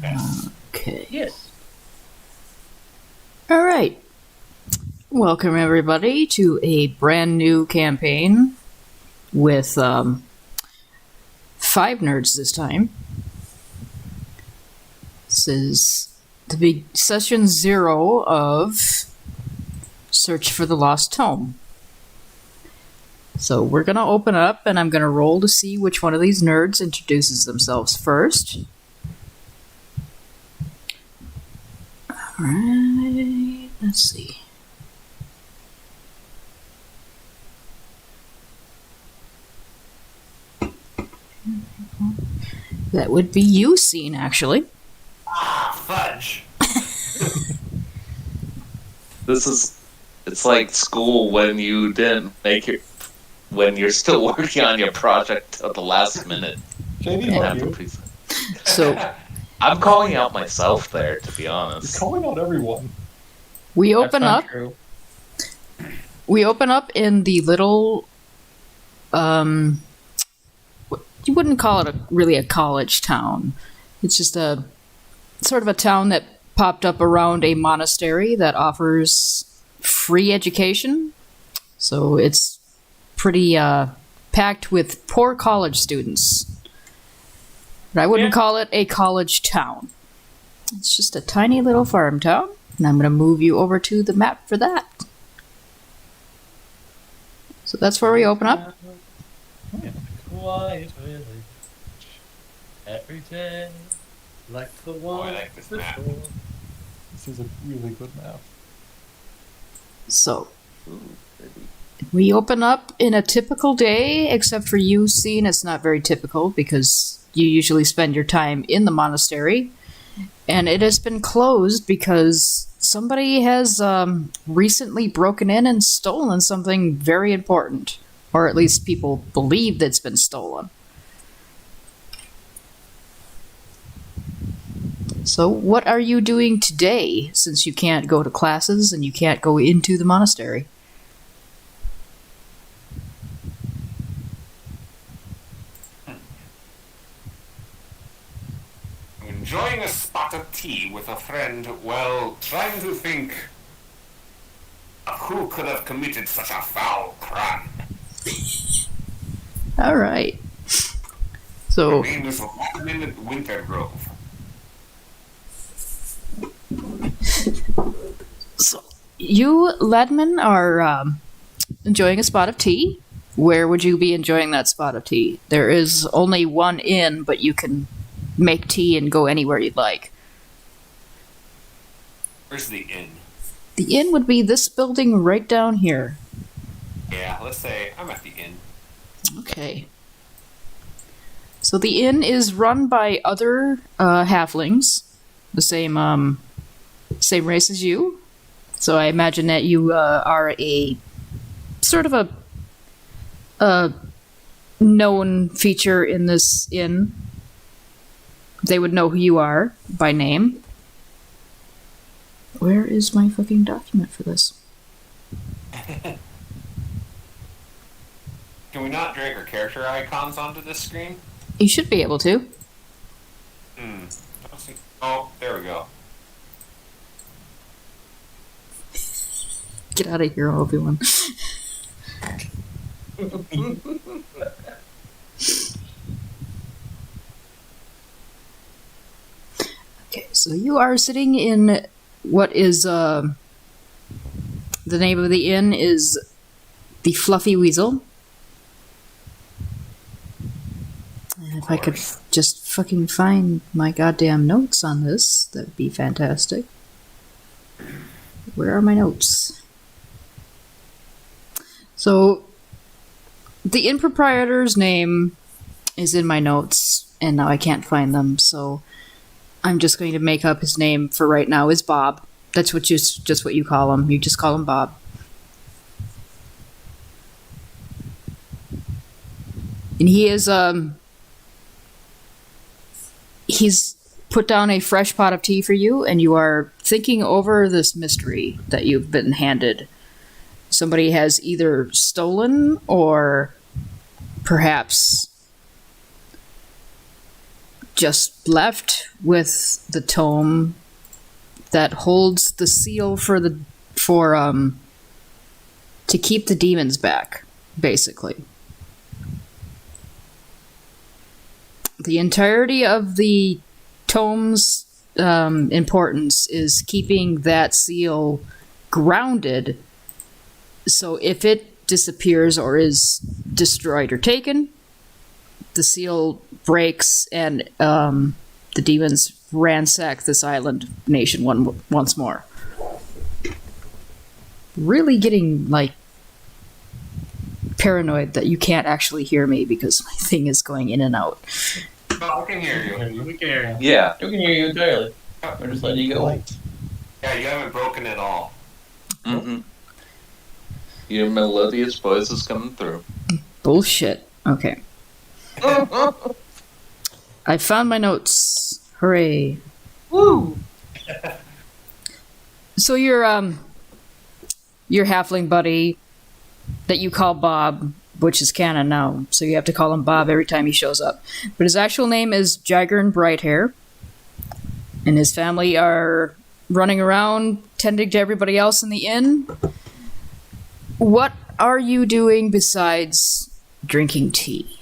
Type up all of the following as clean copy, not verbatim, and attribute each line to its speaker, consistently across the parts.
Speaker 1: Okay.
Speaker 2: Yes.
Speaker 1: All right. Welcome, everybody, to a brand new campaign with 5 nerds this time. This is the big session 0 of Search for the Lost Tome. So we're going to open up, and I'm going to roll to see which one of these nerds introduces themselves first. Alright, let's see. That would be you, Scene, actually.
Speaker 3: Fudge.
Speaker 4: It's like school when you didn't make it, when you're still working on your project at the last minute.
Speaker 3: JD, love you.
Speaker 1: So
Speaker 4: I'm calling out myself there, to be
Speaker 3: You're
Speaker 4: honest.
Speaker 3: calling out everyone.
Speaker 1: we open up.
Speaker 2: True.
Speaker 1: We open up in the little, you wouldn't call it really a college town. It's just a sort of a town that popped up around a monastery that offers free education. So it's pretty packed with poor college students. But I wouldn't call it a college town. It's just a tiny little farm town, and I'm going to move you over to the map for that. So that's where we open up.
Speaker 2: Quiet village. Every day, like the one
Speaker 3: I like this
Speaker 2: before.
Speaker 3: map. This is a really good map.
Speaker 1: So we open up in a typical day, except for you, Scene. It's not very typical because you usually spend your time in the monastery, and it has been closed because somebody has recently broken in and stolen something very important, or at least people believe that's been stolen. So what are you doing today, since you can't go to classes and you can't go into the monastery?
Speaker 5: Enjoying a spot of tea with a friend while trying to think of who could have committed such a foul crime.
Speaker 1: All right. So
Speaker 5: Her name is Ladman Wintergrove.
Speaker 1: So, you, Ledman, are enjoying a spot of tea. Where would you be enjoying that spot of tea? There is only one inn, but you can make tea and go anywhere you'd like.
Speaker 5: Where's the inn?
Speaker 1: The inn would be this building right down here.
Speaker 5: Yeah, let's say I'm at the inn.
Speaker 1: Okay. So the inn is run by other halflings, the same race as you. So I imagine that you are a sort of a known feature in this inn. They would know who you are by name. Where is my fucking document for this?
Speaker 5: Can we not drag our character icons onto this screen?
Speaker 1: You should be able to.
Speaker 5: Let's see. Oh, there we go.
Speaker 1: Get out of here, Obi-Wan. Okay, so you are sitting in what is, the name of the inn is the Fluffy Weasel. And if I could just fucking find my goddamn notes on this, that'd be fantastic. Where are my notes? So, the inn proprietor's name is in my notes, and now I can't find them, so I'm just going to make up his name for right now is Bob. That's what just what you call him. You just call him Bob. And he is, he's put down a fresh pot of tea for you, and you are thinking over this mystery that you've been handed. Somebody has either stolen or perhaps just left with the tome that holds the seal for to keep the demons back, basically. The entirety of the tome's importance is keeping that seal grounded, so if it disappears or is destroyed or taken, the seal breaks and the demons ransack this island nation once more. Really getting, like, paranoid that you can't actually hear me because my thing is going in and out.
Speaker 5: Oh, I can hear you.
Speaker 2: We can hear you.
Speaker 4: Yeah.
Speaker 2: We can hear you entirely. We're just letting you go.
Speaker 3: Light.
Speaker 5: Yeah, you haven't broken at all.
Speaker 4: Mm-hmm. Your melodious voice is coming through.
Speaker 1: Bullshit. Okay. I found my notes. Hooray.
Speaker 4: Woo!
Speaker 1: So your halfling buddy that you call Bob, which is canon now, so you have to call him Bob every time he shows up. But his actual name is Jagern Brighthair, and his family are running around tending to everybody else in the inn. What are you doing besides drinking tea?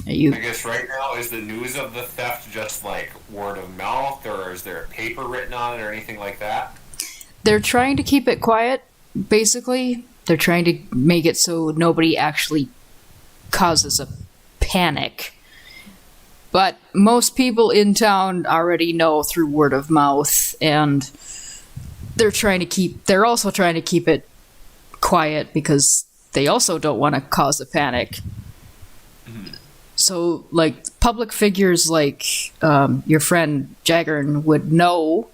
Speaker 5: I guess right now, is the news of the theft just like word of mouth, or is there a paper written on it or anything like that?
Speaker 1: They're trying to keep it quiet, basically. They're trying to make it so nobody actually causes a panic. But most people in town already know through word of mouth, and they're also trying to keep it quiet because they also don't want to cause a panic. So, like, public figures like your friend Jagern would know.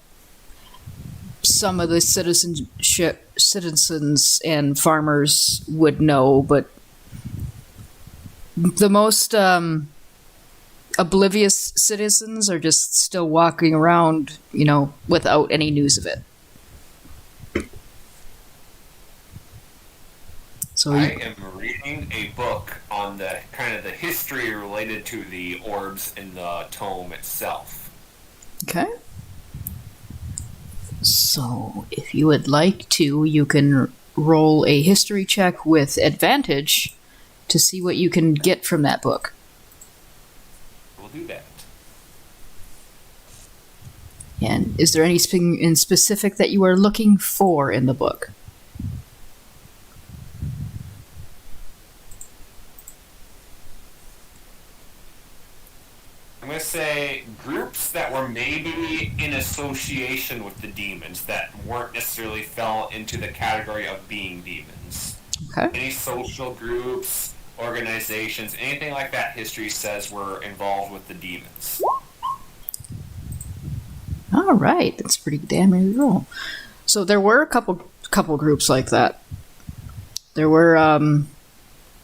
Speaker 1: Some of the citizens and farmers would know, but the most oblivious citizens are just still walking around, without any news of it. So
Speaker 5: I am reading a book on the kind of the history related to the orbs in the tome itself.
Speaker 1: Okay. So, if you would like to, you can roll a history check with advantage to see what you can get from that book.
Speaker 5: We'll do that.
Speaker 1: And is there anything in specific that you are looking for in the book?
Speaker 5: I'm going to say groups that were maybe in association with the demons that weren't necessarily fell into the category of being demons.
Speaker 1: Okay.
Speaker 5: Any social groups, organizations, anything like that history says were involved with the demons.
Speaker 1: All right, that's a pretty damn good roll. So there were a couple groups like that. There were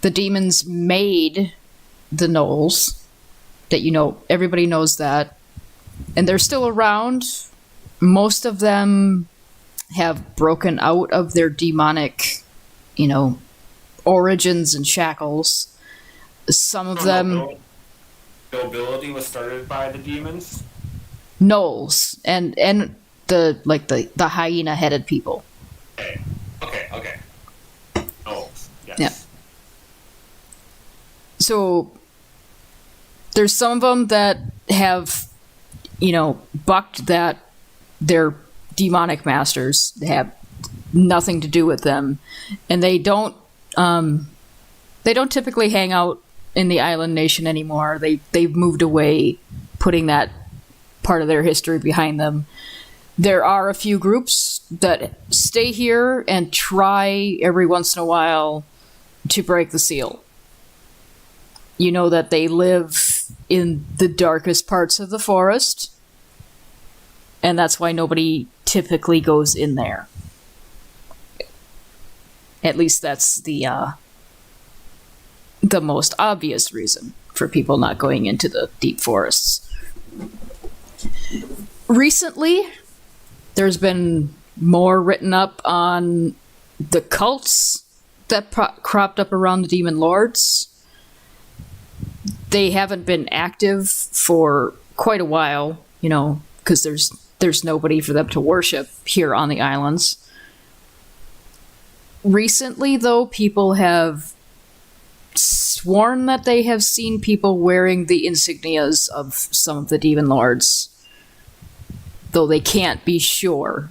Speaker 1: the demons made the gnolls. That everybody knows that, and they're still around. Most of them have broken out of their demonic, origins and shackles. Some of them,
Speaker 5: nobility was started by the demons.
Speaker 1: gnolls and the hyena-headed people.
Speaker 5: Okay. Oh, yes.
Speaker 1: Yeah. So there's some of them that have, bucked that their demonic masters have nothing to do with them, and they don't typically hang out in the island nation anymore. They've moved away, putting that part of their history behind them. There are a few groups that stay here and try every once in a while to break the seal. You know that they live in the darkest parts of the forest, and that's why nobody typically goes in there. At least that's the most obvious reason for people not going into the deep forests. Recently, there's been more written up on the cults that cropped up around the demon lords. They haven't been active for quite a while, because there's nobody for them to worship here on the islands. Recently, though, people have sworn that they have seen people wearing the insignias of some of the demon lords, though they can't be sure.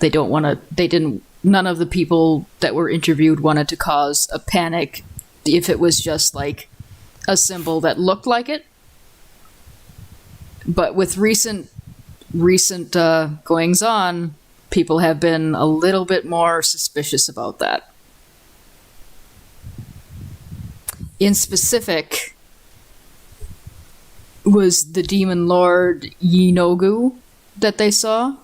Speaker 1: None of the people that were interviewed wanted to cause a panic if it was just like a symbol that looked like it. But with recent goings on, people have been a little bit more suspicious about that. In specific, was the demon lord Yinogu that they saw,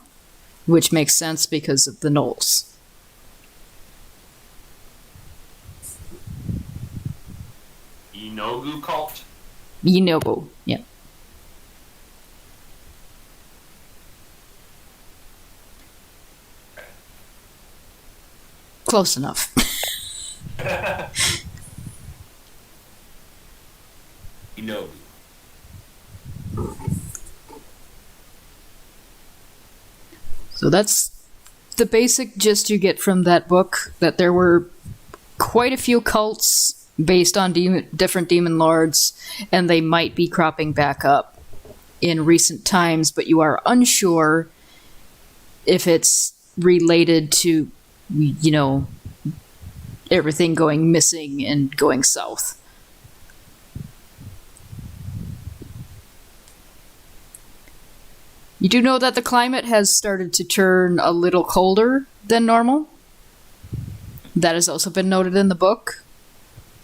Speaker 1: which makes sense because of the gnolls.
Speaker 5: Inogu cult?
Speaker 1: Yinobu, yeah. Close enough.
Speaker 5: Inogu.
Speaker 1: So that's the basic gist you get from that book, that there were quite a few cults based on different demon lords, and they might be cropping back up in recent times, but you are unsure if it's related to, everything going missing and going south. You do know that the climate has started to turn a little colder than normal. That has also been noted in the book.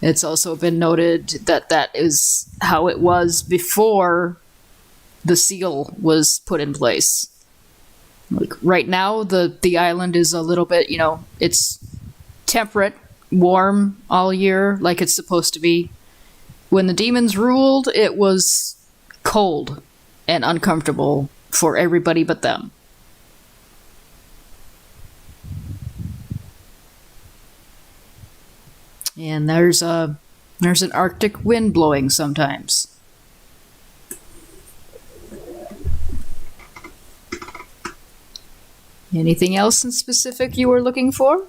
Speaker 1: It's also been noted that that is how it was before the seal was put in place. Like right now, the island is a little bit, it's temperate, warm all year, like it's supposed to be. When the demons ruled, it was cold and uncomfortable for everybody but them. And there's an Arctic wind blowing sometimes. Anything else in specific you were looking for?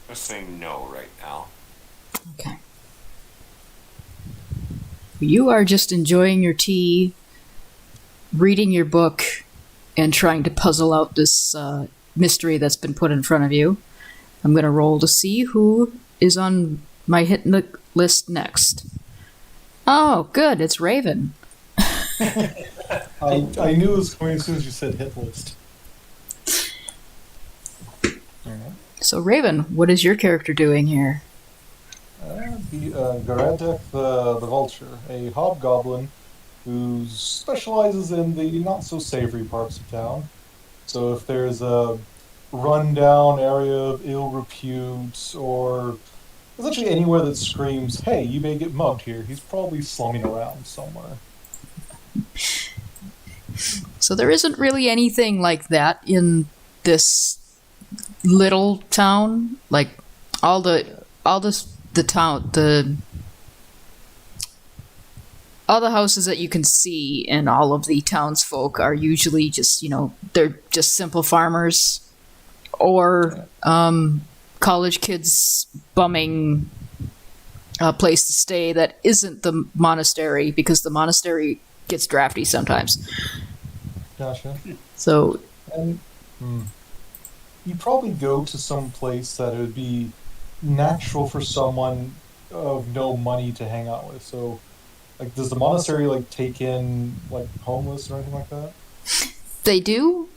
Speaker 5: Just saying no right now.
Speaker 1: Okay. You are just enjoying your tea, reading your book, and trying to puzzle out this mystery that's been put in front of you. I'm going to roll to see who is on my hit list next. Oh, good. It's Raven.
Speaker 3: I knew it was coming as soon as you said hit list. Alright.
Speaker 1: So, Raven, what is your character doing here?
Speaker 3: Garadek the Vulture, a hobgoblin who specializes in the not-so-savory parts of town. So if there's a run-down area of ill repute, or essentially anywhere that screams, hey, you may get mugged here, he's probably slumming around somewhere.
Speaker 1: So there isn't really anything like that in this little town. Like all the houses that you can see and all of the townsfolk are usually just, they're just simple farmers or college kids bumming a place to stay that isn't the monastery, because the monastery gets drafty sometimes.
Speaker 3: Gotcha.
Speaker 1: So,
Speaker 3: And you'd probably go to some place that it would be natural for someone of no money to hang out with. So, like, does the monastery take in homeless or anything like that?
Speaker 1: they do,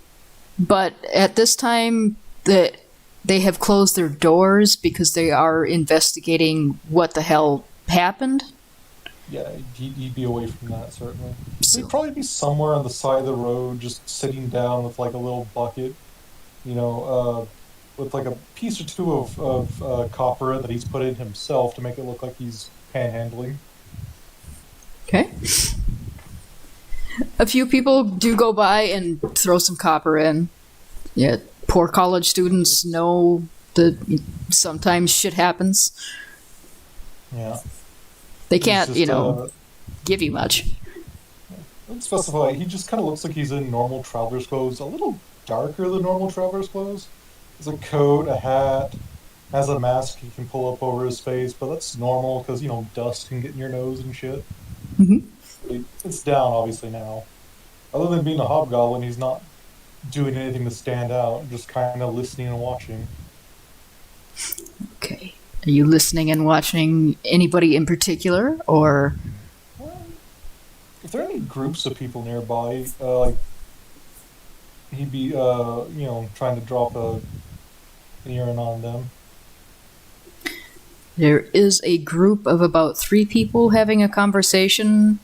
Speaker 1: but at this time they have closed their doors because they are investigating what the hell happened.
Speaker 3: Yeah, he'd be away from that, certainly.
Speaker 1: So-
Speaker 3: He'd probably be somewhere on the side of the road, just sitting down with a little bucket, with a piece or two of copper that he's put in himself to make it look like he's panhandling.
Speaker 1: Okay. A few people do go by and throw some copper in. Yeah, poor college students know that sometimes shit happens.
Speaker 3: Yeah.
Speaker 1: They
Speaker 3: He's
Speaker 1: can't,
Speaker 3: just,
Speaker 1: give you much.
Speaker 3: let's specify, he just kind of looks like he's in normal traveler's clothes, a little darker than normal traveler's clothes. It's a coat, a hat, has a mask he can pull up over his face, but that's normal because, dust can get in your nose and shit.
Speaker 1: Mhm.
Speaker 3: It's down, obviously, now. Other than being a hobgoblin, he's not doing anything to stand out, just kind of listening and watching.
Speaker 1: Okay. Are you listening and watching anybody in particular, or?
Speaker 3: Well, if there are any groups of people nearby, he'd be, trying to drop an urine on them.
Speaker 1: There is a group of about 3 people having a conversation.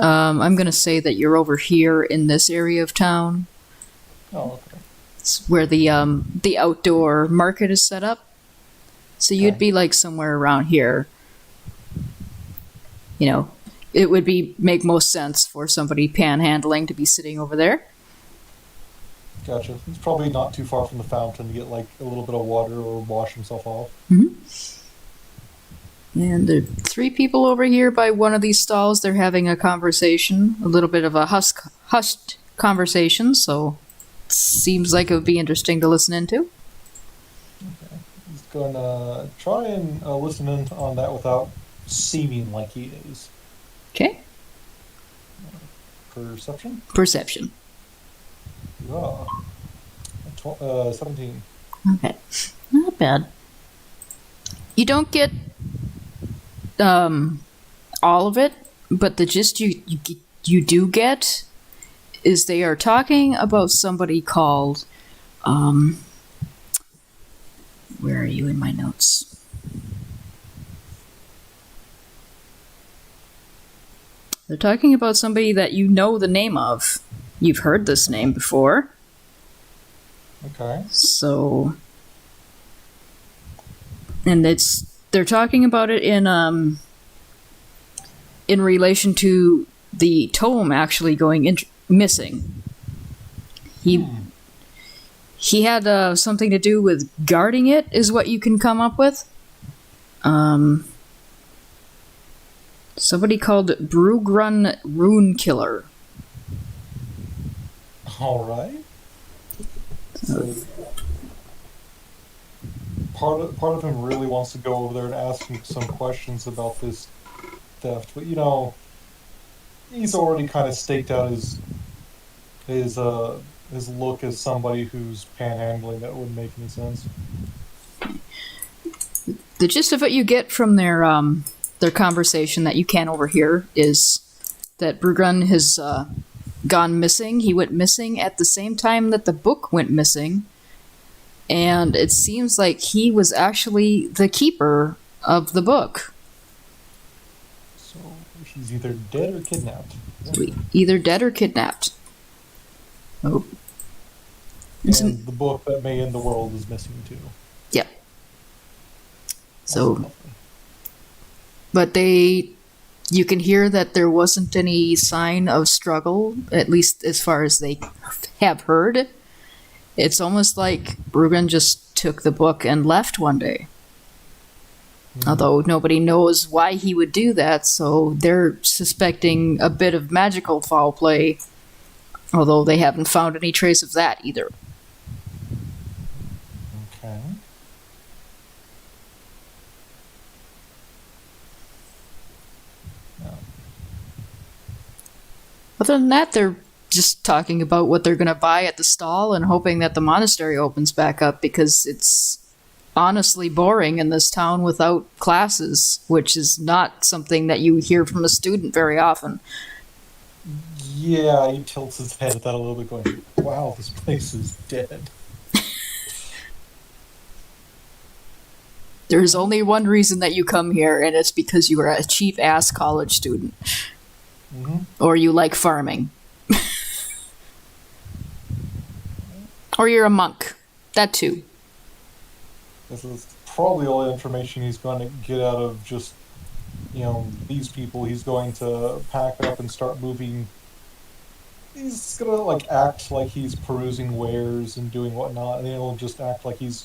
Speaker 1: I'm going to say that you're over here in this area of town.
Speaker 3: Oh, okay.
Speaker 1: It's where the outdoor market is set up. So you'd
Speaker 3: Okay.
Speaker 1: be like somewhere around here. It would make most sense for somebody panhandling to be sitting over there.
Speaker 3: Gotcha. He's probably not too far from the fountain to get, like, a little bit of water or wash himself off.
Speaker 1: And there are 3 people over here by one of these stalls. They're having a conversation, a little bit of a hushed conversation, so it seems like it would be interesting to listen into.
Speaker 3: He's gonna try and listen in on that without seeming like he is.
Speaker 1: Okay.
Speaker 3: Perception?
Speaker 1: Perception.
Speaker 3: Yeah. 17.
Speaker 1: Okay. Not bad. You don't get all of it, but the gist you do get is they are talking about somebody called where are you in my notes? They're talking about somebody that you know the name of. You've heard this name before.
Speaker 3: Okay.
Speaker 1: So, and they're talking about it in relation to the tome actually going missing. He had something to do with guarding it, is what you can come up with. Somebody called Brugrun Rune Killer.
Speaker 3: All right. So, part of him really wants to go over there and ask him some questions about this theft, but he's already kind of staked out his look as somebody who's panhandling. That wouldn't make any sense.
Speaker 1: The gist of what you get from their conversation that you can overhear is that Brugrun has gone missing. He went missing at the same time that the book went missing, and it seems like he was actually the keeper of the book.
Speaker 3: So he's either dead or kidnapped.
Speaker 1: Either dead or kidnapped. Oh.
Speaker 3: And the book that may end the world is missing too.
Speaker 1: Yeah. So, but you can hear that there wasn't any sign of struggle, at least as far as they have heard. It's almost like Brugrun just took the book and left one day. Although nobody knows why he would do that, so they're suspecting a bit of magical foul play, although they haven't found any trace of that either.
Speaker 3: Okay.
Speaker 1: Other than that, they're just talking about what they're going to buy at the stall and hoping that the monastery opens back up, because it's honestly boring in this town without classes, which is not something that you hear from a student very often.
Speaker 3: Yeah, he tilts his head at that a little bit, going, "Wow, this place is dead."
Speaker 1: There's only one reason that you come here, and it's because you are a cheap-ass college student.
Speaker 3: Mm-hmm.
Speaker 1: Or you like farming. Or you're a monk. That too.
Speaker 3: This is probably all the information he's going to get out of just these people, he's going to pack up and start moving. He's gonna like act like he's perusing wares and doing whatnot, and then he'll just act like he's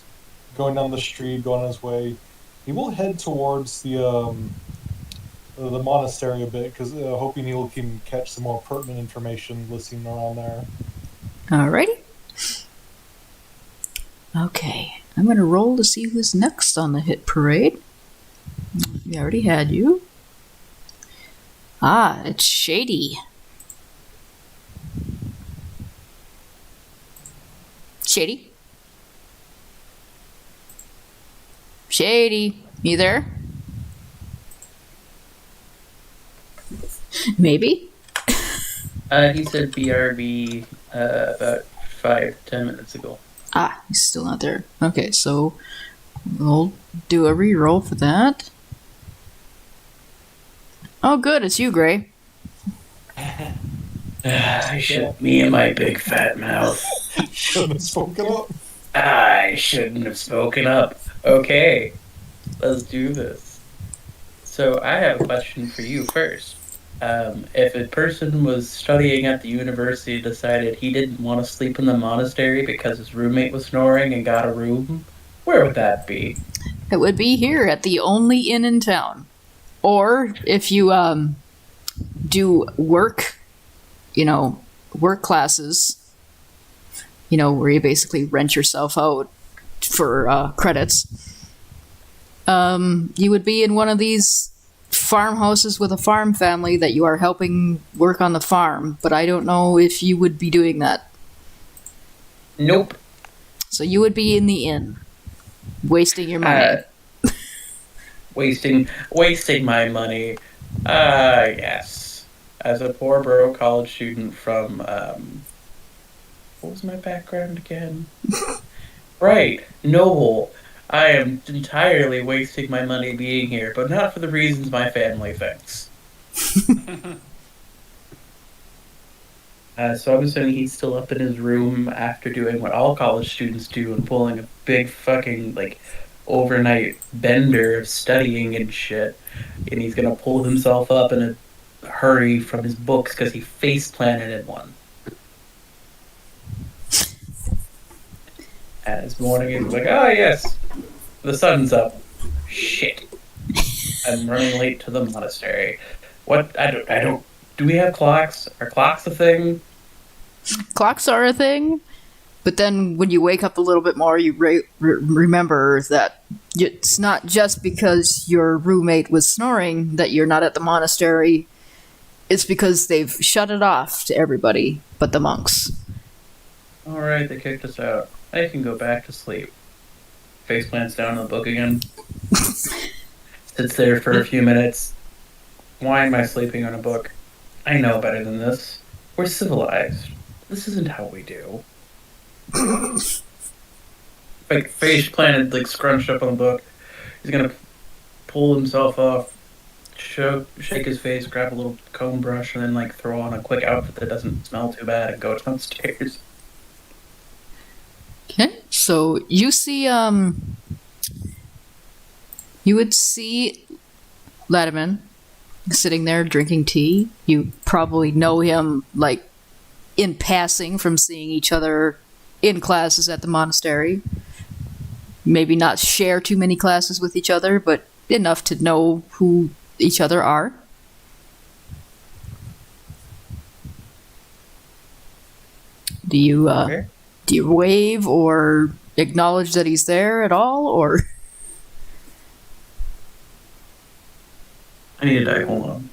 Speaker 3: going down the street, going on his way. He will head towards the monastery a bit, because hoping he can catch some more pertinent information listening around there.
Speaker 1: Alrighty. Okay, I'm going to roll to see who's next on the hit parade. We already had you. Ah, it's Shady. Shady? Shady, you there? Maybe?
Speaker 6: He said BRB about 5-10 minutes ago.
Speaker 1: Ah, he's still not there. Okay, so we'll do a reroll for that. Oh, good, it's you, Gray.
Speaker 6: Me and my big fat mouth.
Speaker 3: Shouldn't have spoken up.
Speaker 6: I shouldn't have spoken up. Okay, let's do this. So I have a question for you first. If a person was studying at the university decided he didn't want to sleep in the monastery because his roommate was snoring and got a room, where would that be?
Speaker 1: It would be here at the only inn in town. Or if you do work, work classes, where you basically rent yourself out for credits, you would be in one of these farmhouses with a farm family that you are helping work on the farm, but I don't know if you would be doing that.
Speaker 6: Nope.
Speaker 1: So you would be in the inn, wasting your money.
Speaker 6: Wasting my money. Yes. As a poor broke college student from what was my background again? Right, noble. I am entirely wasting my money being here, but not for the reasons my family thinks. So I'm assuming he's still up in his room after doing what all college students do and pulling a big fucking, overnight bender of studying and shit. And he's gonna pull himself up in a hurry from his books because he face planted in one. And this morning he's like, oh yes, the sun's up. Shit. I'm running late to the monastery. What? I don't. Do we have clocks? Are clocks a thing?
Speaker 1: Clocks are a thing, but then when you wake up a little bit more, you remember that it's not just because your roommate was snoring that you're not at the monastery. It's because they've shut it off to everybody but the monks.
Speaker 6: Alright, they kicked us out. I can go back to sleep. Face plants down in the book again. Sits there for a few minutes. Why am I sleeping on a book? I know better than this. We're civilized. This isn't how we do. Face planted, scrunched up on the book. He's gonna pull himself off, shake his face, grab a little comb brush, and then throw on a quick outfit that doesn't smell too bad and go downstairs.
Speaker 1: Okay, so you see, you would see Latimer sitting there drinking tea. You probably know him, in passing from seeing each other in classes at the monastery. Maybe not share too many classes with each other, but enough to know who each other are. Do you, do you wave or acknowledge that he's there at all, or?
Speaker 6: I need a die, hold on.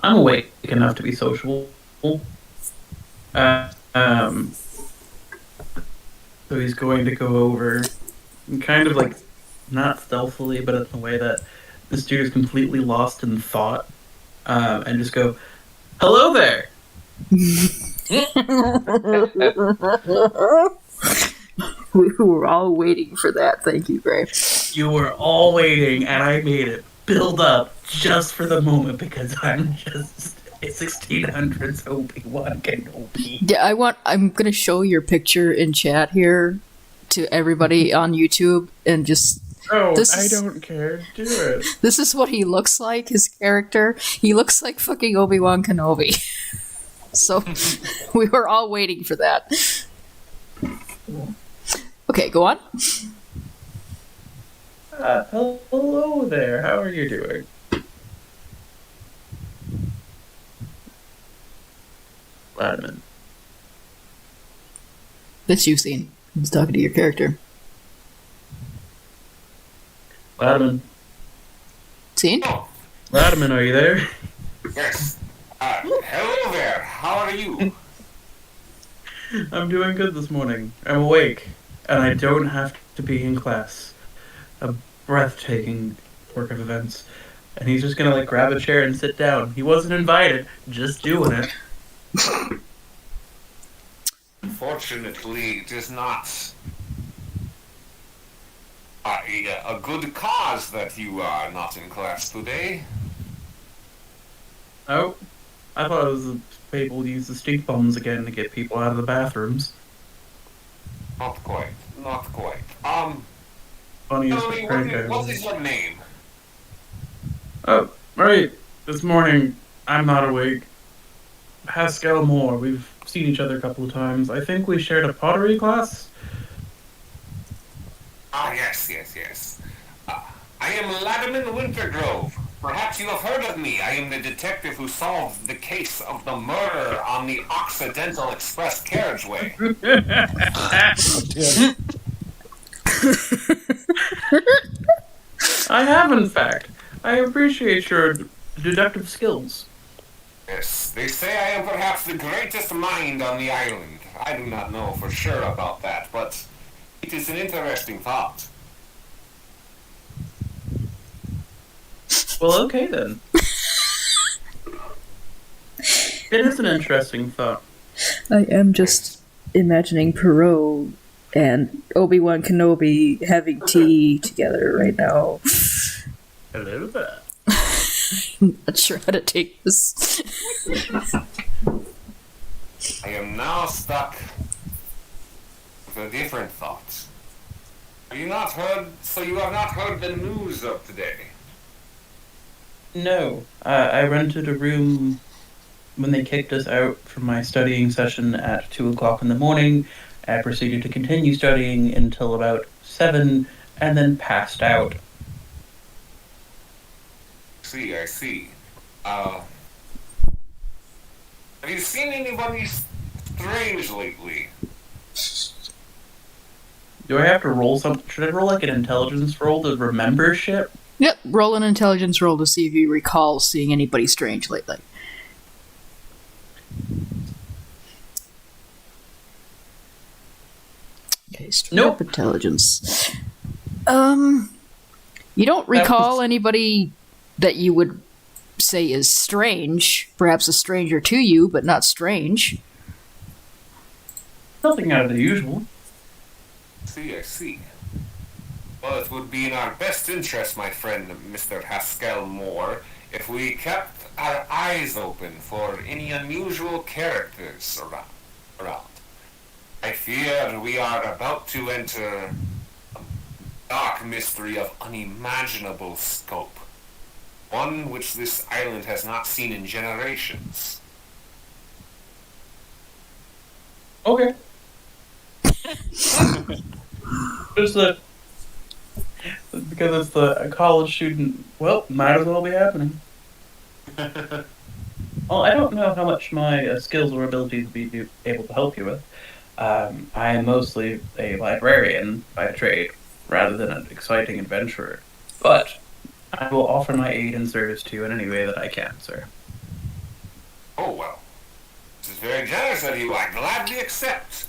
Speaker 6: I'm awake enough to be sociable. So he's going to go over and kind of not stealthily, but in a way that this dude is completely lost in thought, and just go, hello there!
Speaker 1: We were all waiting for that. Thank you, Gray.
Speaker 6: You were all waiting, and I made it build up just for the moment because I'm just a 1600s Obi-Wan Kenobi.
Speaker 1: Yeah, I'm gonna show your picture in chat here to everybody on YouTube, and just
Speaker 6: Oh,
Speaker 1: This
Speaker 6: I
Speaker 1: is-
Speaker 6: don't care. Do it.
Speaker 1: This is what he looks like, his character. He looks like fucking Obi-Wan Kenobi. So, we were all waiting for that. Okay, go on.
Speaker 6: Hello there. How are you doing? Ladman.
Speaker 1: That's you, Scene. He's talking to your character.
Speaker 6: Ladman.
Speaker 1: Scene?
Speaker 5: Oh,
Speaker 6: Ladman, are you there?
Speaker 5: yes. Hello there. How are you?
Speaker 6: I'm doing good this morning. I'm awake, and I don't have to be in class. A breathtaking work of events. And he's just gonna grab a chair and sit down. He wasn't invited, just doing it.
Speaker 5: Unfortunately, it is not a good cause that you are not in class today.
Speaker 6: Oh, I thought it was the people use the stink bombs again to get people out of the bathrooms.
Speaker 5: Not quite. Not quite.
Speaker 6: Funniest
Speaker 5: Tell me,
Speaker 6: prank I
Speaker 5: what
Speaker 6: ever.
Speaker 5: is your name?
Speaker 6: Oh, right. This morning, I'm not awake. Pascal Moore. We've seen each other a couple of times. I think we shared a pottery class.
Speaker 5: Ah, yes. I am Latimer Wintergrove. Perhaps you have heard of me. I am the detective who solved the case of the murder on the Occidental Express carriageway.
Speaker 3: Damn.
Speaker 6: I have, in fact. I appreciate your deductive skills.
Speaker 5: Yes, they say I am perhaps the greatest mind on the island. I do not know for sure about that, but it is an interesting thought.
Speaker 6: Well, okay then. It is an interesting thought.
Speaker 1: I am just imagining Perot and Obi-Wan Kenobi having tea together right now.
Speaker 6: Hello there.
Speaker 1: Not sure how to take this.
Speaker 5: I am now stuck with a different thought. Have you not heard, so you have not heard the news of today?
Speaker 6: No, I rented a room when they kicked us out from my studying session at 2 o'clock in the morning. I proceeded to continue studying until about 7 and then passed out.
Speaker 5: I see. Have you seen anybody strange lately?
Speaker 6: Do I have to roll something? Should I roll an intelligence roll to remember shit?
Speaker 1: Yep, roll an intelligence roll to see if you recall seeing anybody strange lately. Okay, straight
Speaker 6: Nope.
Speaker 1: up intelligence. You don't recall anybody that you would say is strange. Perhaps a stranger to you, but not strange.
Speaker 6: Nothing out of the usual.
Speaker 5: I see. Well, it would be in our best interest, my friend, Mr. Haskell Moore, if we kept our eyes open for any unusual characters around. I fear we are about to enter a dark mystery of unimaginable scope. One which this island has not seen in generations.
Speaker 6: Okay. Just that because it's a college student. Well, might as well be happening. Well, I don't know how much my skills or abilities would be able to help you with. I am mostly a librarian by trade, rather than an exciting adventurer. But I will offer my aid and service to you in any way that I can, sir.
Speaker 5: Oh, well. This is very generous of you. I gladly accept.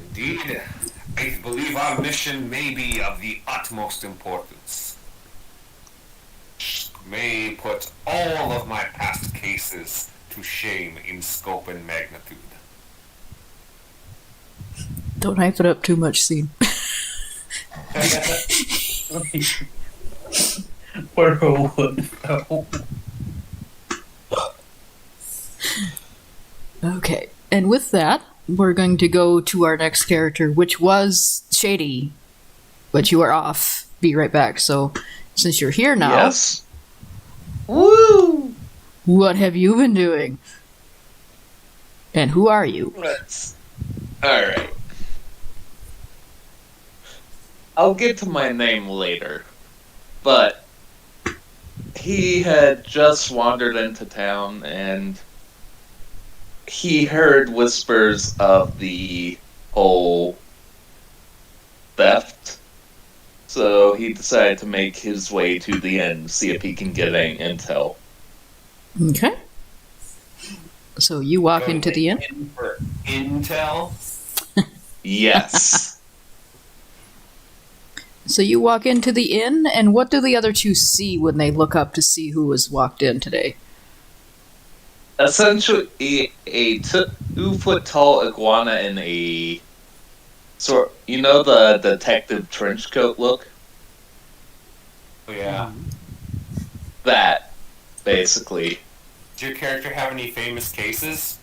Speaker 5: Indeed, I believe our mission may be of the utmost importance. May put all of my past cases to shame in scope and magnitude.
Speaker 1: Don't hype it up too much, Scene.
Speaker 6: We're rolling. Oh.
Speaker 1: Okay, and with that, we're going to go to our next character, which was Shady, but you are off. be right back. So, since you're here now,
Speaker 4: Yes. Woo!
Speaker 1: what have you been doing? And who are you?
Speaker 4: Alright. I'll get to my name later. But he had just wandered into town and he heard whispers of the whole theft. So he decided to make his way to the inn, see if he can get any intel.
Speaker 1: Okay. So you walk
Speaker 5: Going
Speaker 1: into the inn.
Speaker 5: in for intel.
Speaker 4: Yes.
Speaker 1: So you walk into the inn, and what do the other two see when they look up to see who has walked in today?
Speaker 4: Essentially, a 2-foot tall iguana in a sort, you know, the detective trench coat look.
Speaker 5: Oh, yeah.
Speaker 4: That, basically.
Speaker 5: Does your character have any famous cases?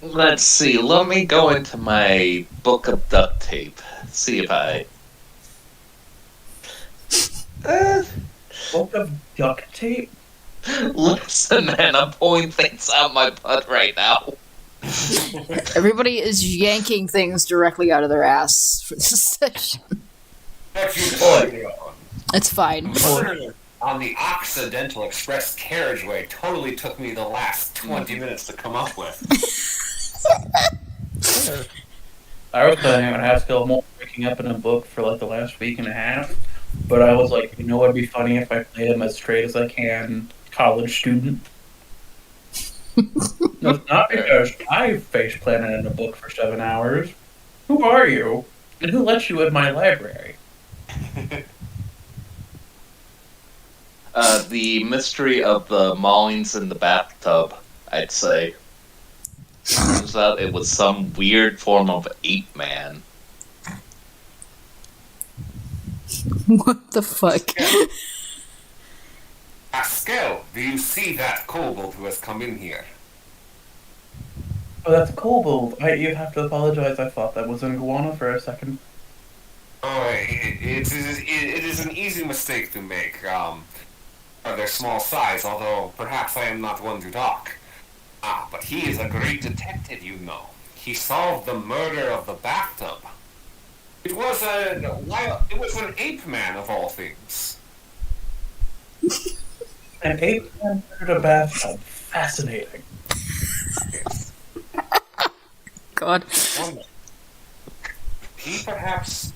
Speaker 4: Let's see. Let me go into my book of duct tape. See if I.
Speaker 6: Book of duct tape?
Speaker 4: Listen, man, I'm pulling things out my butt right now.
Speaker 1: Everybody is yanking things directly out of their ass for this session.
Speaker 5: That's you
Speaker 1: It's fine.
Speaker 5: on the Occidental Express carriageway totally took me the last 20 minutes to come up with.
Speaker 6: I was planning on Haskell more waking up in a book for like the last week and a half, but I was like, you know what'd be funny if I played him as straight as I can, college student. No, it's not because I face planted in a book for 7 hours. Who are you? And who let you in my library?
Speaker 4: The mystery of the maulings in the bathtub, I'd say. Turns out it was some weird form of ape man.
Speaker 1: What the fuck?
Speaker 5: Haskell, do you see that kobold who has come in here?
Speaker 6: Oh, that's a kobold. You have to apologize. I thought that was an iguana for a second.
Speaker 5: Oh, it is an easy mistake to make, for their small size, although perhaps I am not one to talk. Ah, but he is a great detective, you know. He solved the murder of the bathtub. It was an ape man of all things.
Speaker 6: An ape entered a bathtub. Fascinating.
Speaker 1: God.
Speaker 5: He perhaps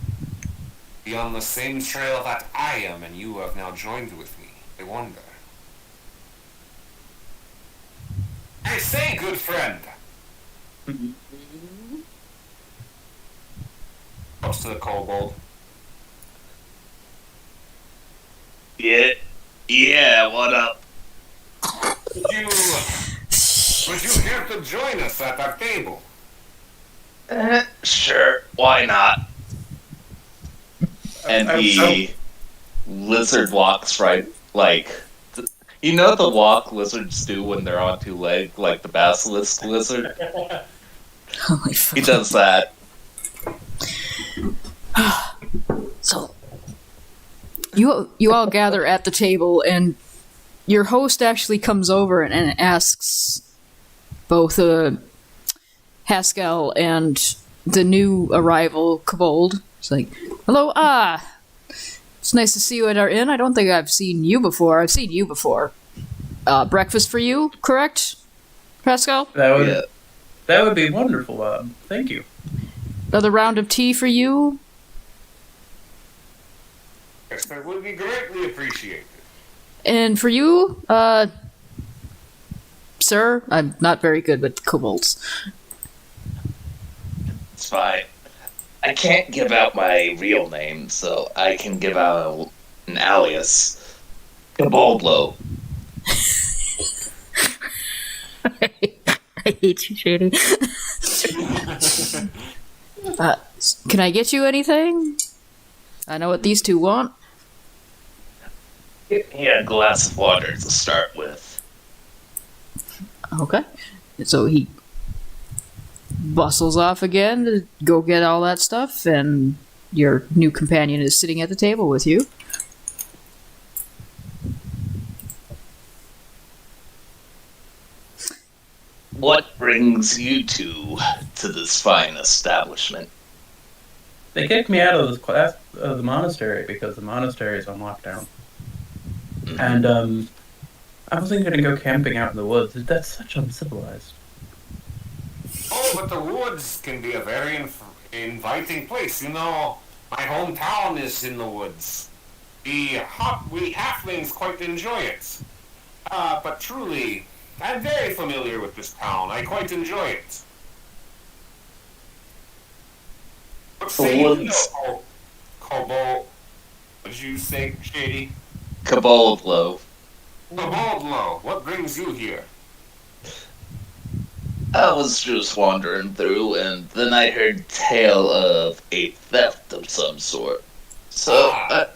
Speaker 5: be on the same trail that I am, and you have now joined with me. I wonder. I say, good friend. Goes to the kobold.
Speaker 4: Yeah, what up?
Speaker 5: Would you care to join us at our table?
Speaker 4: Sure, why not? And the lizard walks right, like, you know the walk lizards do when they're on two legs, like the basilisk lizard?
Speaker 1: Holy fuck.
Speaker 4: He does that.
Speaker 1: So, you all gather at the table, and your host actually comes over and asks both Haskell and the new arrival, Kobold. It's like, hello, it's nice to see you at our inn. I don't think I've seen you before. I've seen you before. Breakfast for you, correct, Haskell?
Speaker 6: That would be wonderful, Bob. Thank you.
Speaker 1: Another round of tea for you?
Speaker 5: Yes, that would be greatly appreciated.
Speaker 1: And for you, sir, I'm not very good with kobolds.
Speaker 4: It's fine. I can't give out my real name, so I can give out an alias. Cabaldlo.
Speaker 1: I hate you, Shady. Can I get you anything? I know what these two want.
Speaker 4: Yeah, a glass of water to start with.
Speaker 1: Okay. So he bustles off again to go get all that stuff, and your new companion is sitting at the table with you.
Speaker 4: What brings you two to this fine establishment?
Speaker 6: They kicked me out of this class of the monastery because the monastery is on lockdown. And I wasn't gonna go camping out in the woods. That's such uncivilized.
Speaker 5: Oh, but the woods can be a very inviting place. You know, my hometown is in the woods. We halflings quite enjoy it. But truly, I'm very familiar with this town. I quite enjoy it. What say you know, Kobold? What did you say, Shady?
Speaker 4: Cabaldlo.
Speaker 5: Koboldlo, what brings you here?
Speaker 4: I was just wandering through, and then I heard tale of a theft of some sort. So I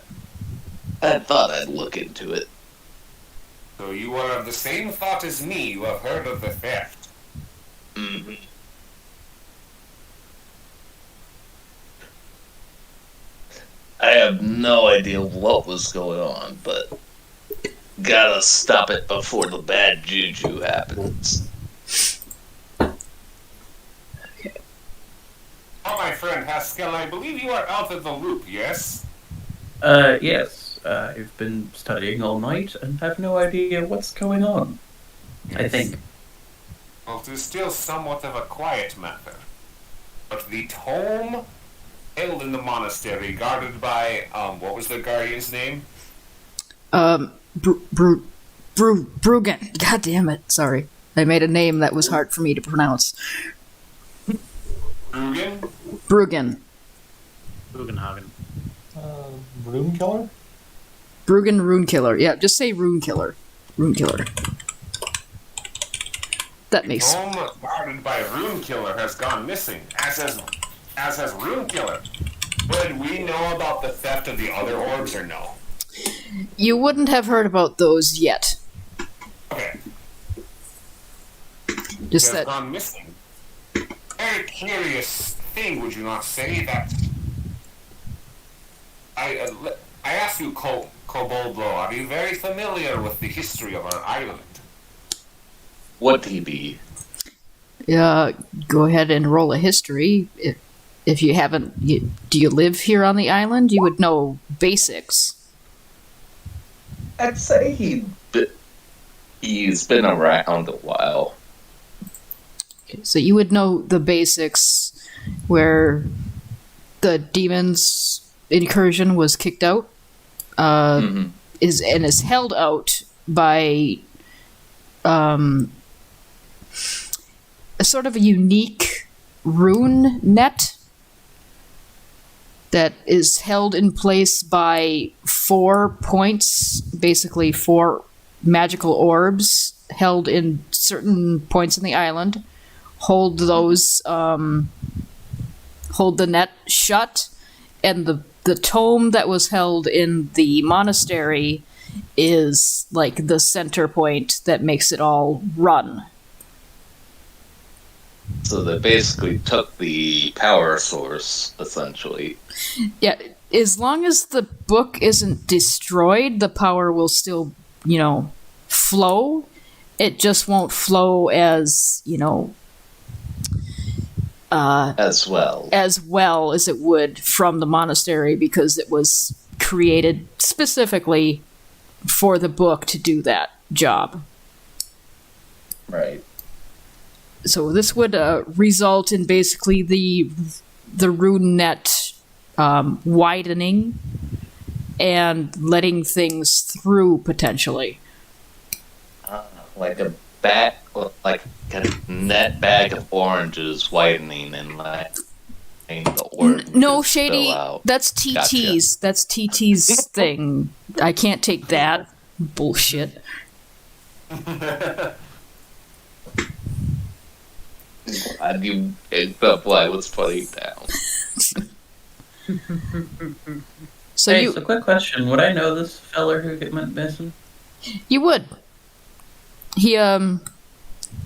Speaker 4: thought I'd look into it.
Speaker 5: So you are of the same thought as me. You have heard of the theft.
Speaker 4: Mm-hmm. I have no idea what was going on, but gotta stop it before the bad juju happens.
Speaker 5: Oh, my friend Haskell, I believe you are out of the loop, yes?
Speaker 6: Yes. I've been studying all night and have no idea what's going on. I think.
Speaker 5: Well, it is still somewhat of a quiet matter. But the tome held in the monastery, guarded by, what was the guardian's name?
Speaker 1: Brugen. God damn it. Sorry. I made a name that was hard for me to pronounce.
Speaker 5: Rugen?
Speaker 1: Brugen.
Speaker 2: Bugenhagen.
Speaker 3: Rune Killer?
Speaker 1: Brugen Runekiller. Yeah, just say Runekiller. Runekiller. That makes
Speaker 5: Tome guarded by Runekiller has gone missing, as has Runekiller. Would we know about the theft of the other orbs or no?
Speaker 1: You wouldn't have heard about those yet.
Speaker 5: Okay.
Speaker 1: Just
Speaker 5: Has
Speaker 1: that.
Speaker 5: gone missing. Very curious thing, would you not say? That I asked you, Koboldlo, are you very familiar with the history of our island?
Speaker 4: What he be?
Speaker 1: Go ahead and roll a history. If you haven't, do you live here on the island? You would know basics.
Speaker 4: I'd say he's been around a while.
Speaker 1: Okay, so you would know the basics where the demon's incursion was kicked out, is held out by a sort of a unique rune net that is held in place by 4 points, basically 4 magical orbs held in certain points in the island. Hold those, hold the net shut, and the tome that was held in the monastery is like the center point that makes it all run.
Speaker 4: So they basically took the power source, essentially.
Speaker 1: Yeah, as long as the book isn't destroyed, the power will still, flow. It just won't flow as,
Speaker 4: as well
Speaker 1: as it would from the monastery, because it was created specifically for the book to do that job.
Speaker 4: Right.
Speaker 1: So this would result in basically the rune net widening and letting things through potentially.
Speaker 4: Like a net bag of oranges widening and letting the oranges
Speaker 1: No, Shady,
Speaker 4: spill out.
Speaker 1: that's TT's.
Speaker 4: Gotcha.
Speaker 1: That's TT's thing. I can't take that bullshit.
Speaker 4: Glad you picked up what I was putting down.
Speaker 1: So
Speaker 6: Hey, so quick question. Would I know this feller who went missing?
Speaker 1: you would. He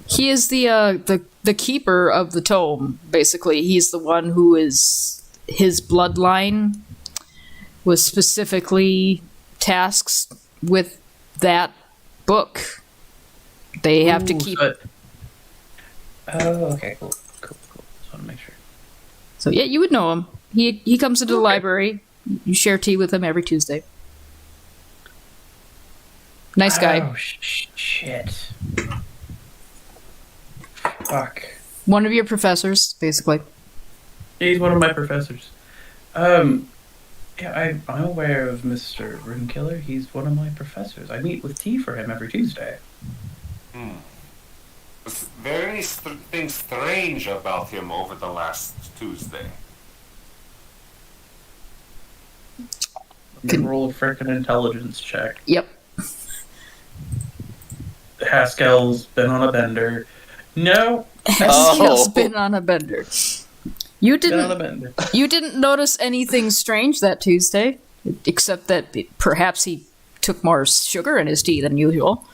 Speaker 1: He is the keeper of the tome. Basically, he's the one who is his bloodline was specifically tasked with that book. They have to keep.
Speaker 6: Oh, okay, cool. Just want to make sure.
Speaker 1: So yeah, you would know him. He comes into the library. You share tea with him every Tuesday. Nice guy.
Speaker 6: Oh shit. Fuck.
Speaker 1: One of your professors, basically.
Speaker 6: He's one of my professors. Yeah, I'm aware of Mr. Runekiller. He's one of my professors. I meet with tea for him every Tuesday.
Speaker 5: Was there anything strange about him over the last Tuesday?
Speaker 6: Can roll a frickin' intelligence check.
Speaker 1: Yep.
Speaker 6: Haskell's been on a bender. No,
Speaker 1: Haskell's been on a bender. You
Speaker 6: been on a
Speaker 1: didn't.
Speaker 6: bender.
Speaker 1: You didn't notice anything strange that Tuesday, except that perhaps he took more sugar in his tea than usual.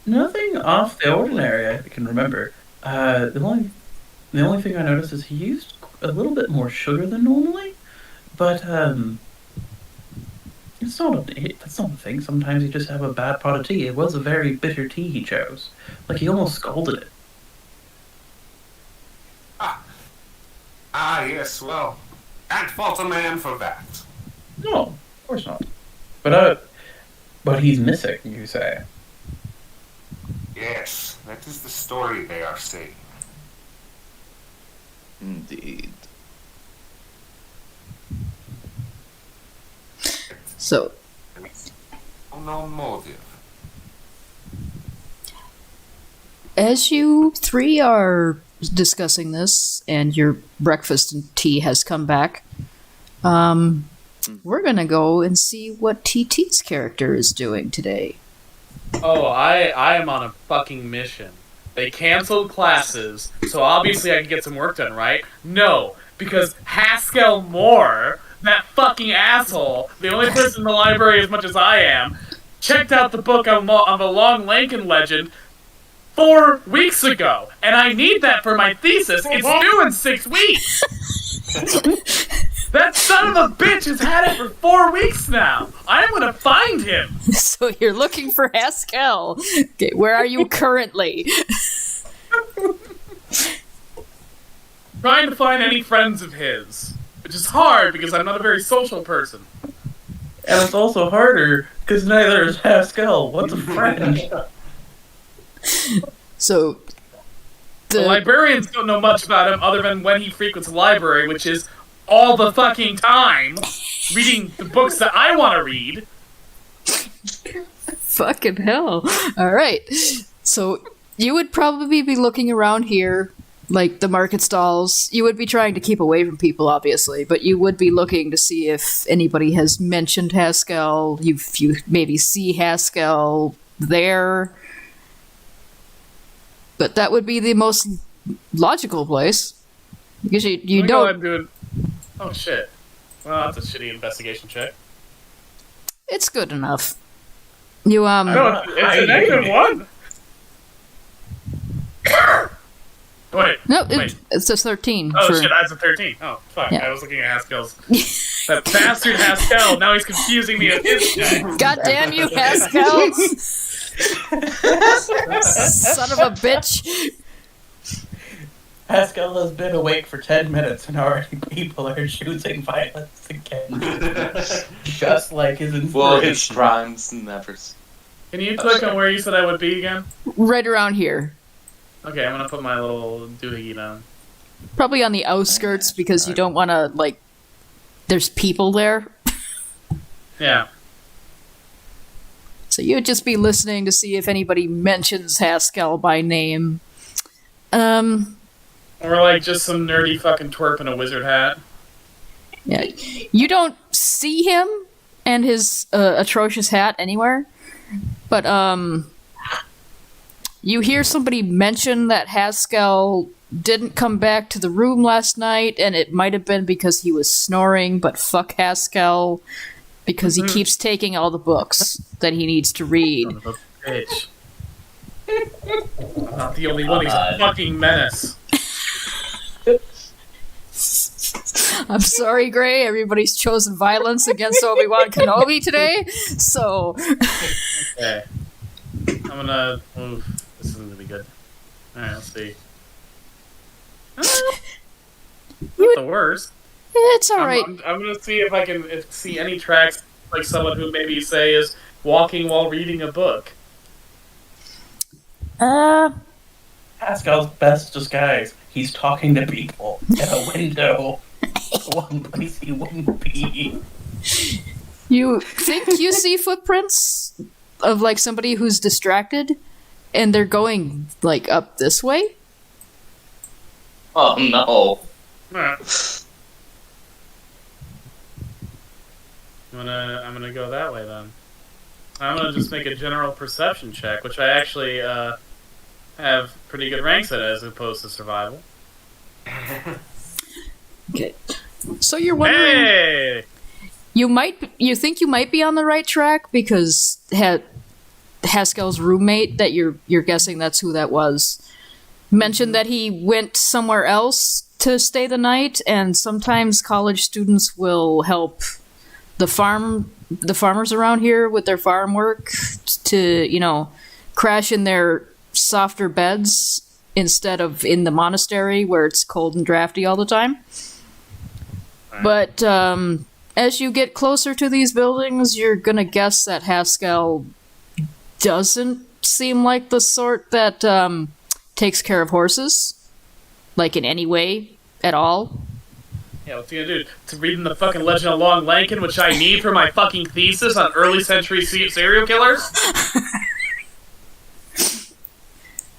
Speaker 6: Nothing off the ordinary I can remember. The only thing I noticed is he used a little bit more sugar than normally, but that's not a thing. Sometimes you just have a bad pot of tea. It was a very bitter tea he chose. Like he almost scalded it.
Speaker 5: Yes, well, can't fault a man for that.
Speaker 6: No, of course not. But he's missing, you say.
Speaker 5: Yes, that is the story they are saying.
Speaker 4: Indeed.
Speaker 1: So,
Speaker 5: No motive.
Speaker 1: as you three are discussing this, and your breakfast and tea has come back, we're gonna go and see what TT's character is doing today.
Speaker 7: Oh, I am on a fucking mission. They canceled classes, so obviously I can get some work done, right? No, because Haskell Moore, that fucking asshole, the only person in the library as much as I am, checked out the book on the Long Lincoln legend 4 weeks ago, and I need that for my thesis. It's due in 6 weeks. That son of a bitch has had it for 4 weeks now. I'm gonna find him.
Speaker 1: So you're looking for Haskell. Okay, where are you currently?
Speaker 7: Trying to find any friends of his, which is hard because I'm not a very social person.
Speaker 6: And it's also harder because neither is Haskell. What's a friend?
Speaker 1: So
Speaker 7: The librarians don't know much about him other than when he frequents the library, which is all the fucking time, reading the books that I want to read.
Speaker 1: fucking hell. All right. So you would probably be looking around here, like the market stalls. You would be trying to keep away from people, obviously, but you would be looking to see if anybody has mentioned Haskell. You maybe see Haskell there. But that would be the most logical place. Because you
Speaker 7: Let me go
Speaker 1: don't...
Speaker 7: ahead and do it. Oh shit. Well, that's a shitty investigation check.
Speaker 1: It's good enough. You,
Speaker 7: No, it's a negative one. Wait.
Speaker 1: No,
Speaker 7: wait.
Speaker 1: it's a 13.
Speaker 7: Oh
Speaker 1: for...
Speaker 7: shit, that's a 13. Oh, fuck.
Speaker 1: Yeah.
Speaker 7: I was looking at Haskell's. That bastard Haskell, now he's confusing me with his check.
Speaker 1: God damn you, Haskell! Son of a bitch!
Speaker 6: Haskell has been awake for 10 minutes and already people are choosing violence again. Just like his inspiration.
Speaker 4: Well, his crimes never.
Speaker 7: Can you click on where you said I would be again?
Speaker 1: Right around here.
Speaker 7: Okay, I'm gonna put my little doohickey down.
Speaker 1: Probably on the outskirts because you don't want to, like... There's people there.
Speaker 7: Yeah.
Speaker 1: So you would just be listening to see if anybody mentions Haskell by name.
Speaker 7: Or like just some nerdy fucking twerp in a wizard hat.
Speaker 1: Yeah. You don't see him and his atrocious hat anywhere. But, you hear somebody mention that Haskell didn't come back to the room last night, and it might have been because he was snoring, but fuck Haskell, because he keeps taking all the books that he needs to read.
Speaker 7: bitch. I'm not the only one. He's a fucking menace.
Speaker 1: I'm sorry, Gray. Everybody's chosen violence against Obi-Wan Kenobi today. So,
Speaker 7: Okay. I'm gonna move. This isn't gonna be good. Alright, let's see. Not the worst.
Speaker 1: it's all right.
Speaker 7: I'm gonna see if I can see any tracks like someone who maybe say is walking while reading a book.
Speaker 6: Pascal's best disguise. He's talking to people in a window. One place he wouldn't be.
Speaker 1: You think you see footprints of like somebody who's distracted, and they're going like up this way?
Speaker 4: Oh no.
Speaker 7: Alright. I'm gonna go that way then. I'm gonna just make a general perception check, which I actually have pretty good ranks at as opposed to survival.
Speaker 1: Okay. So you're wondering,
Speaker 7: Hey!
Speaker 1: you think you might be on the right track because Haskell's roommate that you're guessing that's who that was mentioned that he went somewhere else to stay the night, and sometimes college students will help the farmers around here with their farm work to, crash in their softer beds instead of in the monastery where it's cold and drafty all the time. But as you get closer to these buildings, you're gonna guess that Haskell doesn't seem like the sort that takes care of horses, like in any way at all.
Speaker 7: Yeah, what's he gonna do? To reading the fucking Legend of Long Lankin, which I need for my fucking thesis on early century serial killers?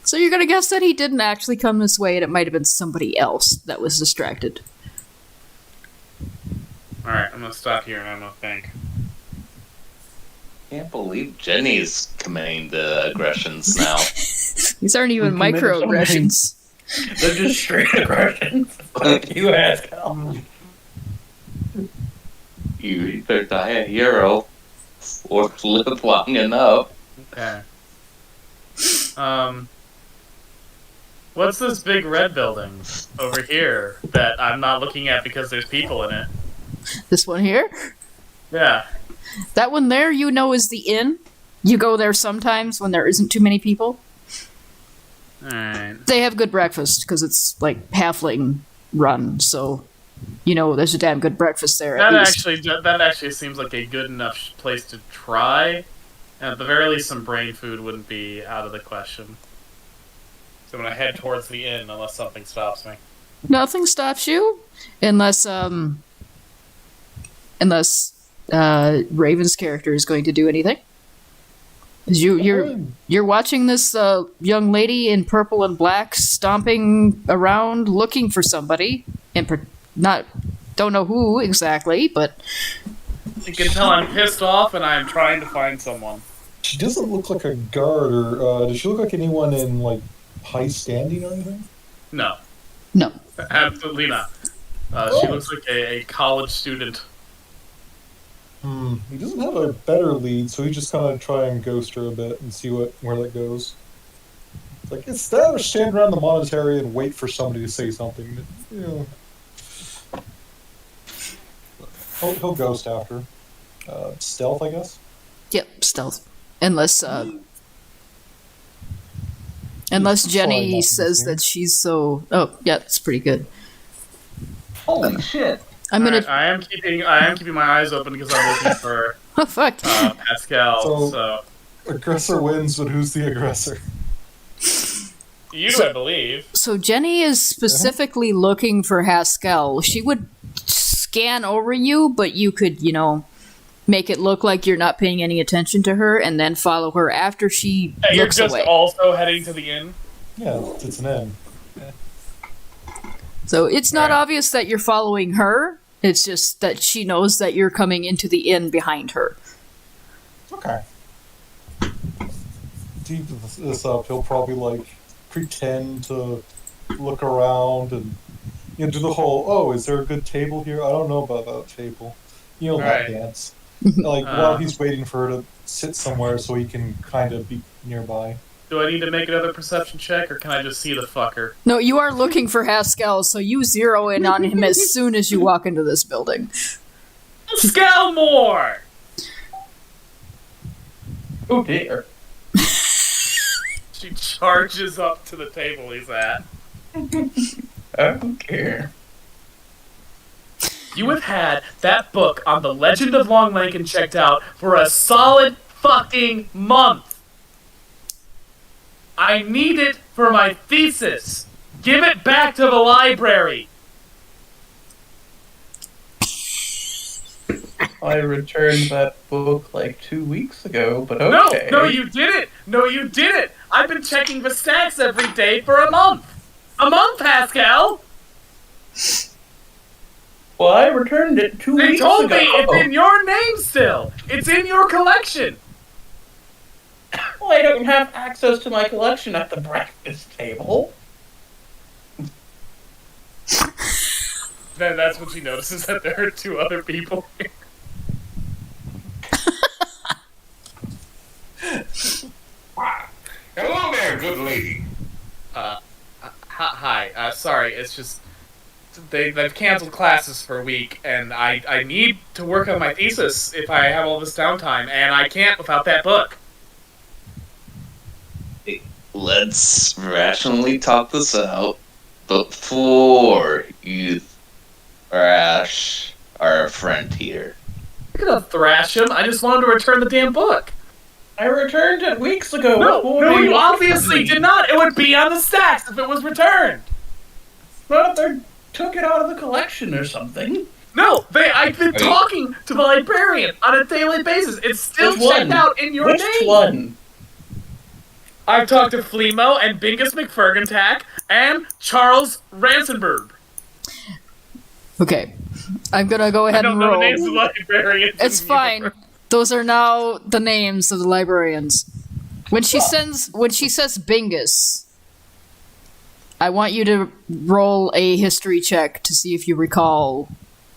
Speaker 1: So you're gonna guess that he didn't actually come this way, and it might have been somebody else that was distracted.
Speaker 7: Alright, I'm gonna stop here and I'm gonna think.
Speaker 4: Can't believe Jenny's committing the aggressions now.
Speaker 1: These aren't even
Speaker 6: We committed
Speaker 1: microaggressions.
Speaker 6: They're just straight aggressions. Fuck you, Pascal.
Speaker 4: You either die a hero or live long enough.
Speaker 7: Okay. What's this big red building over here that I'm not looking at because there's people in it?
Speaker 1: This one here?
Speaker 7: Yeah.
Speaker 1: That one there, is the inn. You go there sometimes when there isn't too many people.
Speaker 7: Alright.
Speaker 1: They have good breakfast because it's like halfling run, so there's a damn good breakfast there. At least.
Speaker 7: That actually seems like a good enough place to try. And at the very least, some brain food wouldn't be out of the question. So I'm gonna head towards the inn unless something stops me.
Speaker 1: Nothing stops you unless Raven's character is going to do anything. 'Cause you're watching this young lady in purple and black stomping around looking for somebody, and don't know who exactly, but
Speaker 7: You can tell I'm pissed off and I'm trying to find someone.
Speaker 3: She doesn't look like a guard, or does she look like anyone in like high standing or anything?
Speaker 7: No,
Speaker 1: no.
Speaker 7: absolutely not. She looks like a college student.
Speaker 3: He doesn't have a better lead, so he just kind of try and ghost her a bit and see where that goes. It's like, it's that or stand around the monastery and wait for somebody to say something. He'll ghost after. Stealth, I guess?
Speaker 1: Yep, stealth. Unless Jenny
Speaker 3: Fine,
Speaker 1: says that she's so... Oh, yeah, it's pretty good.
Speaker 4: Holy shit.
Speaker 1: I'm gonna...
Speaker 7: I am keeping my eyes open because I'm looking for
Speaker 1: Oh, fuck.
Speaker 7: Pascal. So
Speaker 3: Aggressor wins, but who's the aggressor?
Speaker 7: you, I believe.
Speaker 1: So Jenny is specifically looking for Haskell. She would scan over you, but you could, make it look like you're not paying any attention to her, and then follow her after she
Speaker 7: You're
Speaker 1: looks
Speaker 7: just
Speaker 1: away.
Speaker 7: also heading to the inn.
Speaker 3: Yeah, it's an M.
Speaker 1: So it's not
Speaker 7: Right.
Speaker 1: obvious that you're following her. It's just that she knows that you're coming into the inn behind her.
Speaker 3: Okay. Deep this up, he'll probably pretend to look around and do the whole, oh, is there a good table here? I don't know about that table. That
Speaker 7: Right.
Speaker 3: dance. Like, while he's waiting for her to sit somewhere so he can kind of be nearby.
Speaker 7: Do I need to make another perception check, or can I just see the fucker?
Speaker 1: No, you are looking for Haskell, so you zero in on him as soon as you walk into this building.
Speaker 7: Skelmore!
Speaker 6: Oh dear.
Speaker 7: She charges up to the table he's at.
Speaker 6: Oh dear.
Speaker 7: You have had that book on the Legend of Long Lincoln checked out for a solid fucking month. I need it for my thesis. Give it back to the library.
Speaker 6: I returned that book like 2 weeks ago, but okay.
Speaker 7: No, you didn't. No, you didn't. I've been checking the stacks every day for a month. A month, Pascal.
Speaker 6: Well, I returned it 2
Speaker 7: They
Speaker 6: weeks
Speaker 7: told
Speaker 6: ago.
Speaker 7: me it's in your name still. It's in your collection.
Speaker 6: Well, I don't have access to my collection at the breakfast table.
Speaker 7: Then that's when she notices that there are two other people here.
Speaker 5: Hello there, good lady.
Speaker 7: Hi. Sorry, it's just they've canceled classes for a week, and I need to work on my thesis if I have all this downtime, and I can't without that book.
Speaker 4: Let's rationally talk this out before you thrash our friend here.
Speaker 7: You're gonna thrash him. I just wanted to return the damn book.
Speaker 6: I returned it weeks ago.
Speaker 7: No, you obviously did not. It would be on the stacks if it was returned.
Speaker 6: Not if they took it out of the collection or something.
Speaker 7: No, I've been talking to the librarian on a daily basis. It's still checked out in your name.
Speaker 6: Which one?
Speaker 7: I've talked to Flemo and Bingus McFergantack and Charles Ransenberg.
Speaker 1: Okay, I'm gonna go ahead and
Speaker 7: I don't know
Speaker 1: roll.
Speaker 7: the names of the librarians.
Speaker 1: It's fine. Those are now the names of the librarians. When she says Bingus, I want you to roll a history check to see if you recall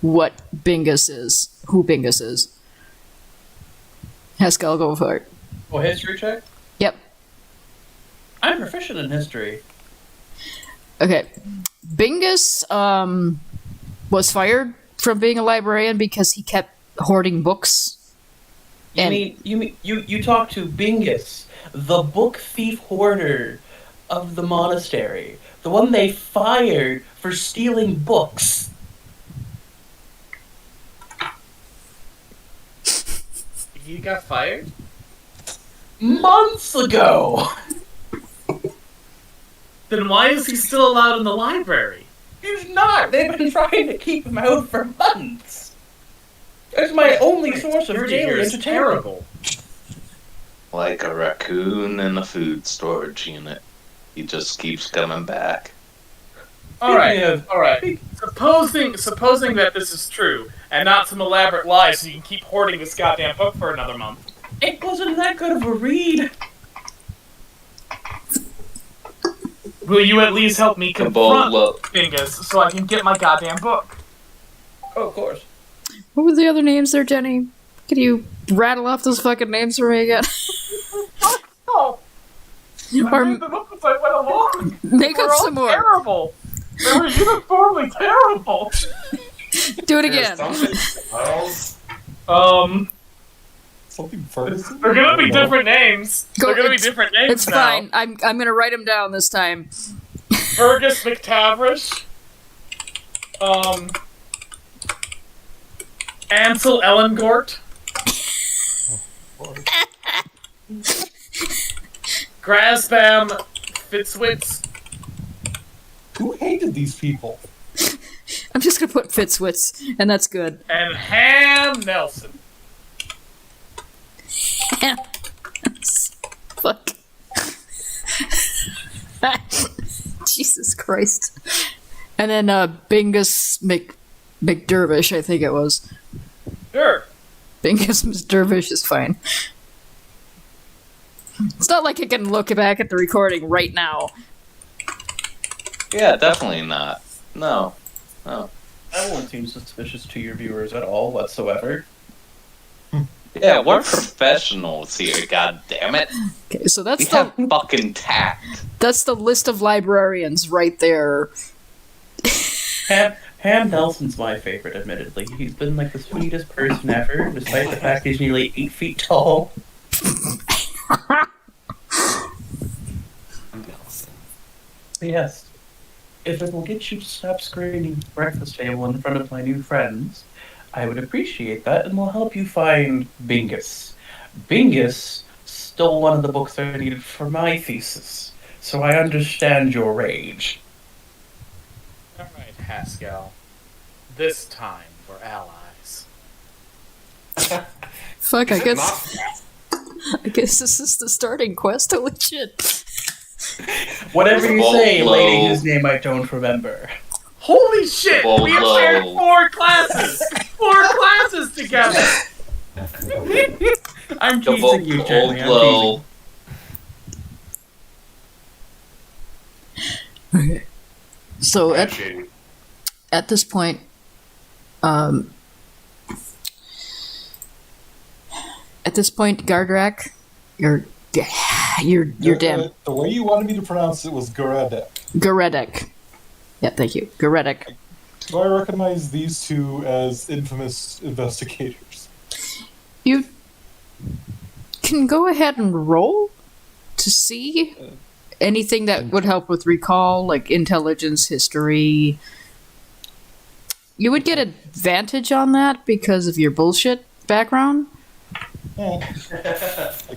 Speaker 1: what Bingus is, who Bingus is. Haskell, go for it.
Speaker 6: Oh, history check?
Speaker 1: Yep.
Speaker 6: I'm proficient in history.
Speaker 1: Okay. Bingus was fired from being a librarian because he kept hoarding books.
Speaker 6: You talk to Bingus, the book thief hoarder of the monastery, the one they fired for stealing books.
Speaker 7: He got fired?
Speaker 6: Months ago!
Speaker 7: Then why is he still allowed in the library?
Speaker 6: He's not! They've been trying to keep him out for months! It's my only source of daily entertainment.
Speaker 7: Terrible.
Speaker 4: Like a raccoon in a food storage unit. He just keeps coming back.
Speaker 7: Alright. Supposing that this is true, and not some elaborate lie so you can keep hoarding this goddamn book for another month.
Speaker 6: It wasn't that good of a read.
Speaker 7: Will you at least help me confront
Speaker 4: Look.
Speaker 7: Bingus so I can get my goddamn book?
Speaker 6: Oh, of course.
Speaker 1: What were the other names there, Jenny? Could you rattle off those fucking names for me again?
Speaker 7: Oh. I
Speaker 1: Or
Speaker 7: made them up as I went along.
Speaker 1: make up
Speaker 7: They're
Speaker 1: some
Speaker 7: all
Speaker 1: more.
Speaker 7: terrible. They were uniformly terrible.
Speaker 1: Do it again.
Speaker 3: Something Ferguson?
Speaker 7: They're gonna be different names.
Speaker 1: Go-
Speaker 7: They're gonna be
Speaker 1: it's-
Speaker 7: different names
Speaker 1: It's
Speaker 7: now.
Speaker 1: fine. I'm gonna write them down this time.
Speaker 7: Fergus McTavish. Ansel Ellengort. Grasbam Fitzwitz.
Speaker 3: Who hated these people?
Speaker 1: I'm just gonna put Fitzwitz, and that's good.
Speaker 7: And Ham Nelson.
Speaker 1: Fuck. Jesus Christ. And then Bingus McDervish, I think it was.
Speaker 7: Sure.
Speaker 1: Bingus McDervish is fine. It's not like I can look back at the recording right now.
Speaker 4: Yeah, definitely not. No.
Speaker 6: That won't seem suspicious to your viewers at all whatsoever.
Speaker 4: Yeah, we're professionals here, god damn it.
Speaker 1: Okay, so
Speaker 4: We
Speaker 1: that's
Speaker 4: have
Speaker 1: the
Speaker 4: fucking tact.
Speaker 1: list of librarians right there.
Speaker 6: Ham Nelson's my favorite, admittedly. He's been like the sweetest person ever, despite the fact he's nearly 8 feet tall.
Speaker 5: Nelson.
Speaker 6: Yes. If it will get you to stop screaming breakfast table in front of my new friends, I would appreciate that and will help you find Bingus. Bingus stole one of the books I needed for my thesis, so I understand your rage.
Speaker 7: Alright, Haskell. This time we're allies.
Speaker 1: Fuck,
Speaker 5: Is it not?
Speaker 1: I guess this is the starting quest. Holy shit.
Speaker 6: Whatever you say,
Speaker 4: Whoa.
Speaker 6: lady whose name I don't remember.
Speaker 7: Holy shit!
Speaker 4: Whoa,
Speaker 7: We have
Speaker 4: whoa.
Speaker 7: shared 4 classes! 4 classes together!
Speaker 6: I'm
Speaker 4: The
Speaker 6: teasing you, Jenny. I'm
Speaker 4: low.
Speaker 6: teasing.
Speaker 1: So
Speaker 5: Shady.
Speaker 1: at this point, Gardrak, you're damn
Speaker 3: The way you wanted me to pronounce it was Goredek.
Speaker 1: Goredek. Yeah, thank you, Goredek.
Speaker 3: Do I recognize these two as infamous investigators?
Speaker 1: You can go ahead and roll to see anything that would help with recall, like intelligence, history. You would get advantage on that because of your bullshit background.
Speaker 3: Like,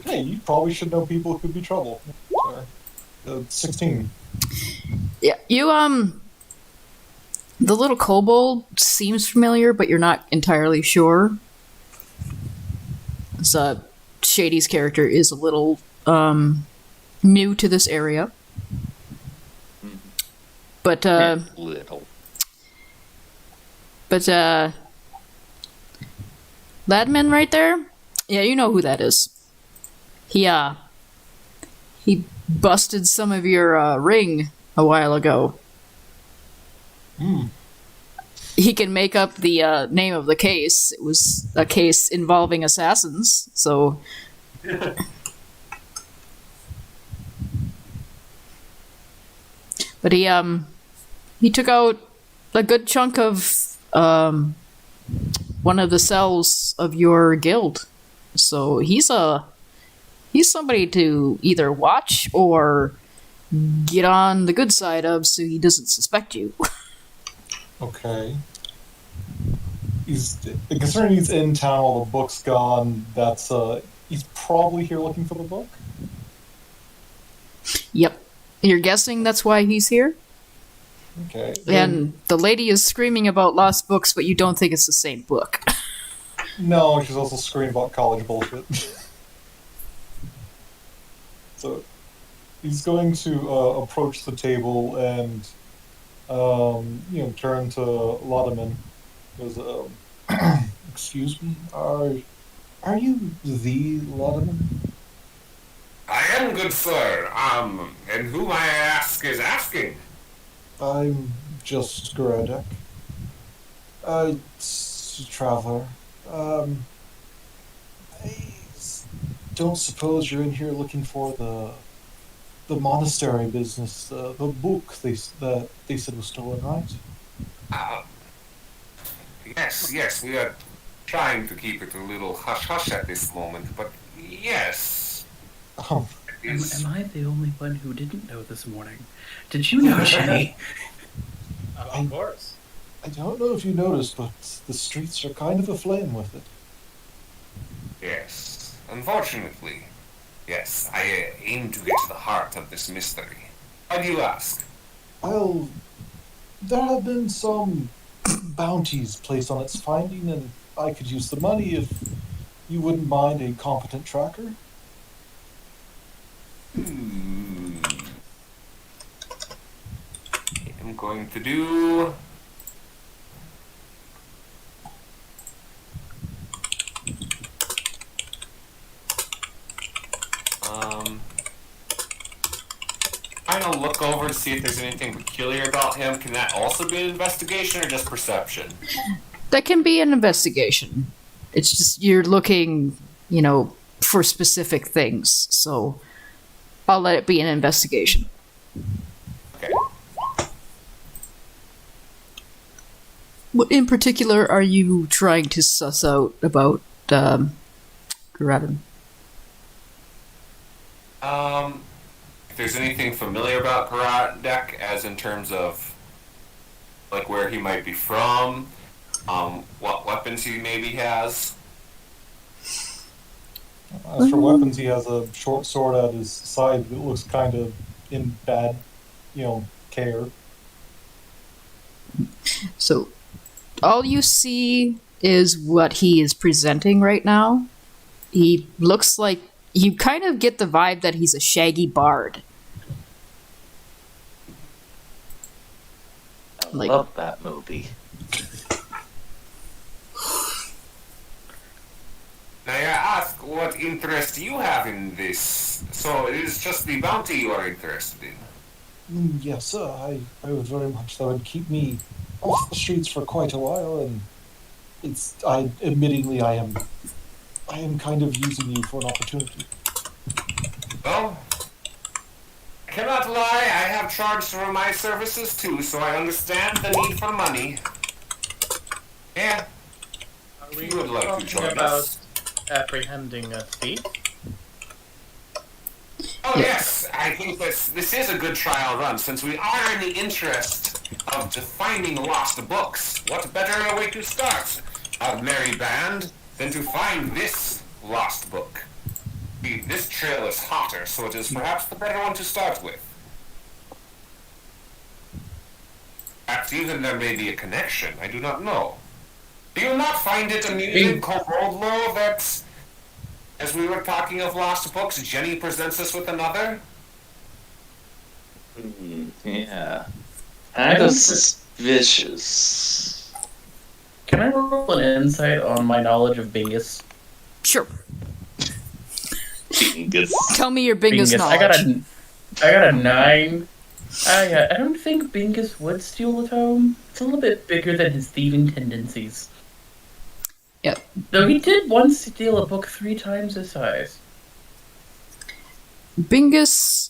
Speaker 3: hey, you probably should know people who could be trouble. 16.
Speaker 1: Yeah, you the little kobold seems familiar, but you're not entirely sure. So Shady's character is a little new to this area. But
Speaker 4: Little.
Speaker 1: Ladman right there? Yeah, you know who that is. He busted some of your ring a while ago. He can make up the name of the case. It was a case involving assassins, so... But he took out a good chunk of one of the cells of your guild. So he's somebody to either watch or get on the good side of so he doesn't suspect you.
Speaker 3: Okay. Considering he's in town while the book's gone, that's, he's probably here looking for the book?
Speaker 1: Yep. You're guessing that's why he's here?
Speaker 3: Okay.
Speaker 1: And the lady is screaming about lost books, but you don't think it's the same book.
Speaker 3: No, she's also screaming about college bullshit. So, he's going to approach the table and, turn to Lodeman. Goes, excuse me, are you the Lodeman?
Speaker 5: I am, good sir. And who I ask is asking?
Speaker 3: I'm just Goredek. A traveler. I don't suppose you're in here looking for the monastery business, the book that they said was stolen, right?
Speaker 5: Yes, we are trying to keep it a little hush-hush at this moment, but yes.
Speaker 3: Um,
Speaker 6: Am I the only one who didn't know this morning? Did you know, Jenny?
Speaker 7: Of course.
Speaker 3: I don't know if you noticed, but the streets are kind of aflame with it.
Speaker 5: Yes. Unfortunately. Yes, I aim to get to the heart of this mystery. Why do you ask?
Speaker 3: Well, there have been some bounties placed on its finding, and I could use the money if you wouldn't mind a competent tracker.
Speaker 5: I'm going to do... I'm gonna look over to see if there's anything peculiar about him. Can that also be an investigation or just perception?
Speaker 1: That can be an investigation. It's just you're looking for specific things. So I'll let it be an investigation.
Speaker 5: Okay.
Speaker 1: What in particular are you trying to suss out about Gradin?
Speaker 5: If there's anything familiar about Karadek, as in terms of like where he might be from, what weapons he maybe has.
Speaker 3: As for weapons, he has a short sword at his side that looks kind of in bad, care.
Speaker 1: So all you see is what he is presenting right now. He looks like you kind of get the vibe that he's a shaggy bard.
Speaker 4: I love that movie.
Speaker 5: May I ask what interest you have in this? So it is just the bounty you are interested in.
Speaker 3: Yes, sir. I would very much. That would keep me off the streets for quite a while, and admittingly, I am kind of using you for an opportunity.
Speaker 5: Well, I cannot lie, I have charged for my services too, so I understand the need for money. Yeah.
Speaker 7: Are we
Speaker 5: You would like to
Speaker 7: talking
Speaker 5: join
Speaker 7: about
Speaker 5: us?
Speaker 7: apprehending a thief?
Speaker 5: Oh yes, I think this is a good trial run, since we are in the interest of finding lost books. What better way to start, a merry band, than to find this lost book? This trail is hotter, so it is perhaps the better one to start with. Perhaps even there may be a connection, I do not know. Do you not find it amusing, Koboldlo, that, as we were talking of lost books, Jenny presents us with another?
Speaker 4: Yeah. Kind of suspicious.
Speaker 6: Can I roll an insight on my knowledge of Bingus?
Speaker 1: Sure.
Speaker 4: Bingus.
Speaker 1: Tell me your biggest
Speaker 6: Bingus.
Speaker 1: knowledge.
Speaker 6: I got a 9. I don't think Bingus would steal a tome. It's a little bit bigger than his thieving tendencies.
Speaker 1: Yep.
Speaker 6: Though he did once steal a book 3 times his size.
Speaker 1: Bingus,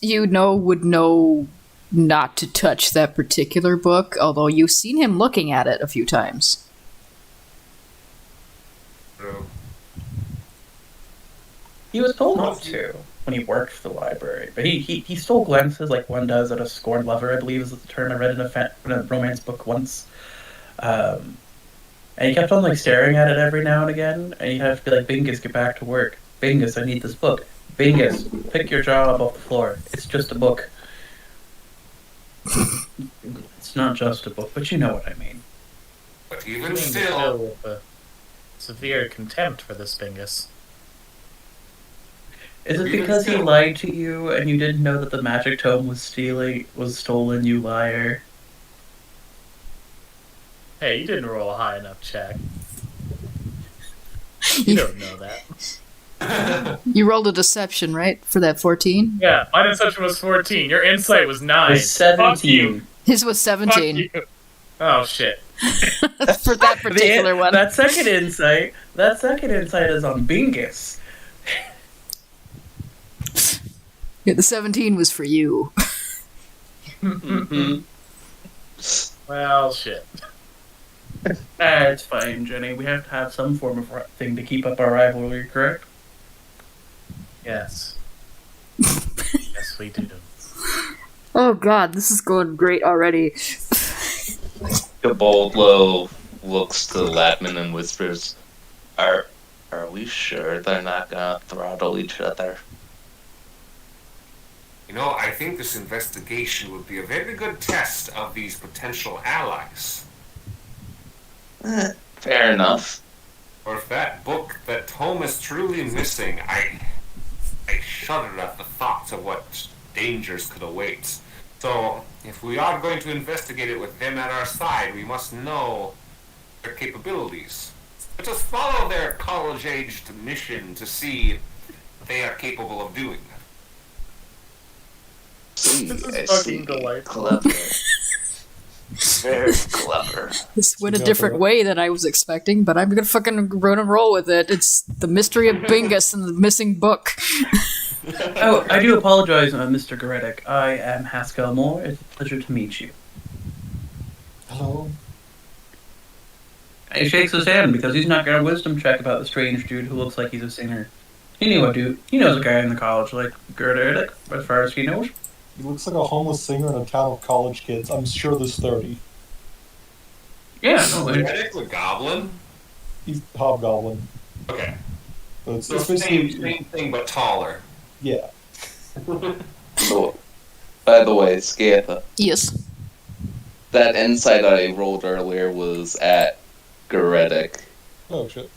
Speaker 1: would know not to touch that particular book, although you've seen him looking at it a few times.
Speaker 6: He was told not to when he worked for the library, but he stole glances like one does at a scorned lover, I believe is the term I read in a romance book once. And he kept on staring at it every now and again, and you'd have to be like, Bingus, get back to work. Bingus, I need this book. Bingus, pick your jaw up off the floor. It's just a book. It's not just a book, but you know what I mean.
Speaker 5: But even
Speaker 7: Still
Speaker 5: still,
Speaker 7: with a severe contempt for this Bingus.
Speaker 6: Is it
Speaker 5: Even
Speaker 6: because he
Speaker 5: still.
Speaker 6: lied to you and you didn't know that the magic tome was stolen, you liar?
Speaker 7: Hey, you didn't roll a high enough check. You don't know that.
Speaker 1: You rolled a deception, right, for that 14?
Speaker 7: Yeah, my deception was 14. Your insight was 9.
Speaker 6: It was 17.
Speaker 1: His was
Speaker 7: Fuck
Speaker 1: 17
Speaker 7: you. Oh shit.
Speaker 1: for that particular one.
Speaker 6: That second insight is on Bingus.
Speaker 1: Yeah, the 17 was for you.
Speaker 7: Well, shit.
Speaker 6: It's fine, Jenny. We have to have some form of thing to keep up our rivalry, correct?
Speaker 7: Yes. Yes, we do.
Speaker 1: Oh god, this is going great already.
Speaker 4: Gaboldlo looks to Latman and whispers, Are we sure they're not gonna throttle each other?
Speaker 5: I think this investigation would be a very good test of these potential allies.
Speaker 4: Fair enough.
Speaker 5: Or if that book, that Tome is truly missing, I shudder at the thought of what dangers could await. So, if we are going to investigate it with them at our side, we must know their capabilities. Let us follow their college-aged mission to see what they are capable of doing.
Speaker 4: See,
Speaker 7: This is
Speaker 4: I
Speaker 7: fucking
Speaker 4: see.
Speaker 7: delightful.
Speaker 4: Clever. Very clever.
Speaker 1: This went a
Speaker 3: Yeah,
Speaker 1: different
Speaker 3: but-
Speaker 1: way than I was expecting, but I'm gonna fucking run and roll with it. It's the mystery of Bingus and the missing book.
Speaker 6: Oh, I do apologize, Mr. Goretic. I am Haskell Moore. It's a pleasure to meet you.
Speaker 3: Hello.
Speaker 6: He shakes his hand because he's not got a wisdom check about the strange dude who looks like he's a singer. He knows a guy in the college like Goretic, as far as he knows.
Speaker 3: He looks like a homeless singer in a town of college kids. I'm sure there's 30.
Speaker 6: Yeah, no,
Speaker 5: Reddick's a goblin?
Speaker 3: He's hobgoblin.
Speaker 5: Okay.
Speaker 3: So it's,
Speaker 5: So
Speaker 3: it's basically
Speaker 5: same thing, but taller.
Speaker 3: yeah.
Speaker 4: So, by the way, Scatha,
Speaker 1: Yes.
Speaker 4: that insight I rolled earlier was at Goretic.
Speaker 3: Oh shit.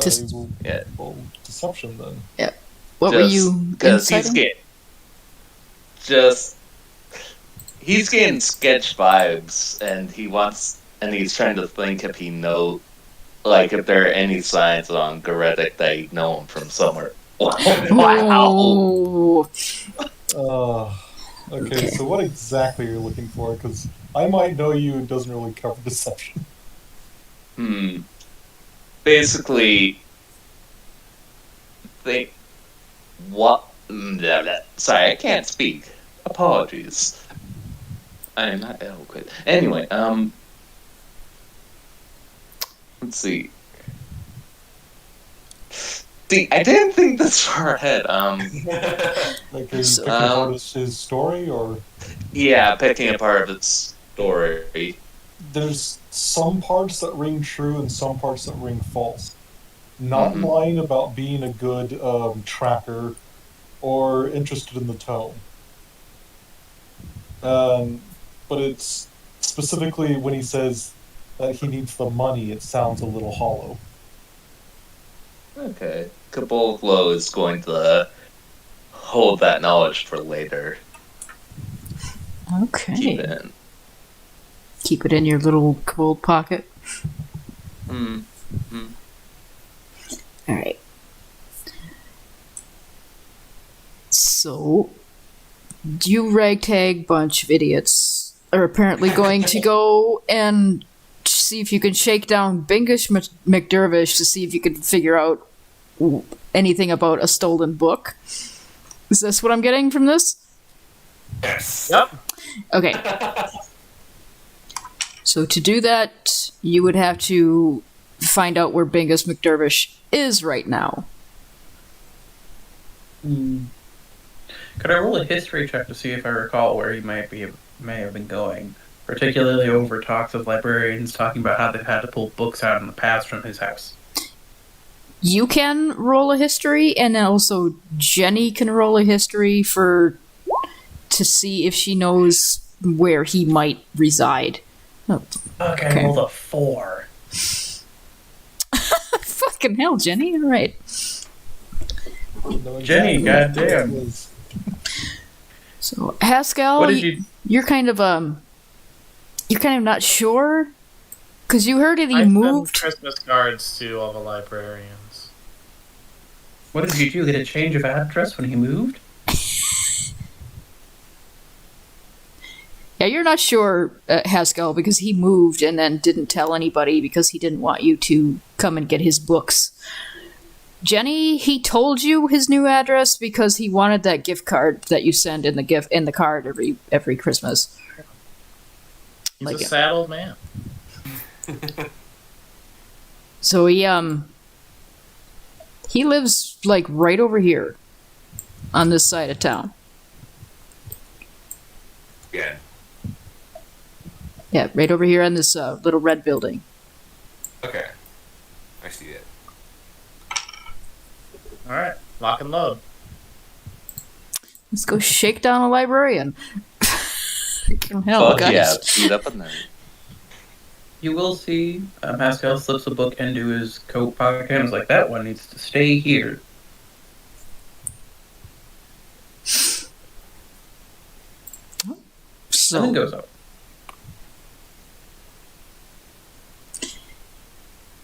Speaker 1: Just-
Speaker 4: Yeah.
Speaker 3: Well, deception then.
Speaker 1: What were you
Speaker 4: Because he's
Speaker 1: inciting?
Speaker 4: getting he's getting sketch vibes, and he's trying to think if he know, like, if there are any signs on Goretic that he'd know him from somewhere. Wow.
Speaker 1: Oh,
Speaker 3: Okay, so what exactly are you looking for? Because I might know you, it doesn't really cover deception.
Speaker 4: Basically, think what? Blah, blah. Sorry, I can't speak. Apologies. I am not eloquent. Anyway, let's see. See, I didn't think this far ahead.
Speaker 3: Like, are you
Speaker 1: So-
Speaker 3: picking apart his story, or
Speaker 4: Yeah, picking apart of its story.
Speaker 3: there's some parts that ring true and some parts that ring false. Not
Speaker 4: Mhm.
Speaker 3: lying about being a good tracker or interested in the tome. But it's specifically when he says that he needs the money, it sounds a little hollow.
Speaker 4: Okay. Caboclo is going to hold that knowledge for later.
Speaker 1: okay.
Speaker 4: Keep it in.
Speaker 1: Keep it in your little cold pocket.
Speaker 4: Hmm.
Speaker 1: All right. So, you ragtag bunch of idiots are apparently going to go and see if you can shake down Bingish McDervish to see if you can figure out anything about a stolen book. Is this what I'm getting from this?
Speaker 5: Yes.
Speaker 7: Yep.
Speaker 1: Okay. So to do that, you would have to find out where Bingus McDervish is right now.
Speaker 6: Could I roll a history check to see if I recall where he may have been going? Particularly over talks of librarians talking about how they've had to pull books out in the past from his house.
Speaker 1: You can roll a history, and then also Jenny can roll a history to see if she knows where he might reside. Oh,
Speaker 6: Okay,
Speaker 1: Okay.
Speaker 6: I rolled a 4.
Speaker 1: fucking hell, Jenny! All right.
Speaker 6: Jenny,
Speaker 3: where
Speaker 6: goddamn.
Speaker 3: it is.
Speaker 1: So Haskell,
Speaker 6: What did you?
Speaker 1: you're kind of not sure because you heard that he
Speaker 7: I sent
Speaker 1: moved.
Speaker 7: Christmas cards to all the librarians.
Speaker 6: What did you do? Get a change of address when he moved?
Speaker 1: Yeah, you're not sure, Haskell, because he moved and then didn't tell anybody because he didn't want you to come and get his books. Jenny, he told you his new address because he wanted that gift card that you send in the card every Christmas.
Speaker 7: He's
Speaker 1: Like
Speaker 7: a
Speaker 1: it.
Speaker 7: sad old man.
Speaker 1: So he lives like right over here on this side of town.
Speaker 5: Yeah.
Speaker 1: Yeah, right over here on this little red building.
Speaker 5: Okay. I see it.
Speaker 7: All right, lock and load.
Speaker 1: Let's go shake down a librarian. Fucking hell,
Speaker 4: Fuck
Speaker 1: guys.
Speaker 4: yeah, beat up a nerd.
Speaker 6: You will see Pascal slips a book into his coat pocket and is like, that one needs to stay here. And then
Speaker 1: So,
Speaker 6: goes up.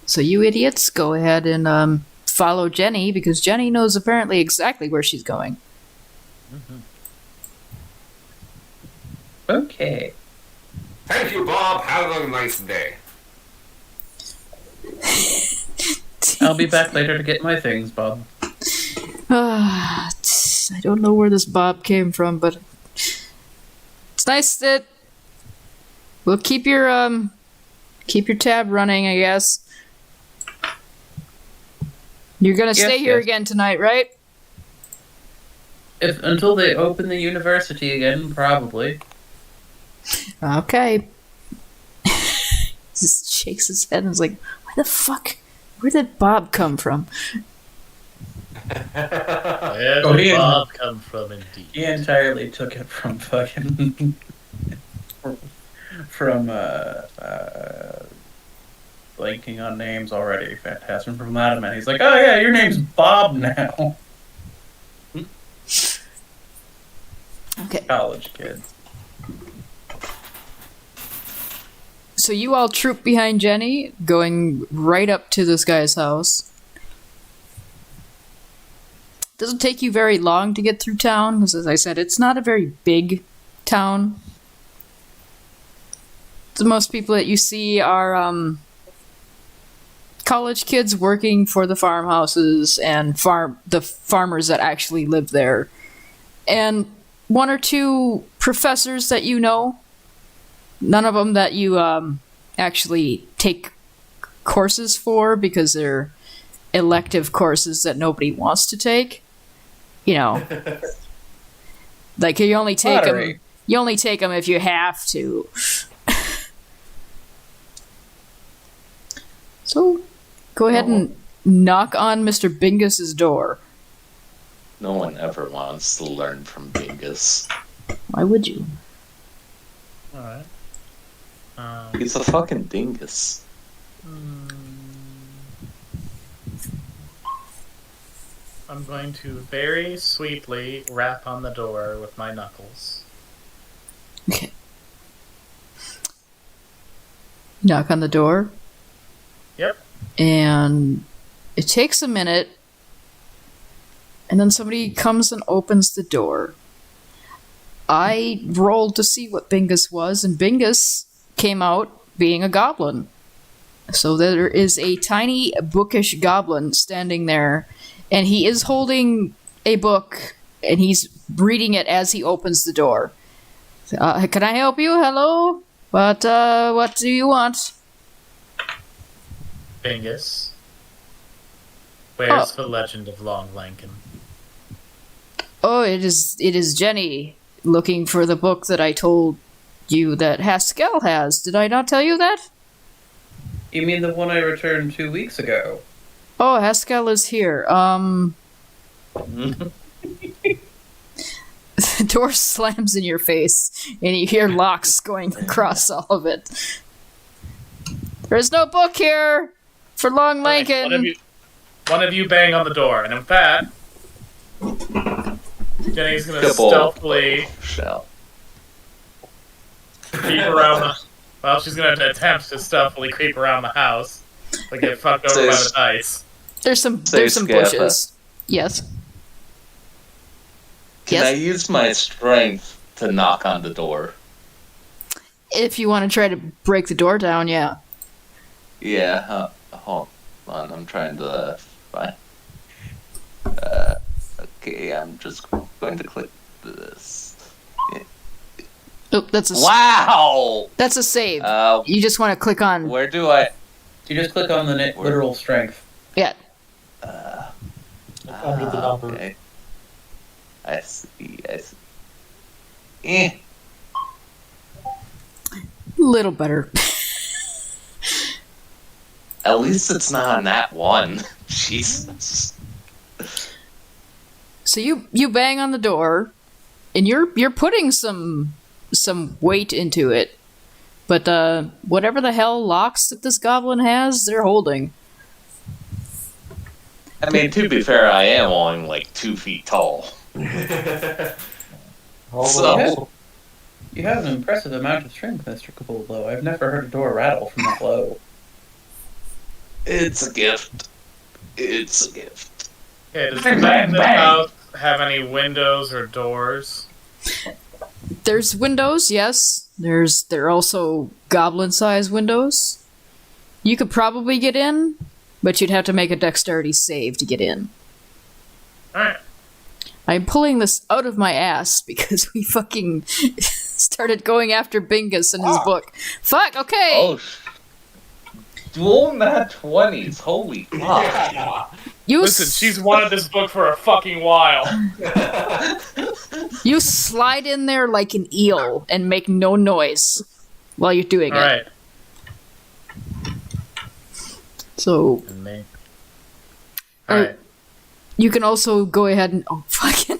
Speaker 1: so you idiots, go ahead and follow Jenny because Jenny knows apparently exactly where she's going.
Speaker 6: Okay.
Speaker 5: Thank you, Bob. Have a nice day.
Speaker 6: I'll be back later to get my things, Bob.
Speaker 1: I don't know where this Bob came from, but it's nice that we'll keep your tab running, I guess. You're gonna stay here again tonight, right?
Speaker 6: Until they open the university again, probably.
Speaker 1: Okay. Just shakes his head and is like, where did Bob come from?
Speaker 7: Where
Speaker 6: Oh,
Speaker 7: did
Speaker 6: he-
Speaker 7: Bob come from, indeed?
Speaker 6: He entirely took it from fucking... from, blanking on names already. Phantasm from Latimer. He's like, oh yeah, your name's Bob now.
Speaker 1: Okay.
Speaker 6: College kids.
Speaker 1: So you all troop behind Jenny, going right up to this guy's house. Doesn't take you very long to get through town, because as I said, it's not a very big town. The most people that you see are college kids working for the farmhouses and the farmers that actually live there. And one or two professors that you know. None of them that you actually take courses for because they're elective courses that nobody wants to take. You know, like you only take them.
Speaker 6: Pottery.
Speaker 1: You only take them if you have to. So, go ahead and knock on Mr. Bingus's door.
Speaker 4: No one ever wants to learn from Bingus.
Speaker 1: Why would you?
Speaker 7: Alright.
Speaker 4: He's a fucking dingus.
Speaker 7: I'm going to very sweetly rap on the door with my knuckles.
Speaker 1: Okay. Knock on the door.
Speaker 7: Yep.
Speaker 1: And it takes a minute, and then somebody comes and opens the door. I rolled to see what Bingus was, and Bingus came out being a goblin. So there is a tiny, bookish goblin standing there, and he is holding a book, and he's reading it as he opens the door. Can I help you? Hello? What do you want?
Speaker 7: Bingus. Where's the legend of Long Lankin?
Speaker 1: Oh, it is Jenny looking for the book that I told you that Haskell has. Did I not tell you that?
Speaker 6: You mean the one I returned 2 weeks ago?
Speaker 1: Oh, Haskell is here. The door slams in your face, and you hear locks going across all of it. There's no book here for Long Lankin.
Speaker 7: One of you bang on the door, and with that, Jenny's gonna stealthily
Speaker 4: Shall.
Speaker 7: creep around the... Well, she's gonna attempt to stealthily creep around the house, but get fucked over by the dice.
Speaker 1: There's some
Speaker 4: Scappa.
Speaker 1: bushes. Yes.
Speaker 4: Can
Speaker 1: Yes?
Speaker 4: I use my strength to knock on the door?
Speaker 1: If you want to try to break the door down, yeah.
Speaker 4: Yeah, hold on, I'm trying to find... okay, I'm just going to click this.
Speaker 1: Oh, that's a
Speaker 4: Wow!
Speaker 1: That's a save.
Speaker 4: Uh,
Speaker 1: You just want to click on
Speaker 4: where do I...
Speaker 6: You just click on the literal strength.
Speaker 1: yeah.
Speaker 3: Under the number.
Speaker 4: Okay. I see. Eh.
Speaker 1: Little better.
Speaker 4: At least it's not on that one. Jesus.
Speaker 1: So you bang on the door, and you're putting some weight into it, but whatever the hell locks that this goblin has, they're holding.
Speaker 4: I mean, to be fair, I am only like 2 feet tall. So-
Speaker 6: You have an impressive amount of strength, Mr. Kabul, though. I've never heard a door rattle from that low.
Speaker 4: It's a gift. It's a gift.
Speaker 7: Okay, does
Speaker 6: Bang,
Speaker 7: the
Speaker 6: bang, bang.
Speaker 7: house have any windows or doors?
Speaker 1: There's windows, yes. There are also goblin-sized windows. You could probably get in, but you'd have to make a dexterity save to get in.
Speaker 7: Alright.
Speaker 1: I'm pulling this out of my ass because we fucking started going after Bingus in his book. Fuck, okay!
Speaker 4: Oh, dual nat 20s. Holy fuck.
Speaker 1: You
Speaker 7: Listen, she's wanted this book for a fucking while.
Speaker 1: You slide in there like an eel and make no noise while you're doing it.
Speaker 7: Alright.
Speaker 1: So,
Speaker 7: And me.
Speaker 1: uh,
Speaker 7: Alright.
Speaker 1: you can also go ahead and... Oh, fucking...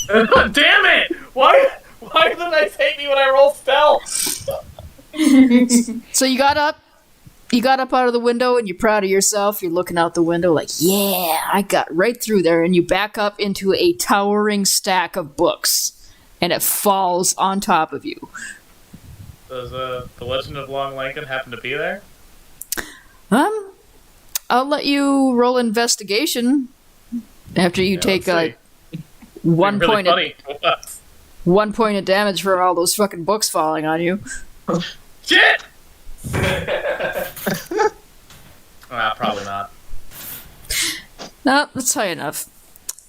Speaker 7: Damn it! Why did the dice hate me when I roll stealth?
Speaker 1: So you got up out of the window and you're proud of yourself. You're looking out the window like, yeah, I got right through there. And you back up into a towering stack of books. And it falls on top of you.
Speaker 7: Does the Legend of Long Lincoln happen to be there?
Speaker 1: I'll let you roll investigation after you take
Speaker 7: let's see.
Speaker 1: one
Speaker 7: Really
Speaker 1: point
Speaker 7: funny to us.
Speaker 1: 1 point of damage for all those fucking books falling on you.
Speaker 7: Shit! Probably not.
Speaker 1: No, that's high enough.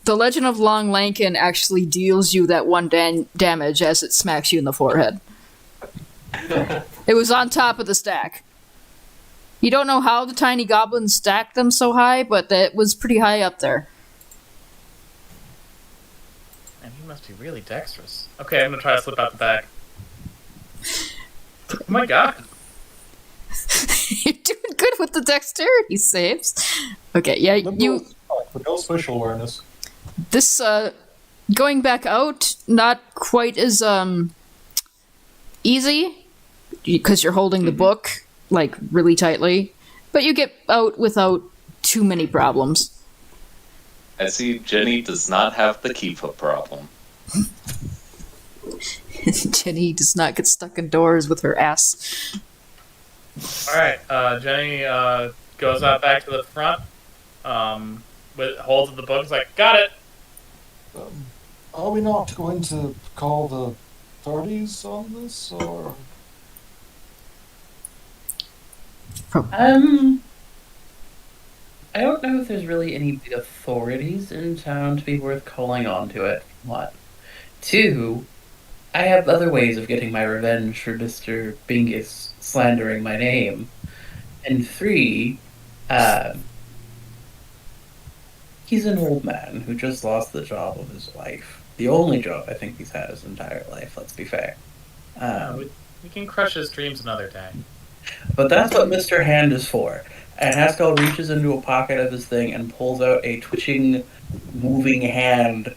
Speaker 1: The Legend of Long Lankin actually deals you that one damage as it smacks you in the forehead. It was on top of the stack. You don't know how the tiny goblins stacked them so high, but it was pretty high up there.
Speaker 7: And he must be really dexterous. Okay, I'm gonna try to slip out the back. Oh my god.
Speaker 1: You're doing good with the dexterity saves. Okay, yeah, you...
Speaker 3: But no special awareness.
Speaker 1: This, going back out, not quite as, easy, because you're holding the book, like, really tightly, but you get out without too many problems.
Speaker 4: I see Jenny does not have the keep-up problem.
Speaker 1: Jenny does not get stuck indoors with her ass.
Speaker 7: Alright, Jenny goes out back to the front, holds the book, is like, got it!
Speaker 3: Are we not going to call the authorities on this, or...?
Speaker 6: I don't know if there's really any big authorities in town to be worth calling on to it. One. Two, I have other ways of getting my revenge for Mr. Bingus slandering my name. And three, he's an old man who just lost the job of his life. The only job I think he's had his entire life, let's be fair.
Speaker 7: We can crush his dreams another day.
Speaker 6: But that's what Mr. Hand is for. And Haskell reaches into a pocket of his thing and pulls out a twitching, moving hand,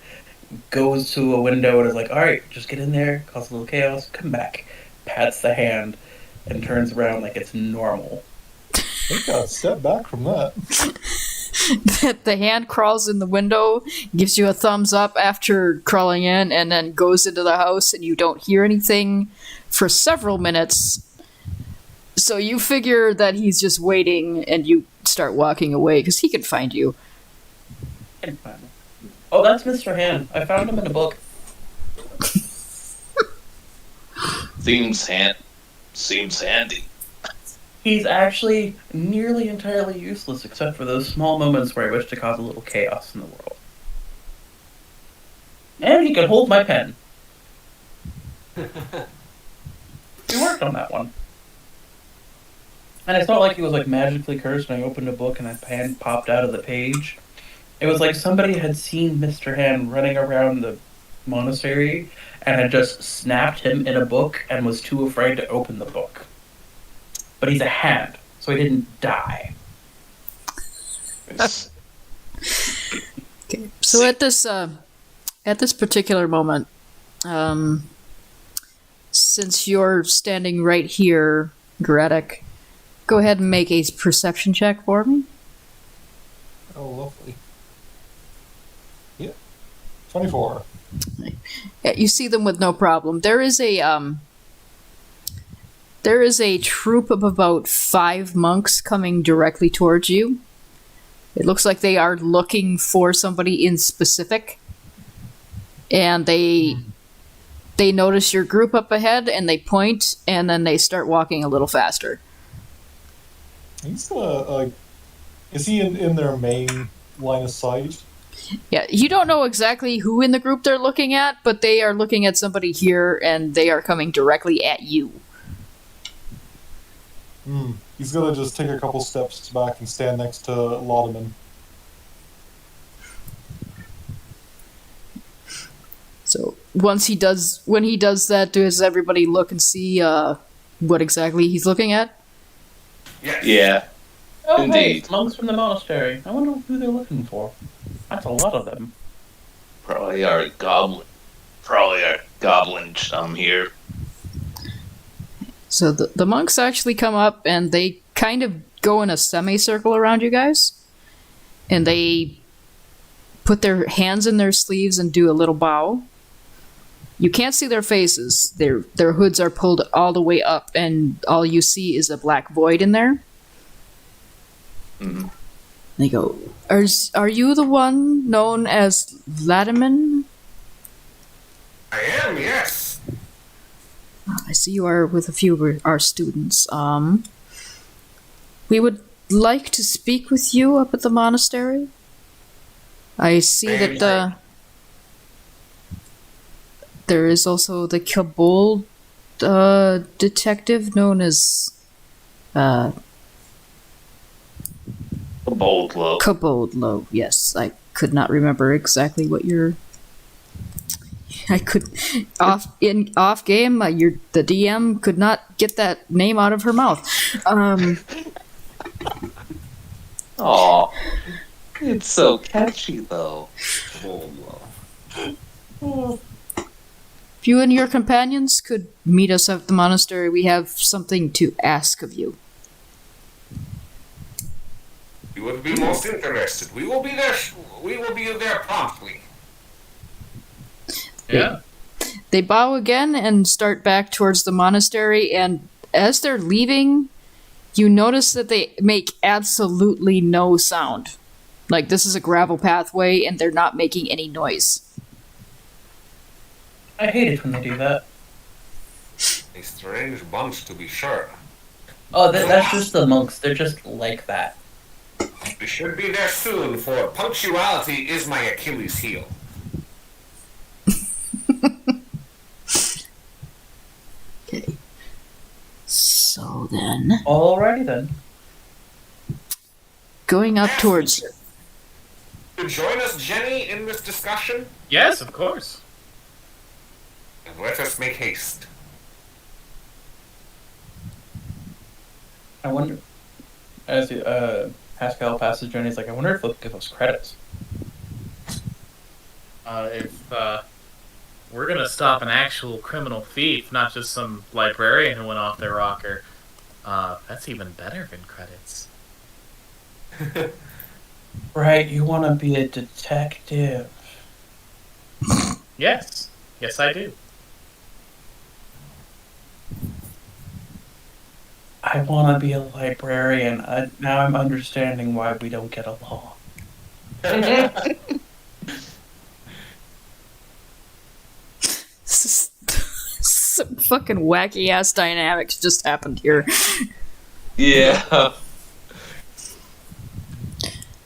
Speaker 6: goes to a window and is like, alright, just get in there, cause a little chaos, come back. Pats the hand and turns around like it's normal.
Speaker 3: We got a step back from that.
Speaker 1: The hand crawls in the window, gives you a thumbs up after crawling in, and then goes into the house, and you don't hear anything for several minutes. So you figure that he's just waiting, and you start walking away, because he can find you.
Speaker 6: Oh, that's Mr. Hand. I found him in a book.
Speaker 4: Seems handy.
Speaker 6: He's actually nearly entirely useless, except for those small moments where I wish to cause a little chaos in the world. And he can hold my pen. We worked on that one. And it's not like he was like magically cursed and I opened a book and a pen popped out of the page. It was like somebody had seen Mr. Hand running around the monastery and had just snapped him in a book and was too afraid to open the book. But he's a hand, so he didn't die.
Speaker 1: Okay. So at this particular moment, since you're standing right here, Gretic, go ahead and make a perception check for me.
Speaker 3: Oh, lovely. Yeah. 24.
Speaker 1: Yeah, you see them with no problem. There is a troop of about 5 monks coming directly towards you. It looks like they are looking for somebody in specific, and they they notice your group up ahead and they point, and then they start walking a little faster.
Speaker 3: He's gonna. Is he in their main line of sight?
Speaker 1: Yeah, you don't know exactly who in the group they're looking at, but they are looking at somebody here, and they are coming directly at you.
Speaker 3: He's gonna just take a couple steps back and stand next to Laudeman.
Speaker 1: So when he does that, does everybody look and see what exactly he's looking at?
Speaker 5: Yes.
Speaker 4: Yeah.
Speaker 6: Oh, hey,
Speaker 4: Indeed.
Speaker 6: it's monks from the monastery. I wonder who they're looking for. That's a lot of them.
Speaker 4: Probably our goblin chum here.
Speaker 1: So the monks actually come up and they kind of go in a semicircle around you guys, and they put their hands in their sleeves and do a little bow. You can't see their faces. Their hoods are pulled all the way up, and all you see is a black void in there.
Speaker 4: Mhm.
Speaker 1: They go, Are you the one known as Latimer?
Speaker 5: I am, yes.
Speaker 1: I see you are with a few of our students. We would like to speak with you up at the monastery. I see that there is also the Kabul detective known as
Speaker 4: Boldlow.
Speaker 1: Kabodlo. Yes, I could not remember exactly what your. I could off game. The DM could not get that name out of her mouth.
Speaker 4: Aw. It's so catchy, though. Boldlow.
Speaker 1: If you and your companions could meet us at the monastery, we have something to ask of you.
Speaker 5: You would be most interested. We will be there. We will be there promptly.
Speaker 7: Yeah.
Speaker 1: They bow again and start back towards the monastery, and as they're leaving, you notice that they make absolutely no sound. Like, this is a gravel pathway, and they're not making any noise.
Speaker 6: I hate it when they do that.
Speaker 5: A strange bunch, to be sure.
Speaker 6: Oh, that's just the monks. They're just like that.
Speaker 5: We should be there soon, for punctuality is my Achilles heel.
Speaker 1: Okay. So then,
Speaker 6: Alrighty then.
Speaker 1: going up towards...
Speaker 5: To join us, Jenny, in this discussion,
Speaker 7: Yes, of course.
Speaker 5: and let us make haste.
Speaker 6: I wonder, as Pascal passes Jenny, he's like, I wonder if they'll give us credits.
Speaker 7: If we're gonna stop an actual criminal thief, not just some librarian who went off their rocker, that's even better than credits.
Speaker 6: Right, you want to be a detective.
Speaker 7: Yes. Yes, I do.
Speaker 6: I want to be a librarian. Now I'm understanding why we don't get along.
Speaker 1: Some fucking wacky ass dynamics just happened here.
Speaker 4: Yeah.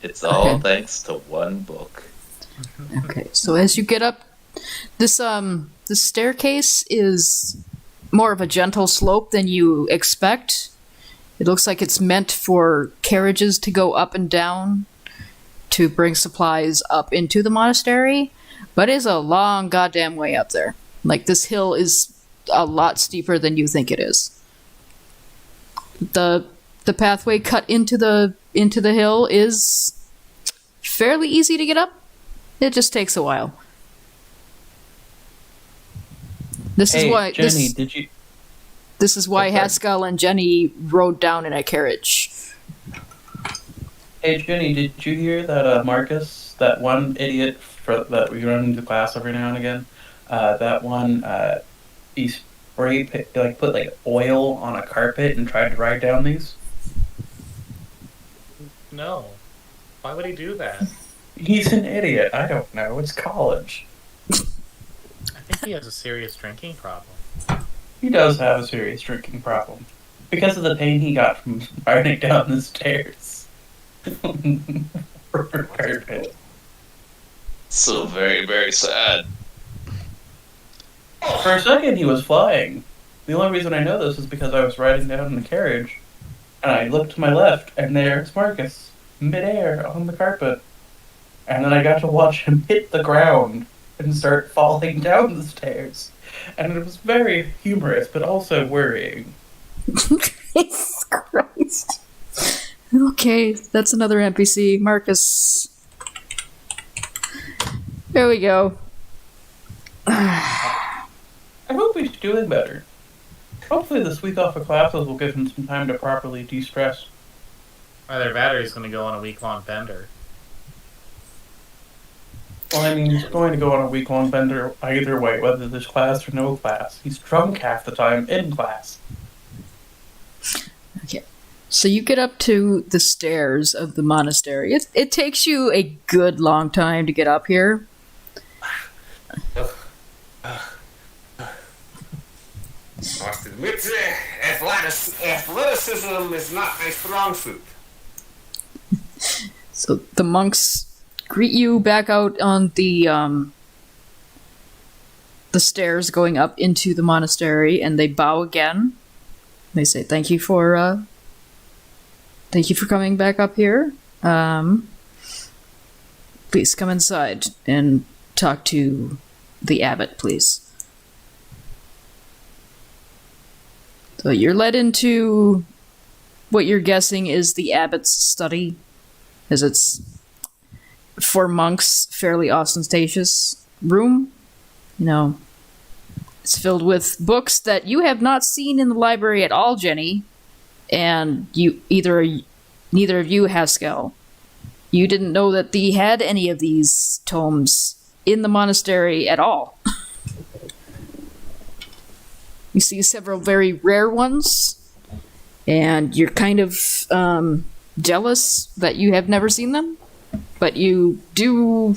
Speaker 4: It's all
Speaker 1: Okay.
Speaker 4: thanks to one book.
Speaker 1: Okay, so as you get up, this staircase is more of a gentle slope than you expect. It looks like it's meant for carriages to go up and down to bring supplies up into the monastery, but it's a long goddamn way up there. Like, this hill is a lot steeper than you think it is. The pathway cut into the hill is fairly easy to get up. It just takes a while. This
Speaker 6: Hey,
Speaker 1: is why
Speaker 6: Jenny, did you?
Speaker 1: this is why
Speaker 6: Okay.
Speaker 1: Haskell and Jenny rode down in a carriage.
Speaker 6: Hey, Jenny, did you hear that Marcus, that one idiot that we run into class every now and again, that one he put like oil on a carpet and tried to ride down these?
Speaker 7: No. Why would he do that?
Speaker 6: He's an idiot. I don't know. It's college.
Speaker 7: I think he has a serious drinking problem.
Speaker 6: He does have a serious drinking problem because of the pain he got from riding down the stairs. Carpet.
Speaker 4: So very, very sad.
Speaker 6: For a second, he was flying. The only reason I know this is because I was riding down in the carriage, and I looked to my left, and there's Marcus, midair on the carpet. And then I got to watch him hit the ground and start falling down the stairs. And it was very humorous, but also worrying.
Speaker 1: Jesus Christ. Okay, that's another NPC. Marcus. There we go.
Speaker 6: I hope he's doing better. Hopefully this week off of classes will give him some time to properly de-stress.
Speaker 7: Either that or he's going to go on a week-long bender.
Speaker 6: Well, I mean, he's going to go on a week-long bender either way, whether there's class or no class. He's drunk half the time in class.
Speaker 1: Okay. So you get up to the stairs of the monastery. It takes you a good long time to get up here.
Speaker 5: Must admit, athleticism is not my strong suit.
Speaker 1: So the monks greet you back out on the stairs going up into the monastery, and they bow again. They say, "Thank you for coming back up here. Please come inside and talk to the abbot, please." So you're led into what you're guessing is the abbot's study, as it's, for monks, fairly ostentatious room. You know, it's filled with books that you have not seen in the library at all, Jenny, and neither of you, Haskell. You didn't know that they had any of these tomes in the monastery at all. You see several very rare ones, and you're kind of jealous that you have never seen them, but you do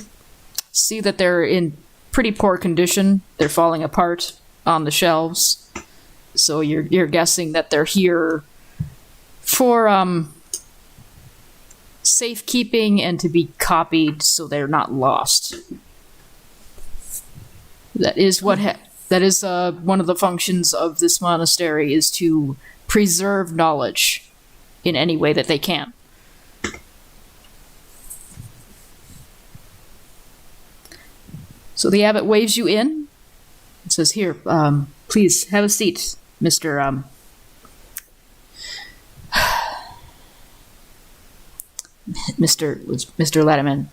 Speaker 1: see that they're in pretty poor condition. They're falling apart on the shelves, so you're guessing that they're here for safekeeping and to be copied so they're not lost. That is one of the functions of this monastery, is to preserve knowledge in any way that they can. So the abbot waves you in and says, "Here, please have a seat, Mr. Mr. Latimer.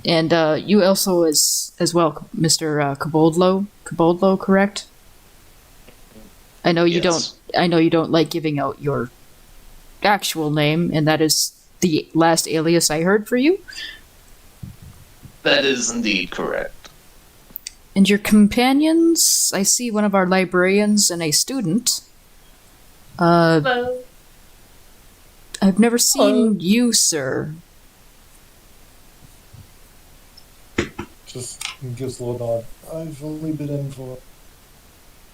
Speaker 1: And you also as well, Mr. Coboldlo, correct? I know you
Speaker 4: Yes.
Speaker 1: don't like giving out your actual name, and that is the last alias I heard for you.
Speaker 4: That is indeed correct.
Speaker 1: And your companions, I see one of our librarians and a student.
Speaker 7: Hello.
Speaker 1: I've never seen you, sir.
Speaker 3: Just gives a little nod. I've only been in for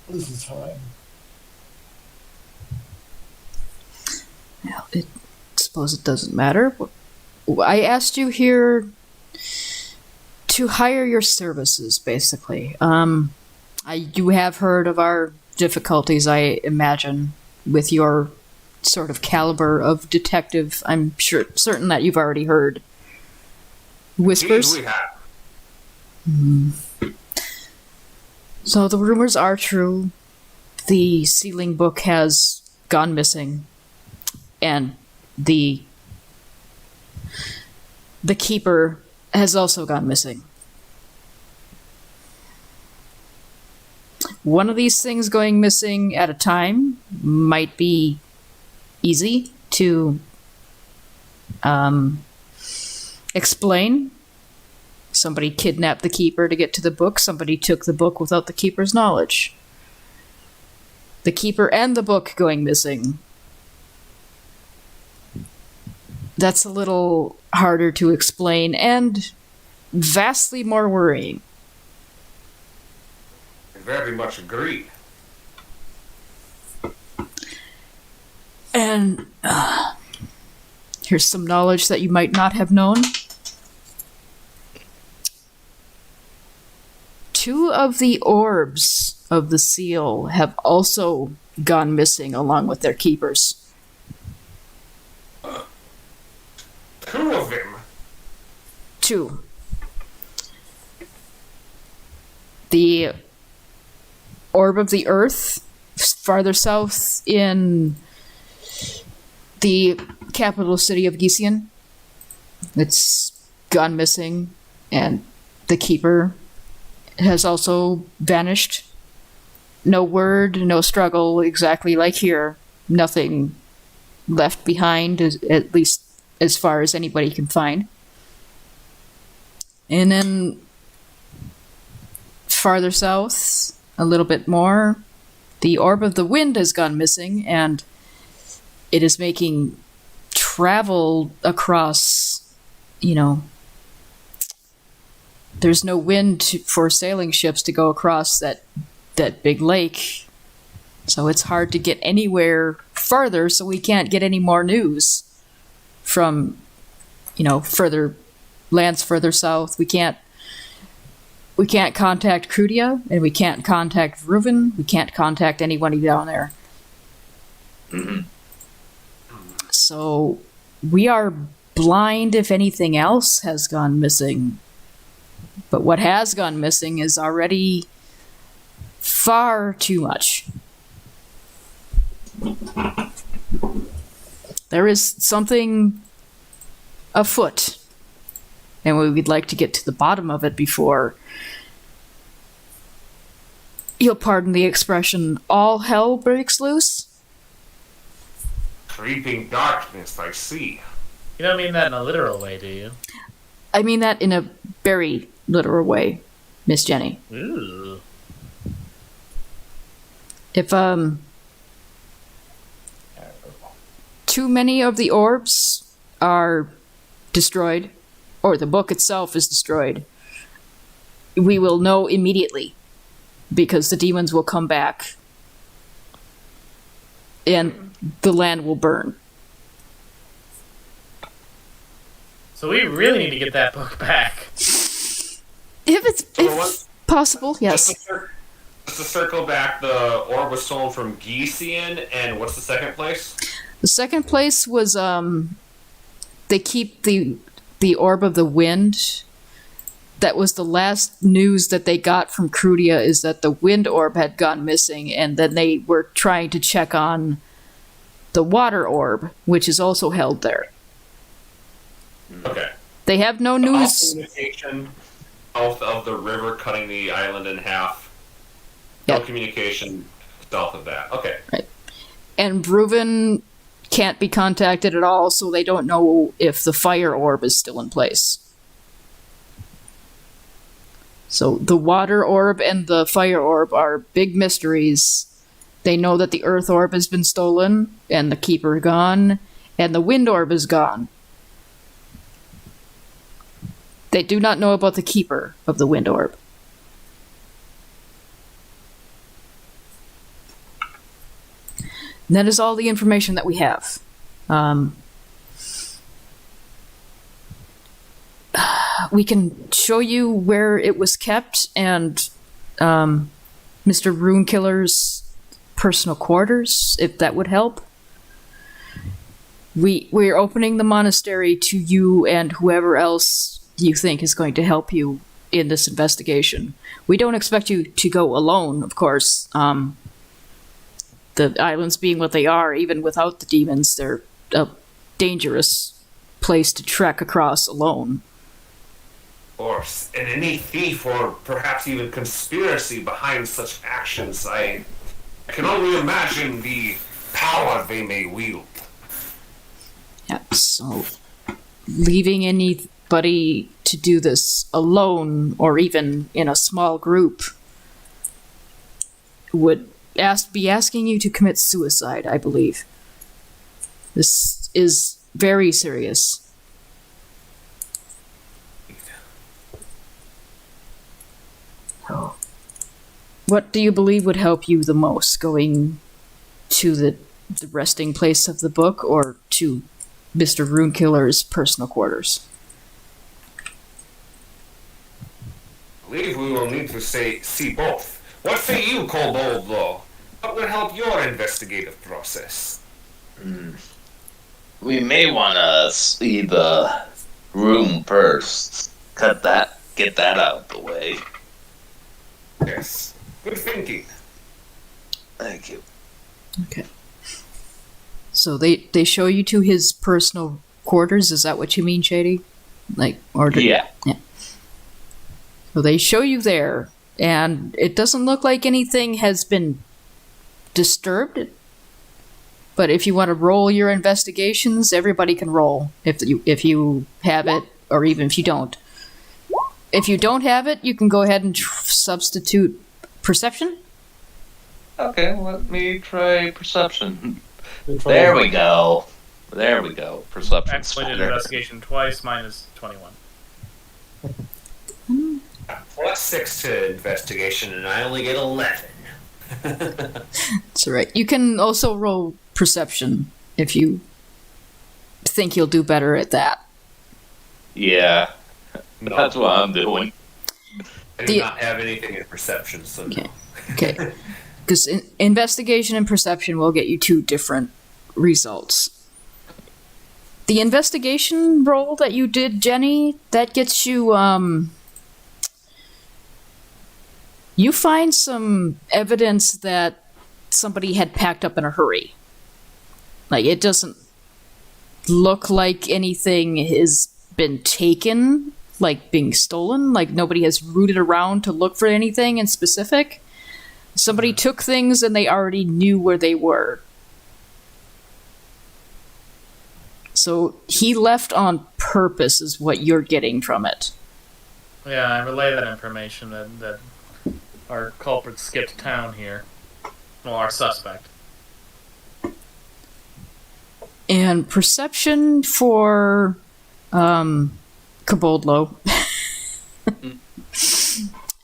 Speaker 3: a little time.
Speaker 1: Well, I suppose it doesn't matter. I asked you here to hire your services, basically. You have heard of our difficulties, I imagine, with your sort of caliber of detective. I'm certain that you've already heard whispers.
Speaker 5: Indeed, we have.
Speaker 1: So the rumors are true. The sealing book has gone missing, and the keeper has also gone missing. One of these things going missing at a time might be easy to explain. Somebody kidnapped the keeper to get to the book. Somebody took the book without the keeper's knowledge. The keeper and the book going missing. That's a little harder to explain and vastly more worrying.
Speaker 5: very much agree.
Speaker 1: And here's some knowledge that you might not have known. 2 of the orbs of the seal have also gone missing along with their keepers.
Speaker 5: 2 of them.
Speaker 1: 2. The orb of the earth, farther south in the capital city of Gisian. It's gone missing, and the keeper has also vanished. No word, no struggle, exactly like here. Nothing left behind, at least as far as anybody can find. And then farther south, a little bit more, the orb of the wind has gone missing, and it is making travel across, there's no wind for sailing ships to go across that big lake. So it's hard to get anywhere farther, so we can't get any more news from, further lands further south. We can't contact Crudia, and we can't contact Reuven. We can't contact anybody down there. So we are blind if anything else has gone missing. But what has gone missing is already far too much. There is something afoot, and we would like to get to the bottom of it before, you'll pardon the expression, all hell breaks loose?
Speaker 5: Creeping darkness, I see.
Speaker 7: You don't mean that in a literal way, do you?
Speaker 1: I mean that in a very literal way, Miss Jenny.
Speaker 7: Ooh.
Speaker 1: If too many of the orbs are destroyed, or the book itself is destroyed, we will know immediately, because the demons will come back and the land will burn.
Speaker 7: So we really need to get that book back.
Speaker 1: If possible, yes.
Speaker 5: Just to circle back, the orb was stolen from Gisian, and what's the second place?
Speaker 1: The second place was they keep the orb of the wind. That was the last news that they got from Crudia, is that the wind orb had gone missing, and then they were trying to check on the water orb, which is also held there.
Speaker 5: Okay.
Speaker 1: They have no news.
Speaker 5: Communication south of the river cutting the island in half.
Speaker 1: Yeah.
Speaker 5: No communication south of that. Okay.
Speaker 1: Right. And Reuven can't be contacted at all, so they don't know if the fire orb is still in place. So the water orb and the fire orb are big mysteries. They know that the earth orb has been stolen, and the keeper gone, and the wind orb is gone. They do not know about the keeper of the wind orb. And that is all the information that we have. We can show you where it was kept, and Mr. Runekiller's personal quarters, if that would help. We're opening the monastery to you and whoever else you think is going to help you in this investigation. We don't expect you to go alone, of course. The islands being what they are, even without the demons, they're a dangerous place to trek across alone.
Speaker 5: Of course. And any thief or perhaps even conspiracy behind such actions, I can only imagine the power they may wield.
Speaker 1: Yeah, so leaving anybody to do this alone or even in a small group would be asking you to commit suicide, I believe. This is very serious. Oh. What do you believe would help you the most, going to the resting place of the book or to Mr. Runekiller's personal quarters?
Speaker 5: I believe we will need to see both. What say you, Kobold Law? What would help your investigative process?
Speaker 4: We may want to see the room first. Get that out of the way.
Speaker 5: Yes. Good thinking.
Speaker 4: Thank you.
Speaker 1: Okay. So they show you to his personal quarters. Is that what you mean, Shady?
Speaker 4: Yeah.
Speaker 1: So they show you there, and it doesn't look like anything has been disturbed. But if you want to roll your investigations, everybody can roll if you have it, or even if you don't. If you don't have it, you can go ahead and substitute perception.
Speaker 4: Okay, let me try perception.
Speaker 3: There
Speaker 4: we go. There we go. Perception.
Speaker 7: Actually did investigation twice, minus 21.
Speaker 5: +6 to investigation, and I only get 11.
Speaker 1: That's all right. You can also roll perception if you think you'll do better at that.
Speaker 4: Yeah,
Speaker 5: No,
Speaker 4: that's what I'm doing.
Speaker 5: I do not have anything in perception, so no.
Speaker 1: Okay. Because investigation and perception will get you 2 different results. The investigation roll that you did, Jenny, that gets you, you find some evidence that somebody had packed up in a hurry. Like, it doesn't look like anything has been taken, like being stolen. Like, nobody has rooted around to look for anything in specific. Somebody took things and they already knew where they were. So he left on purpose is what you're getting from it.
Speaker 7: Yeah, I relay that information that our culprit skipped town here. Well, our suspect.
Speaker 1: And perception for Koboldlo.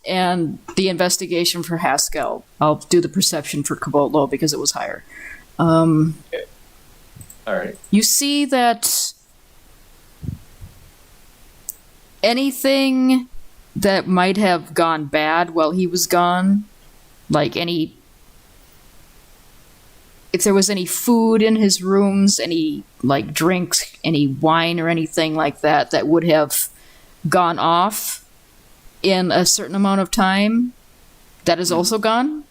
Speaker 1: And the investigation for Haskell. I'll do the perception for Koboldlo because it was higher.
Speaker 4: All right.
Speaker 1: You see that anything that might have gone bad while he was gone, like if there was any food in his rooms, any like drinks, any wine or anything like that that would have gone off in a certain amount of time, that is also gone.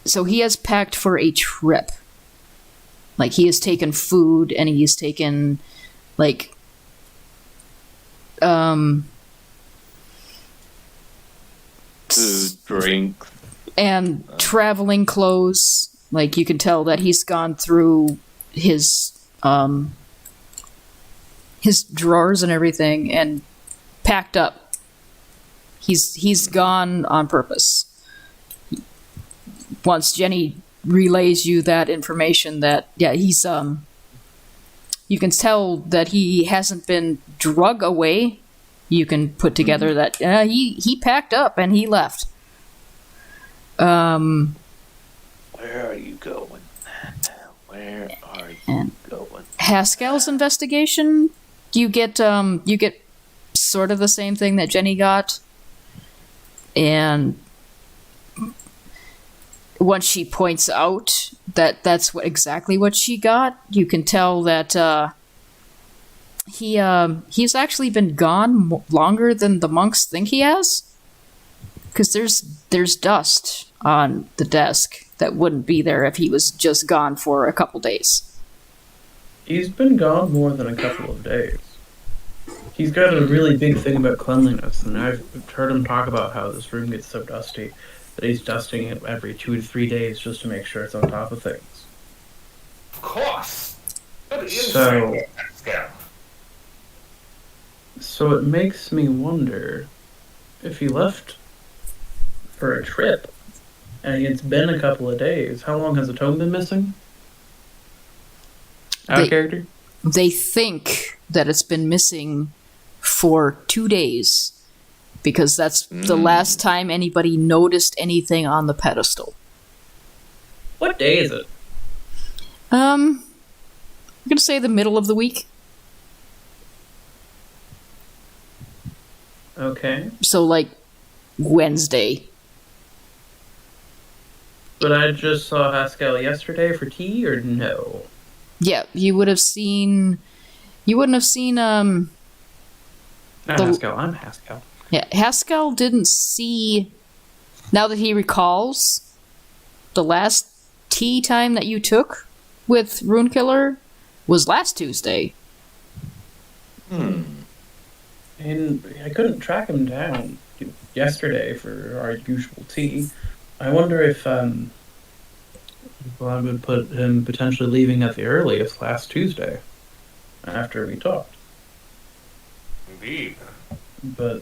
Speaker 1: So he has packed for a trip. Like, he has taken food and he's taken, like,
Speaker 4: Food, drink.
Speaker 1: and traveling clothes. Like, you can tell that he's gone through his drawers and everything and packed up. He's gone on purpose. Once Jenny relays you that information, that he's you can tell that he hasn't been drug away. You can put together that he packed up and he left.
Speaker 4: Where are you going? Where are you going?
Speaker 1: Haskell's investigation, you get sort of the same thing that Jenny got, and once she points out that that's exactly what she got, you can tell that he's actually been gone longer than the monks think he has, because there's dust on the desk that wouldn't be there if he was just gone for a couple days.
Speaker 6: He's been gone more than a couple of days. He's got a really big thing about cleanliness, and I've heard him talk about how this room gets so dusty that he's dusting it every 2 to 3 days just to make sure it's on top of things.
Speaker 5: Of course. Good
Speaker 6: So-
Speaker 5: insight, Pascal.
Speaker 6: So it makes me wonder if he left for a trip and it's been a couple of days. How long has the tome been missing? Out of character?
Speaker 1: They think that it's been missing for 2 days, because that's the last time anybody noticed anything on the pedestal.
Speaker 6: What day is it?
Speaker 1: I'm gonna say the middle of the week.
Speaker 6: Okay.
Speaker 1: So, like, Wednesday.
Speaker 6: But I just saw Haskell yesterday for tea, or no?
Speaker 1: Yeah, you wouldn't have seen,
Speaker 6: Not
Speaker 1: The-
Speaker 6: Haskell, I'm Haskell.
Speaker 1: yeah, Haskell didn't see, now that he recalls, the last tea time that you took with Runekiller was last Tuesday.
Speaker 6: And I couldn't track him down yesterday for our usual tea. I wonder if I would put him potentially leaving at the earliest last Tuesday after we talked.
Speaker 5: Indeed.
Speaker 6: But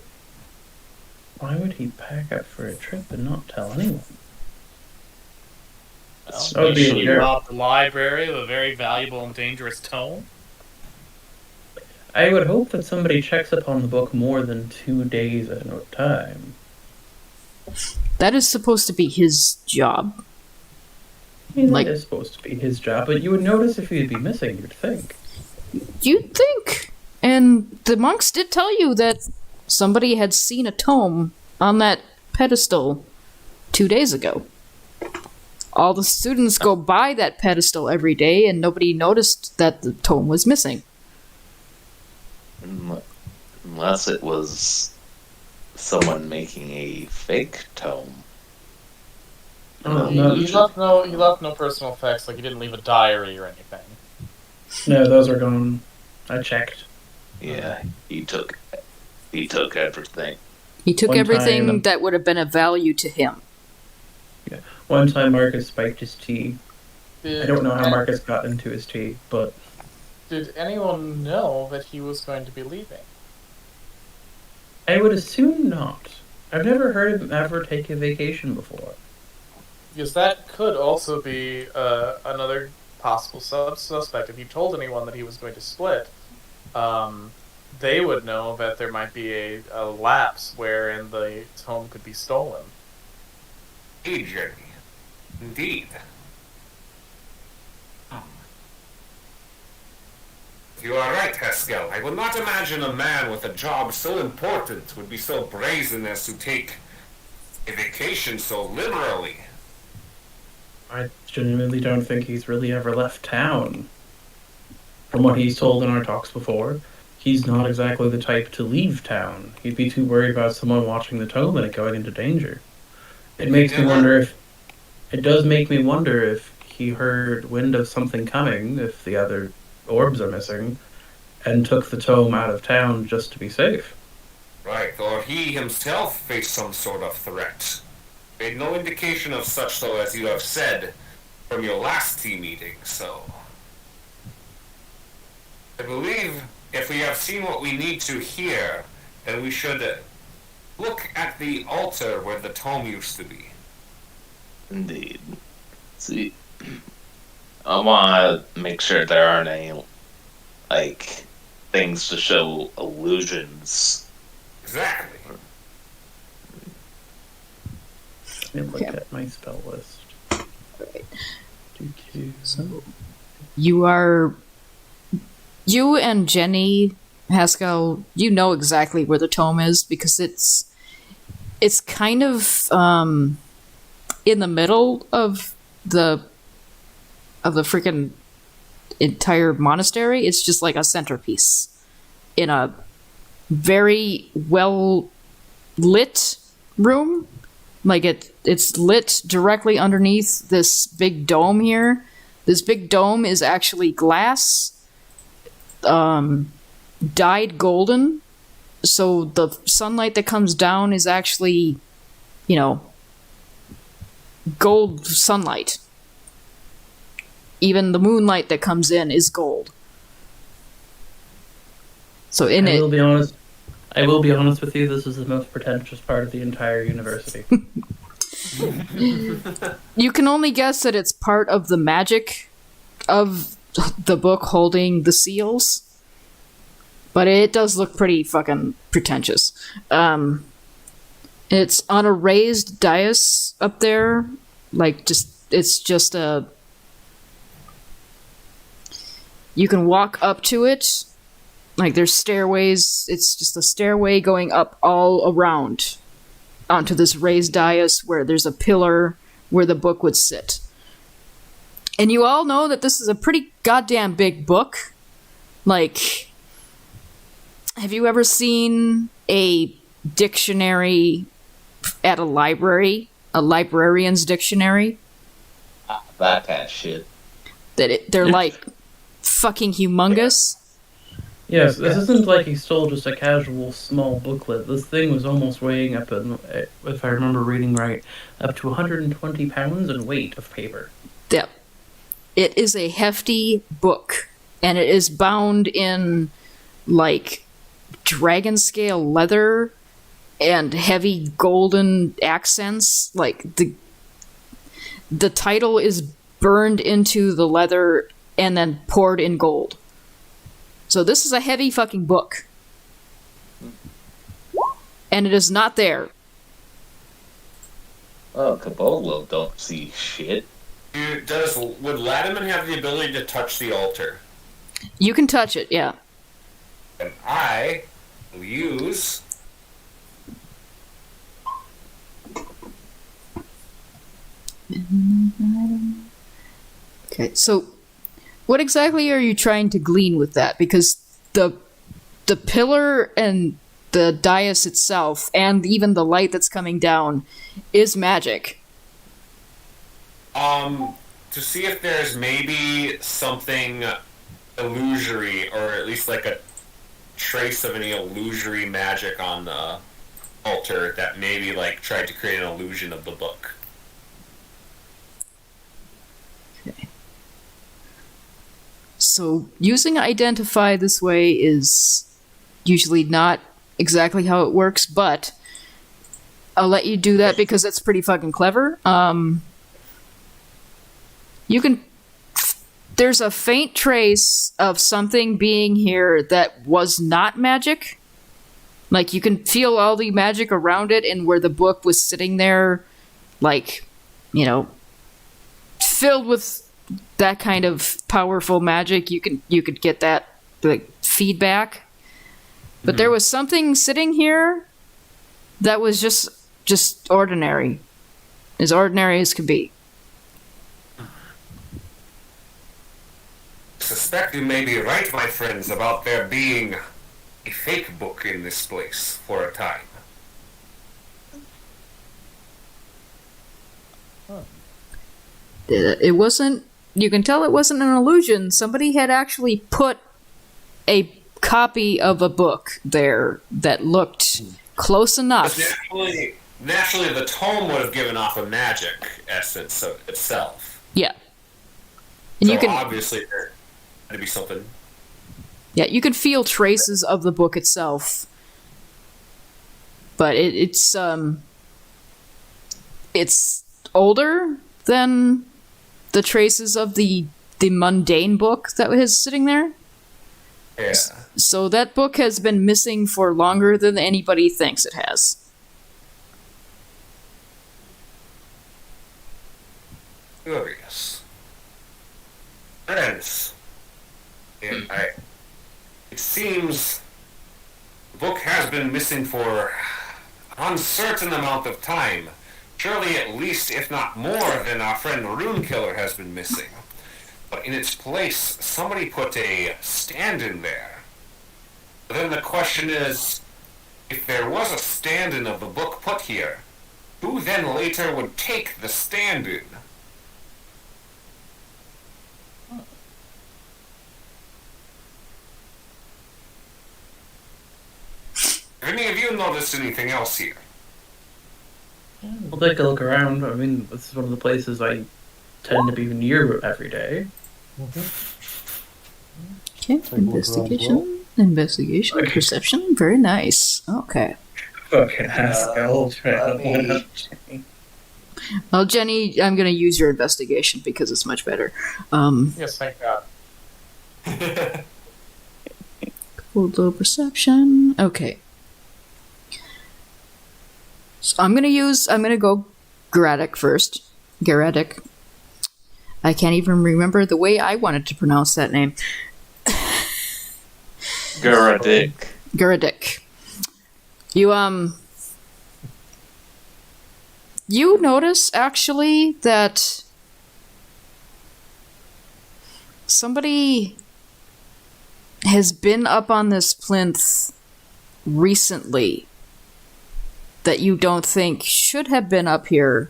Speaker 6: why would he pack up for a trip and not tell anyone?
Speaker 7: Well,
Speaker 6: That would be a
Speaker 7: maybe
Speaker 6: jerk.
Speaker 7: rob the library of a very valuable and dangerous tome.
Speaker 6: I would hope that somebody checks up on the book more than 2 days at a time.
Speaker 1: That is supposed to be his job.
Speaker 6: I mean,
Speaker 1: Like-
Speaker 6: that is supposed to be his job, but you would notice if he'd be missing, you'd think.
Speaker 1: You'd think. And the monks did tell you that somebody had seen a tome on that pedestal 2 days ago. All the students go by that pedestal every day, and nobody noticed that the tome was missing.
Speaker 4: Unless it was someone making a fake tome.
Speaker 6: Oh,
Speaker 7: He
Speaker 6: no.
Speaker 7: left no personal effects, like he didn't leave a diary or anything.
Speaker 6: No, those are gone. I checked.
Speaker 4: Yeah, he took everything.
Speaker 1: He took
Speaker 6: One
Speaker 1: everything
Speaker 6: time-
Speaker 1: that would have been of value to him.
Speaker 6: One time Marcus spiked his tea.
Speaker 7: Did,
Speaker 6: I don't know how Marcus got into his tea, but
Speaker 7: Did anyone know that he was going to be leaving?
Speaker 6: I would assume not. I've never heard him ever take a vacation before.
Speaker 7: Because that could also be another possible suspect. If you told anyone that he was going to split, they would know that there might be a lapse wherein the tome could be stolen.
Speaker 5: Hey, Jenny. Indeed. You are right, Haskell. I would not imagine a man with a job so important would be so brazen as to take a vacation so liberally.
Speaker 6: I genuinely don't think he's really ever left town. From what he's told in our talks before, he's not exactly the type to leave town. He'd be too worried about someone watching the tome and it going into danger. It does make me wonder if he heard wind of something coming, if the other orbs are missing, and took the tome out of town just to be safe.
Speaker 5: Right, or he himself faced some sort of threat. Made no indication of such, though, as you have said from your last tea meeting, so... I believe if we have seen what we need to here, then we should look at the altar where the tome used to be.
Speaker 4: Indeed. See, I want to make sure there aren't any, like, things to show illusions.
Speaker 5: Exactly.
Speaker 6: Let me look
Speaker 1: Okay.
Speaker 6: at my spell list.
Speaker 1: So, you and Jenny, Haskell, you know exactly where the tome is because it's kind of in the middle of the freaking entire monastery. It's just like a centerpiece in a very well lit room. Like it's lit directly underneath this big dome here. This big dome is actually glass, dyed golden. So the sunlight that comes down is actually, gold sunlight. Even the moonlight that comes in is gold. So in
Speaker 6: I
Speaker 1: it,
Speaker 6: will be honest with you, this is the most pretentious part of the entire university.
Speaker 1: you can only guess that it's part of the magic of the book holding the seals. But it does look pretty fucking pretentious. It's on a raised dais up there. It's just a. You can walk up to it. Like, there's stairways. It's just a stairway going up all around onto this raised dais where there's a pillar where the book would sit. And you all know that this is a pretty goddamn big book. Like, have you ever seen a dictionary at a library? A librarian's dictionary?
Speaker 4: That kind of shit.
Speaker 1: They're like fucking humongous.
Speaker 6: Yes, this isn't like he stole just a casual small booklet. This thing was almost weighing up, if I remember reading right, up to 120 pounds in weight of paper.
Speaker 1: Yep. It is a hefty book, and it is bound in, like, dragon scale leather and heavy golden accents. Like, the title is burned into the leather and then poured in gold. So this is a heavy fucking book. And it is not there.
Speaker 4: Oh, Cabolo don't see shit.
Speaker 5: Would Latimer have the ability to touch the altar?
Speaker 1: You can touch it, yeah.
Speaker 5: And I will use...
Speaker 1: Okay, so what exactly are you trying to glean with that? Because the pillar and the dais itself, and even the light that's coming down, is magic.
Speaker 5: To see if there's maybe something illusory, or at least like a trace of any illusory magic on the altar that maybe like tried to create an illusion of the book.
Speaker 1: Okay. So using identify this way is usually not exactly how it works, but I'll let you do that because it's pretty fucking clever. You can... There's a faint trace of something being here that was not magic. Like, you can feel all the magic around it, and where the book was sitting there, like, you know, filled with that kind of powerful magic, you could get that, like, feedback. But there was something sitting here that was just ordinary. As ordinary as could be.
Speaker 5: I suspect you may be right, my friends, about there being a fake book in this place for a time.
Speaker 1: It wasn't... You can tell it wasn't an illusion. Somebody had actually put a copy of a book there that looked close enough.
Speaker 5: Naturally, the tome would have given off a magic essence of itself.
Speaker 1: Yeah. And
Speaker 5: So
Speaker 1: you can...
Speaker 5: obviously there had to be something.
Speaker 1: Yeah, you can feel traces of the book itself. But it's older than the traces of the mundane book that was sitting there.
Speaker 5: Yeah.
Speaker 1: So that book has been missing for longer than anybody thinks it has.
Speaker 5: Curious. Friends, it seems the book has been missing for an uncertain amount of time. Surely at least, if not more, than our friend Runekiller has been missing. But in its place, somebody put a stand-in there. But then the question is, if there was a stand-in of the book put here, who then later would take the stand-in? Have any of you noticed anything else here?
Speaker 6: We'll take a look around. I mean, this is one of the places I tend to be near every day.
Speaker 1: Okay, investigation. Investigation.
Speaker 6: Okay.
Speaker 1: Perception. Very nice. Okay.
Speaker 6: Fucking Haskell.
Speaker 1: Well, Jenny, I'm going to use your investigation because it's much better.
Speaker 7: Yes, thank God.
Speaker 1: Low perception. Okay. So I'm gonna go Garadic first. Garadic. I can't even remember the way I wanted to pronounce that name.
Speaker 4: Garadic.
Speaker 1: Garadic. You notice actually that somebody has been up on this plinth recently that you don't think should have been up here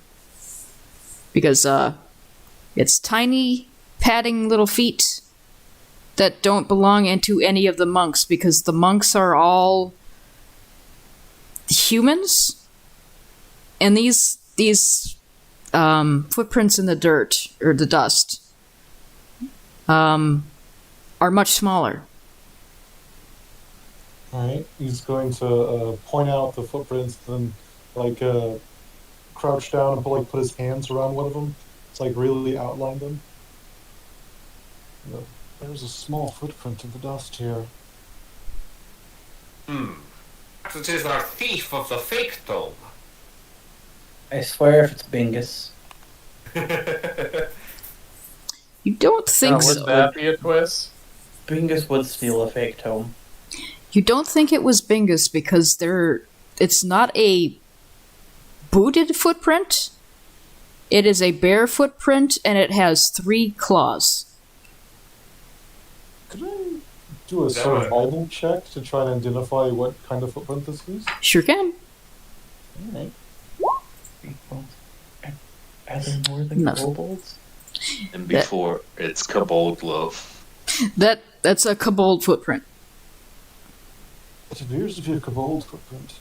Speaker 1: because it's tiny padding little feet that don't belong into any of the monks because the monks are all humans, and these footprints in the dirt or the dust are much smaller.
Speaker 3: Alright, he's going to point out the footprints, then crouch down and put his hands around one of them, to really outline them. There's a small footprint in the dust here.
Speaker 5: It is our thief of the fake Tome.
Speaker 6: I swear if it's Bingus.
Speaker 1: You don't think
Speaker 7: Would
Speaker 1: so.
Speaker 7: that be a twist?
Speaker 6: Bingus would steal a fake Tome.
Speaker 1: You don't think it was Bingus because it's not a booted footprint. It is a bare footprint and it has 3 claws.
Speaker 3: Could I do a survival check to try and identify what kind of footprint this is?
Speaker 1: Sure can.
Speaker 6: Alright. Are there more than
Speaker 1: No.
Speaker 6: kobolds?
Speaker 4: And before it's Kobold Love.
Speaker 1: That's a kobold footprint.
Speaker 3: It appears to be a kobold footprint.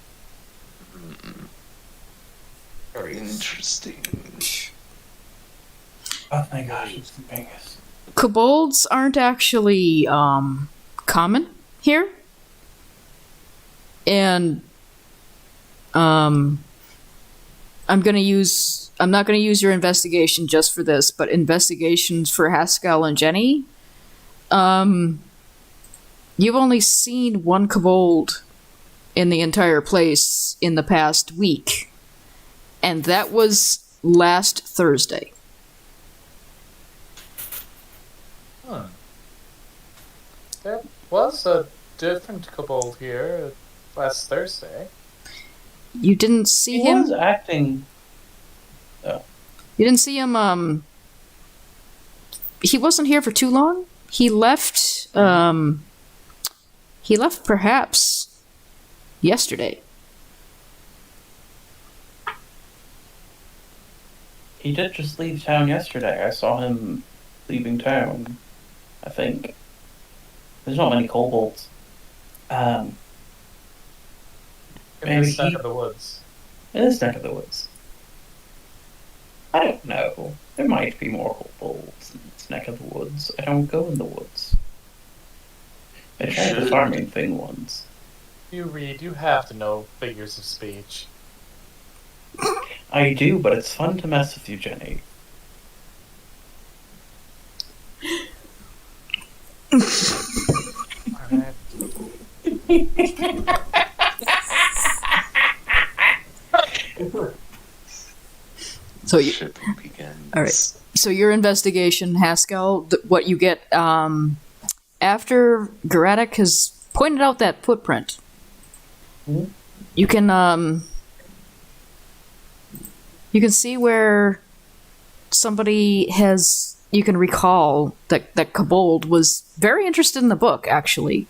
Speaker 5: Very
Speaker 4: Interesting.
Speaker 6: Oh my gosh, it's Bingus.
Speaker 1: Kobolds aren't actually common here, and I'm not gonna use your investigation just for this, but investigations for Haskell and Jenny. You've only seen 1 kobold in the entire place in the past week, and that was last Thursday.
Speaker 7: Huh. There was a different kobold here last Thursday.
Speaker 1: You didn't see
Speaker 6: He
Speaker 1: him.
Speaker 6: was acting.
Speaker 1: You didn't see him. He wasn't here for too long. He left. He left perhaps yesterday.
Speaker 6: He did just leave town yesterday. I saw him leaving town. I think. There's not many kobolds.
Speaker 7: In
Speaker 6: Maybe
Speaker 7: this neck
Speaker 6: he-
Speaker 7: of the woods.
Speaker 6: In this neck of the woods. I don't know. There might be more kobolds in this neck of the woods. I don't go in the woods. I tried the
Speaker 4: Should.
Speaker 6: farming thing once.
Speaker 7: You read, you have to know figures of speech.
Speaker 6: I do, but it's fun to mess with you, Jenny.
Speaker 7: Alright.
Speaker 1: So you,
Speaker 4: Shipping begins.
Speaker 1: all right. So your investigation, Haskell, what you get after Garadic has pointed out that footprint,
Speaker 6: Mhm.
Speaker 1: you can see where somebody has. You can recall that Kobold was very interested in the book. Actually,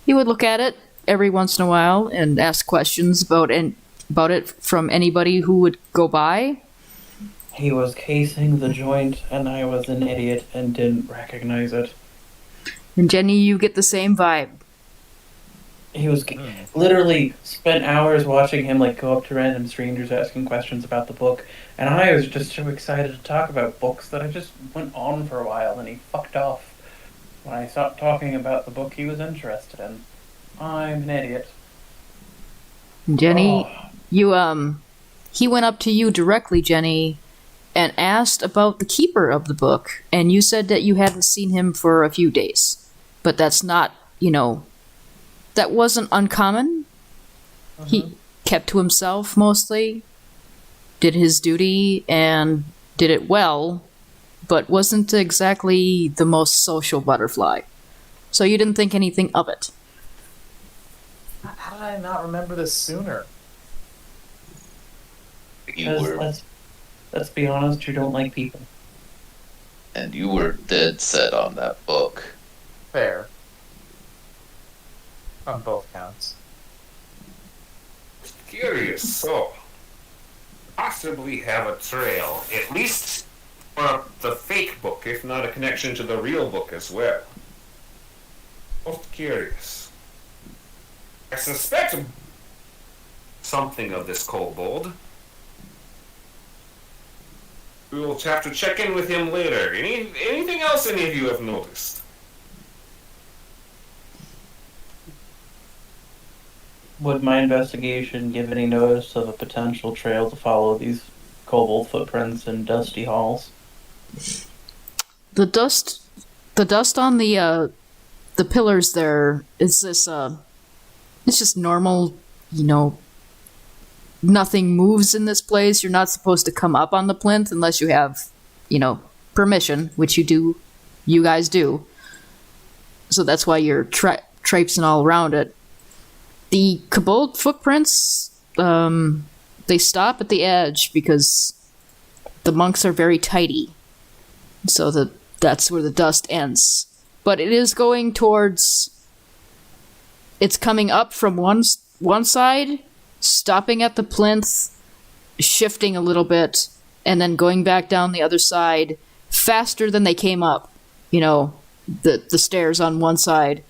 Speaker 1: he would look at it every once in a while and ask questions about it from anybody who would go by.
Speaker 6: He was casing the joint, and I was an idiot and didn't recognize it.
Speaker 1: And Jenny, you get the same vibe.
Speaker 6: He was literally spent hours watching him go up to random strangers asking questions about the book, and I was just so excited to talk about books that I just went on for a while, and he fucked off when I stopped talking about the book he was interested in. I'm an idiot.
Speaker 1: And Jenny,
Speaker 6: Oh.
Speaker 1: he went up to you directly, Jenny, and asked about the keeper of the book, and you said that you hadn't seen him for a few days. But that's not, that wasn't uncommon. He kept to himself mostly. did his duty and did it well, but wasn't exactly the most social butterfly. So you didn't think anything of it.
Speaker 2: How did I not remember this sooner?
Speaker 4: You
Speaker 6: Because
Speaker 4: were,
Speaker 6: let's be honest, you don't like people.
Speaker 4: and you were dead set on that book.
Speaker 2: Fair. On both counts.
Speaker 5: Curious, so possibly have a trail, at least for the fake book, if not a connection to the real book as well. Most curious. I suspect something of this kobold. We will have to check in with him later. Anything else any of you have noticed?
Speaker 6: Would my investigation give any notice of a potential trail to follow these kobold footprints in dusty halls?
Speaker 1: The dust on the pillars there is this it's just normal, nothing moves in this place. You're not supposed to come up on the plinth unless you have, permission, which you guys do. So that's why you're traipsing all around it. The kobold footprints, they stop at the edge because the monks are very tidy. So that's where the dust ends. But it is going towards... It's coming up from one side, stopping at the plinth, shifting a little bit, and then going back down the other side faster than they came up. The stairs on one side,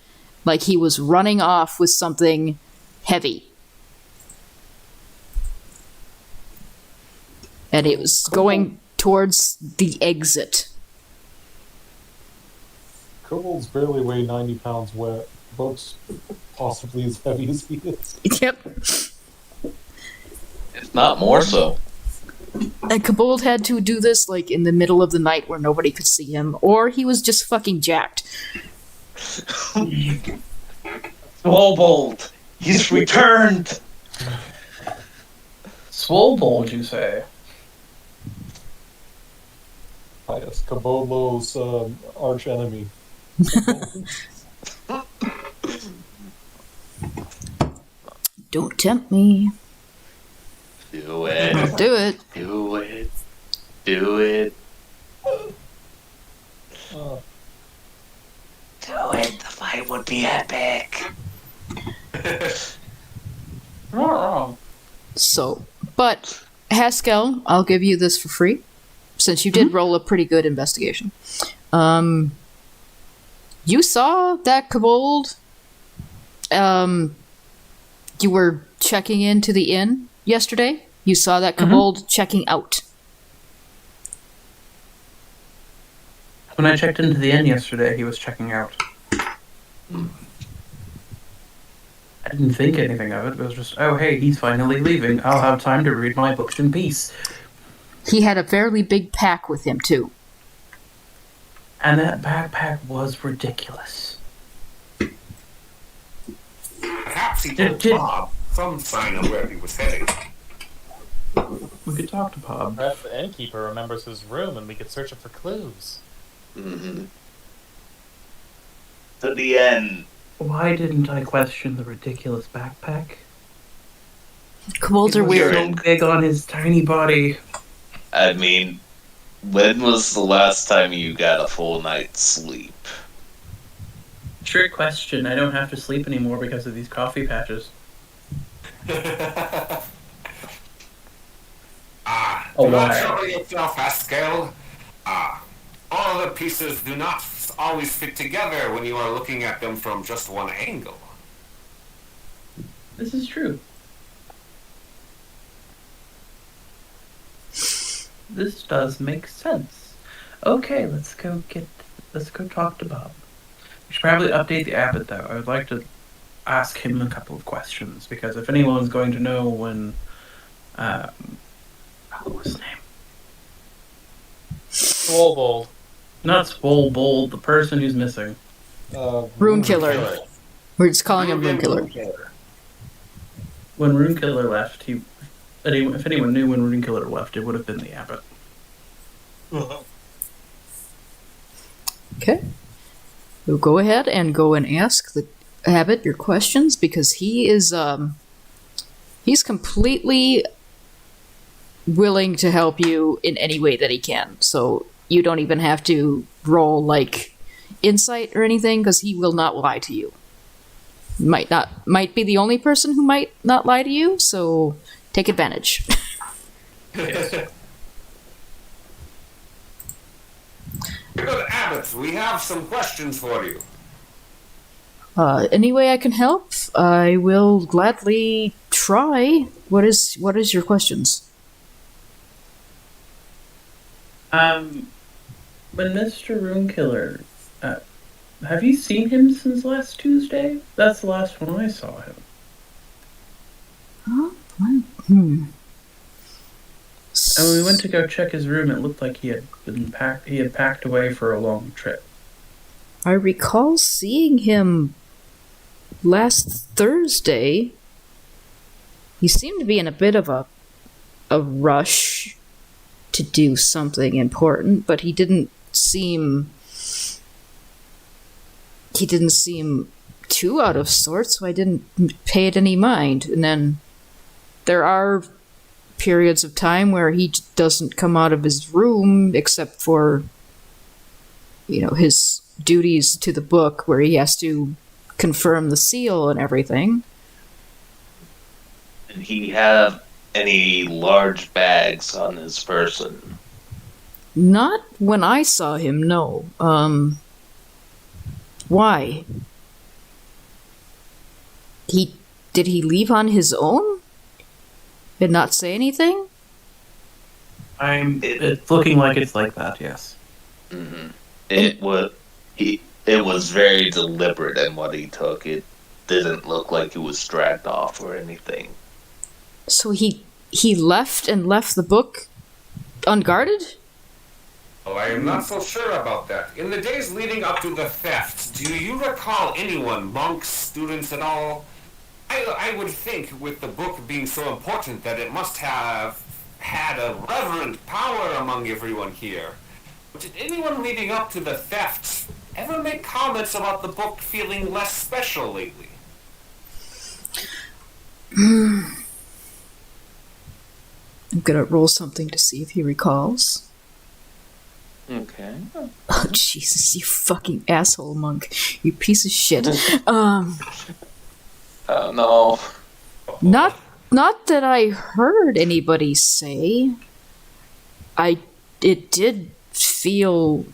Speaker 1: like he was running off with something heavy. And it was going towards the exit.
Speaker 3: Kobolds barely weigh 90 pounds wet. Boat's possibly as heavy as he is.
Speaker 1: Yep.
Speaker 4: If not more so.
Speaker 1: And Kobold had to do this like in the middle of the night where nobody could see him, or he was just fucking jacked.
Speaker 4: Swobold! He's returned!
Speaker 6: Swobold, you say?
Speaker 3: Ah, yes, Kabolo's arch enemy.
Speaker 1: Don't tempt me.
Speaker 4: Do it.
Speaker 1: Don't do it.
Speaker 4: Do it. Do it.
Speaker 3: Uh,
Speaker 4: Do it. The fight would be epic.
Speaker 6: Not wrong.
Speaker 1: So, but Haskell, I'll give you this for free, since you did roll a pretty good investigation. You saw that kobold. You were checking into the inn yesterday. You saw that kobold checking out.
Speaker 6: When I checked into the inn yesterday, he was checking out. I didn't think anything of it. It was just, oh hey, he's finally leaving. I'll have time to read my books in peace.
Speaker 1: He had a fairly big pack with him, too.
Speaker 6: And that backpack was ridiculous.
Speaker 5: Perhaps he told Bob some sign of where he was heading.
Speaker 6: We could talk to Bob.
Speaker 2: Perhaps the innkeeper remembers his room and we could search it for clues.
Speaker 4: Mm-hmm. To the end.
Speaker 6: Why didn't I question the ridiculous backpack?
Speaker 1: Kobolds are
Speaker 6: It was
Speaker 1: weird.
Speaker 6: so big on his tiny body.
Speaker 4: I mean, when was the last time you got a full night's sleep?
Speaker 6: Trick question. I don't have to sleep anymore because of these coffee patches.
Speaker 5: Do
Speaker 6: Oh,
Speaker 5: not
Speaker 6: why?
Speaker 5: trouble yourself, Haskell. All the pieces do not always fit together when you are looking at them from just one angle.
Speaker 6: This is true. This does make sense. Okay, let's go talk to Bob. We should probably update the abbot though. I would like to ask him a couple of questions because if anyone's going to know when what was his name?
Speaker 2: Swobold.
Speaker 6: Not Swobold, the person who's missing.
Speaker 1: Rune Killer. We're just calling him Rune Killer.
Speaker 6: When Runekiller left, if anyone knew when Rune Killer left, it would have been the abbot.
Speaker 1: Okay. We'll go ahead and go and ask the abbot your questions because he is he's completely willing to help you in any way that he can. So you don't even have to roll like insight or anything because he will not lie to you. Might be the only person who might not lie to you, so take advantage.
Speaker 5: Good Abbot, we have some questions for you.
Speaker 1: Any way I can help, I will gladly try. What is your questions?
Speaker 6: When Mr. Runekiller, have you seen him since last Tuesday? That's the last one I saw him.
Speaker 1: Huh?
Speaker 6: And when we went to go check his room, it looked like he had packed away for a long trip.
Speaker 1: I recall seeing him last Thursday. He seemed to be in a bit of a rush to do something important, but he didn't seem too out of sorts, so I didn't pay it any mind. And then there are periods of time where he doesn't come out of his room except for, his duties to the book where he has to confirm the seal and everything.
Speaker 4: Did he have any large bags on his person?
Speaker 1: Not when I saw him, no. Why? Did he leave on his own? And not say anything?
Speaker 6: It's looking like it's like that, yes.
Speaker 4: Mm-hmm. It was very deliberate in what he took. It didn't look like he was dragged off or anything.
Speaker 1: So he left the book unguarded?
Speaker 5: Oh, I am not so sure about that. In the days leading up to the theft, do you recall anyone, monks, students at all? I would think with the book being so important that it must have had a reverent power among everyone here. Did anyone leading up to the theft ever make comments about the book feeling less special lately?
Speaker 1: I'm gonna roll something to see if he recalls.
Speaker 4: Okay.
Speaker 1: Oh, Jesus, you fucking asshole monk. You piece of shit.
Speaker 4: Oh, no.
Speaker 1: Not that I heard anybody say. It did feel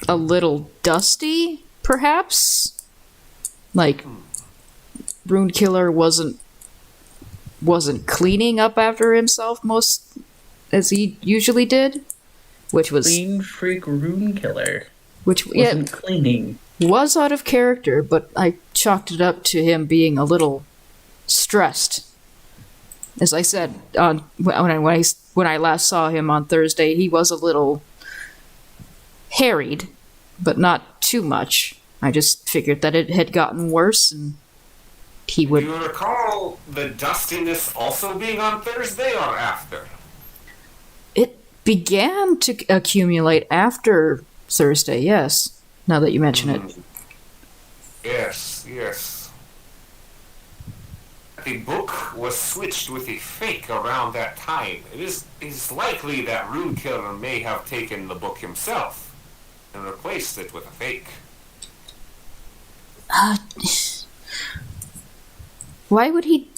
Speaker 1: a little dusty, perhaps? Like, Rune Killer wasn't cleaning up after himself most as he usually did, which was
Speaker 6: Clean freak Rune Killer.
Speaker 1: which
Speaker 6: Wasn't cleaning.
Speaker 1: was out of character, but I chalked it up to him being a little stressed. As I said, when I last saw him on Thursday, he was a little harried, but not too much. I just figured that it had gotten worse, and he would.
Speaker 5: Do you recall the dustiness also being on Thursday or after?
Speaker 1: It began to accumulate after Thursday, yes. Now that you mention it.
Speaker 5: Yes. The book was switched with a fake around that time. It is likely that Rune Killer may have taken the book himself and replaced it with a fake.
Speaker 1: Why would he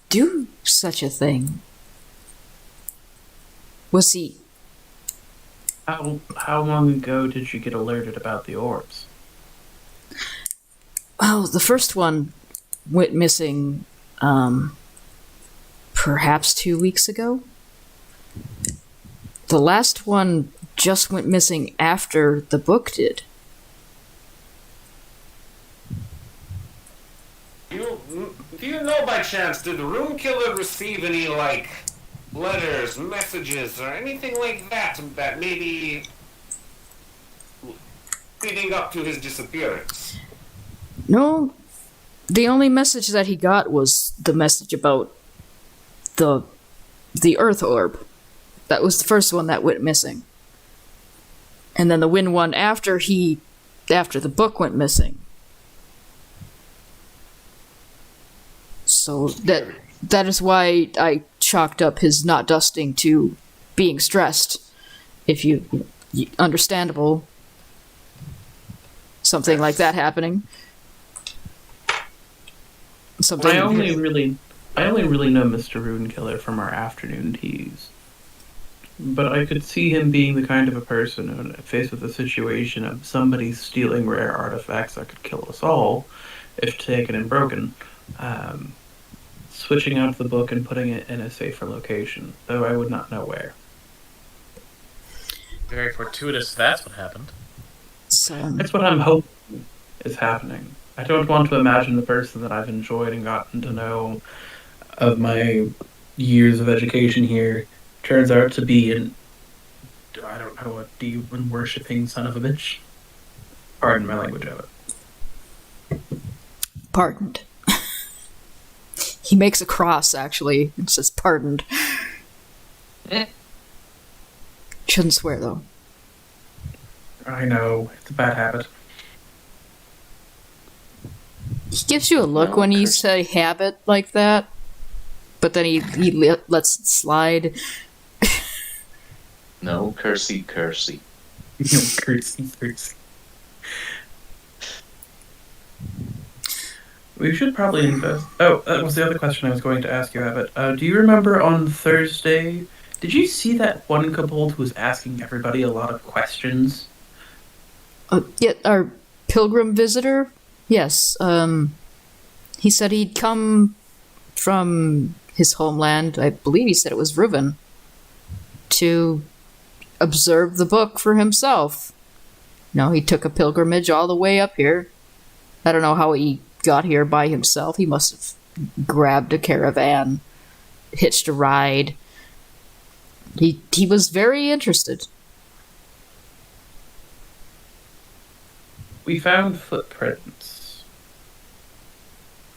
Speaker 1: do such a thing? Was he...
Speaker 6: How long ago did you get alerted about the orbs?
Speaker 1: Oh, the first one went missing, perhaps 2 weeks ago. The last one just went missing after the book did.
Speaker 5: Do you know by chance, did the Rune Killer receive any, letters, messages, or anything like that maybe leading up to his disappearance?
Speaker 1: No, the only message that he got was the message about the the Earth Orb. That was the first one that went missing. And then the Wind one after the book went missing. So that is why I chalked up his not dusting to being stressed. If understandable, something like that happening. Something.
Speaker 6: I only really know Mr. Runekiller from our afternoon teas. But I could see him being the kind of a person who, faced with a situation of somebody stealing rare artifacts that could kill us all, if taken and broken, switching out the book and putting it in a safer location, though I would not know where.
Speaker 7: Very fortuitous that's what happened.
Speaker 1: So,
Speaker 6: That's what I'm hoping is happening. I don't want to imagine the person that I've enjoyed and gotten to know of my years of education here turns out to be I don't know, a demon-worshipping son of a bitch. Pardon my language of it.
Speaker 1: pardoned. He makes a cross, actually. It says pardoned. Shouldn't swear, though.
Speaker 6: I know, it's a bad habit.
Speaker 1: He gives you a look when you say habit like that, but then he lets it slide.
Speaker 4: No, cursey.
Speaker 6: Cursey. We should probably invest. Oh, that was the other question I was going to ask you, Abbott. Do you remember on Thursday? Did you see that one kobold who was asking everybody a lot of questions?
Speaker 1: Yeah, our pilgrim visitor? Yes. He said he'd come from his homeland, I believe he said it was Reuven, to observe the book for himself. No, he took a pilgrimage all the way up here. I don't know how he got here by himself. He must have grabbed a caravan, hitched a ride. He was very interested.
Speaker 6: We found footprints.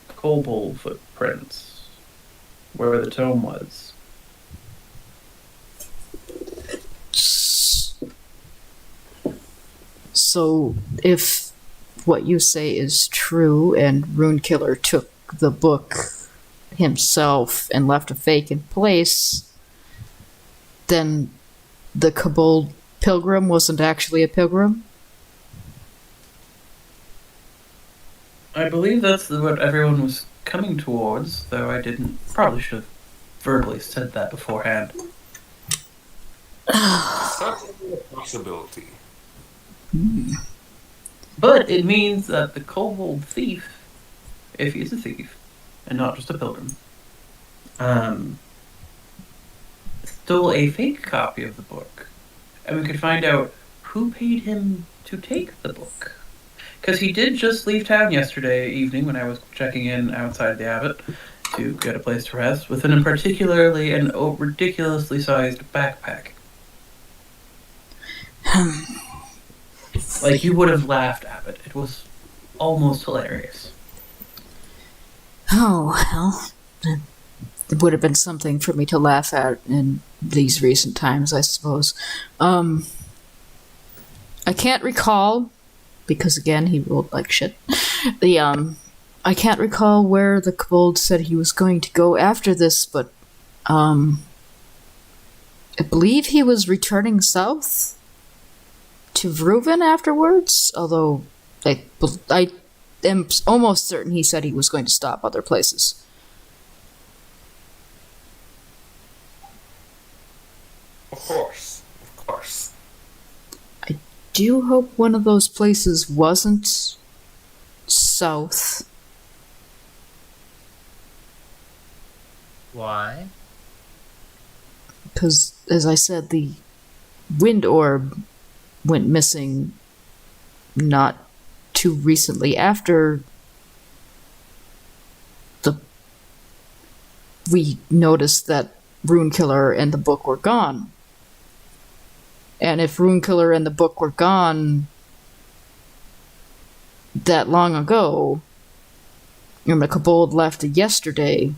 Speaker 6: Kobold footprints. Where the tome was.
Speaker 1: So, if what you say is true and Runekiller took the book himself and left a vacant place, then the kobold pilgrim wasn't actually a pilgrim?
Speaker 6: I believe that's what everyone was coming towards, though I probably should have verbally said that beforehand.
Speaker 5: Certainly a possibility.
Speaker 6: But it means that the kobold thief, if he's a thief, and not just a pilgrim, stole a fake copy of the book. And we could find out who paid him to take the book. Because he did just leave town yesterday evening when I was checking in outside the Abbot to get a place to rest, with an particularly and ridiculously sized backpack. Like, you would have laughed, Abbott. It was almost hilarious.
Speaker 1: Oh, well. It would have been something for me to laugh at in these recent times, I suppose. I can't recall, because again, he rolled like shit. I can't recall where the kobold said he was going to go after this, but, I believe he was returning south to Reuven afterwards, although I am almost certain he said he was going to stop other places.
Speaker 5: Of course.
Speaker 1: I do hope one of those places wasn't south.
Speaker 7: Why?
Speaker 1: Because, as I said, the wind orb went missing not too recently after we noticed that Runekiller and the book were gone. And if Runekiller and the book were gone that long ago, and the kobold left yesterday,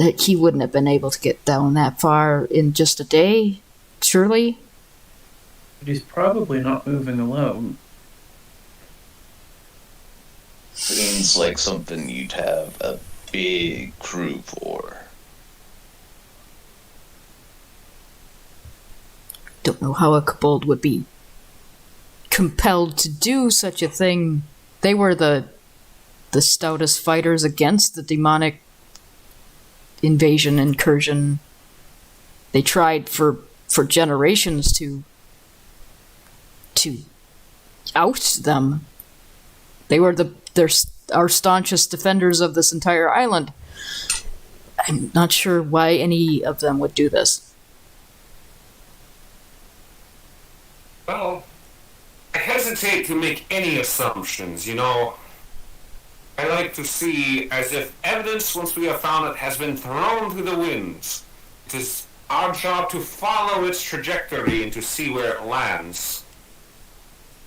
Speaker 1: that he wouldn't have been able to get down that far in just a day, surely.
Speaker 6: But he's probably not moving alone.
Speaker 4: Seems like something you'd have a big crew for.
Speaker 1: Don't know how a kobold would be compelled to do such a thing. They were the stoutest fighters against the demonic incursion. They tried for generations to out them. They were our staunchest defenders of this entire island. I'm not sure why any of them would do this.
Speaker 5: Well, I hesitate to make any assumptions, you know. I like to see as if evidence, once we have found it, has been thrown to the winds. It is our job to follow its trajectory and to see where it lands.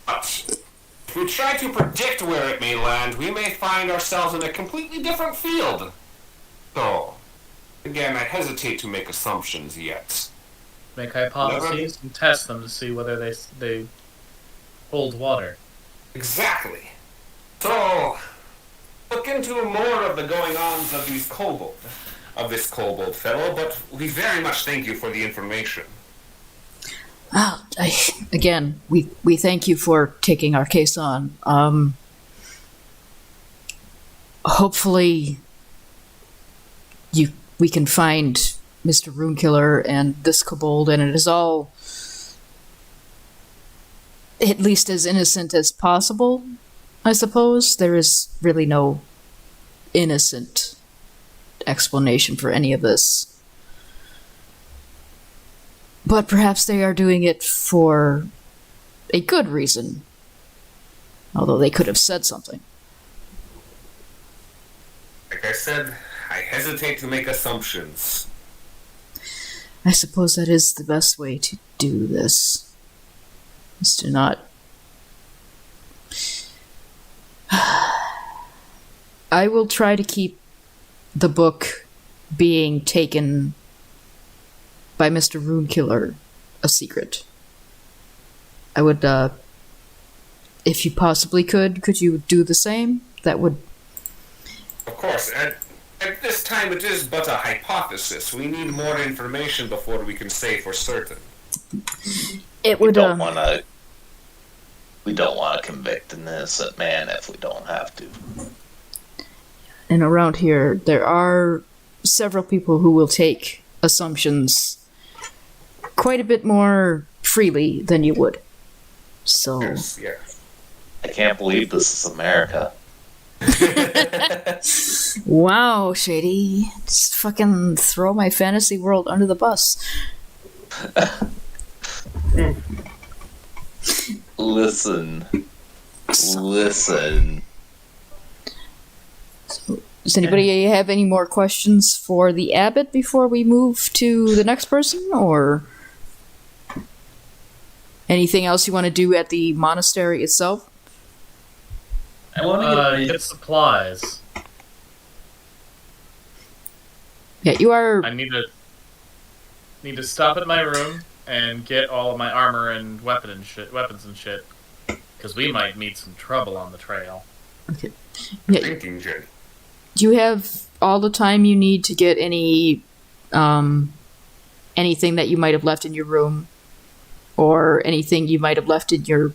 Speaker 5: But if we try to predict where it may land, we may find ourselves in a completely different field. So, again, I hesitate to make assumptions yet.
Speaker 7: Make hypotheses and test them to see whether they hold water.
Speaker 5: Exactly. So, look into more of the going-ons of this kobold fellow, but we very much thank you for the information.
Speaker 1: Well, again, we thank you for taking our case on. Hopefully, we can find Mr. Runekiller and this kobold, and it is all at least as innocent as possible, I suppose. There is really no innocent explanation for any of this. But perhaps they are doing it for a good reason. Although they could have said something.
Speaker 5: Like I said, I hesitate to make assumptions.
Speaker 1: I suppose that is the best way to do this. Is to not... I will try to keep the book being taken by Mr. Runekiller a secret. I would, if you possibly could you do the same? That would...
Speaker 5: Of course, at this time it is but a hypothesis. We need more information before we can say for certain.
Speaker 1: It
Speaker 4: We
Speaker 1: would,
Speaker 4: don't want to convict an innocent man if we don't have to.
Speaker 1: and around here, there are several people who will take assumptions quite a bit more freely than you would. So...
Speaker 5: Yes.
Speaker 4: I can't believe this is America.
Speaker 1: Wow, Shady. Just fucking throw my fantasy world under the bus.
Speaker 4: Listen.
Speaker 1: Does anybody have any more questions for the abbot before we move to the next person, or anything else you want to do at the monastery itself?
Speaker 6: I want to
Speaker 7: Get supplies.
Speaker 1: Yeah, you are...
Speaker 7: I need to stop at my room and get all of my armor and weapons and shit, because we might meet some trouble on the trail.
Speaker 1: Okay. Yeah,
Speaker 5: Thinking, Jenny.
Speaker 1: do you have all the time you need to get any anything that you might have left in your room, or anything you might have left in your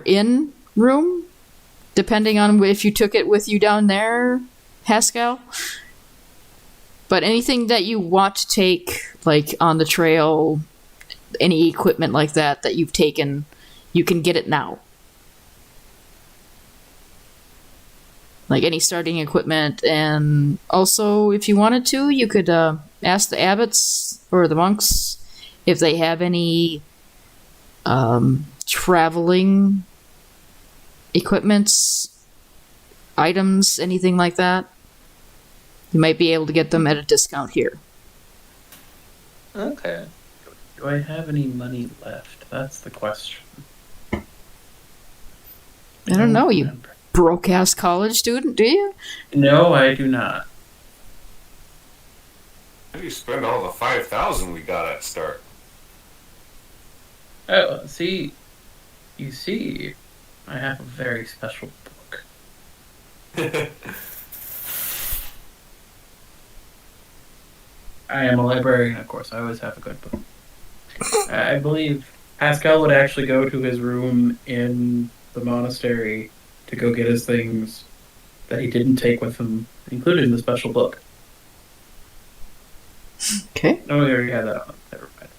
Speaker 1: inn room, depending on if you took it with you down there, Haskell? But anything that you want to take, like on the trail, any equipment like that that you've taken, you can get it now. Like any starting equipment, and also if you wanted to, you could ask the abbots or the monks if they have any traveling equipments, items, anything like that. You might be able to get them at a discount here.
Speaker 4: Okay.
Speaker 6: Do I have any money left? That's the question.
Speaker 1: I don't know. You broke-ass college student, do you?
Speaker 6: No, I do not.
Speaker 5: How do you spend all the 5,000 we got at start?
Speaker 6: Oh, see, you see, I have a very special book. I am a librarian, of course. I always have a good book. I believe Pascal would actually go to his room in the monastery to go get his things that he didn't take with him, including the special book.
Speaker 1: Okay.
Speaker 6: No, we already had that one. Never mind.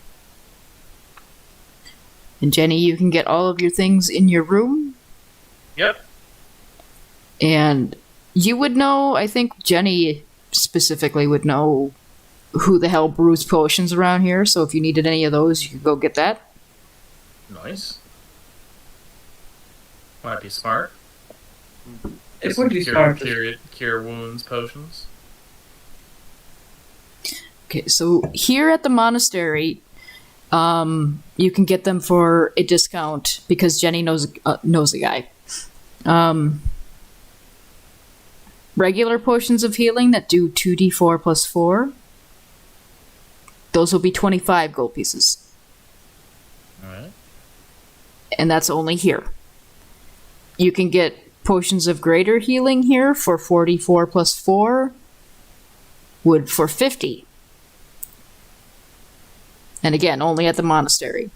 Speaker 1: And Jenny, you can get all of your things in your room.
Speaker 7: Yep.
Speaker 1: And you would know, I think Jenny specifically would know who the hell brews potions around here, so if you needed any of those, you could go get that.
Speaker 7: Nice. Might be smart.
Speaker 6: It would be smart to
Speaker 7: Cure wounds potions.
Speaker 1: Okay, so here at the monastery, you can get them for a discount because Jenny knows the guy. Regular potions of healing that do 2d4 plus 4. Those will be 25 gold pieces.
Speaker 7: Alright.
Speaker 1: And that's only here. You can get potions of greater healing here for 44 plus 4. Wood for 50. And again, only at the monastery.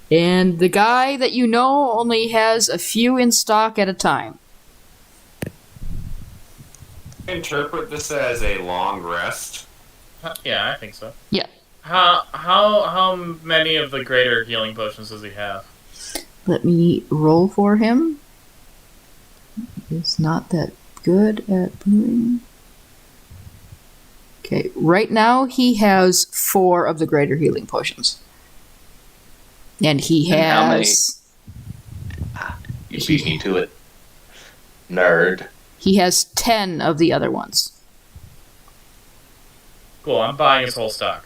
Speaker 1: And the guy that you know only has a few in stock at a time.
Speaker 5: Interpret this as a long rest.
Speaker 7: Yeah, I think so.
Speaker 1: Yeah.
Speaker 7: How many of the greater healing potions does he have?
Speaker 1: Let me roll for him. He's not that good at brewing. Okay, right now he has 4 of the greater healing potions. And he
Speaker 4: And how many?
Speaker 1: has...
Speaker 4: You beat me to it. Nerd.
Speaker 1: He has 10 of the other ones.
Speaker 7: Cool, I'm buying his whole stock.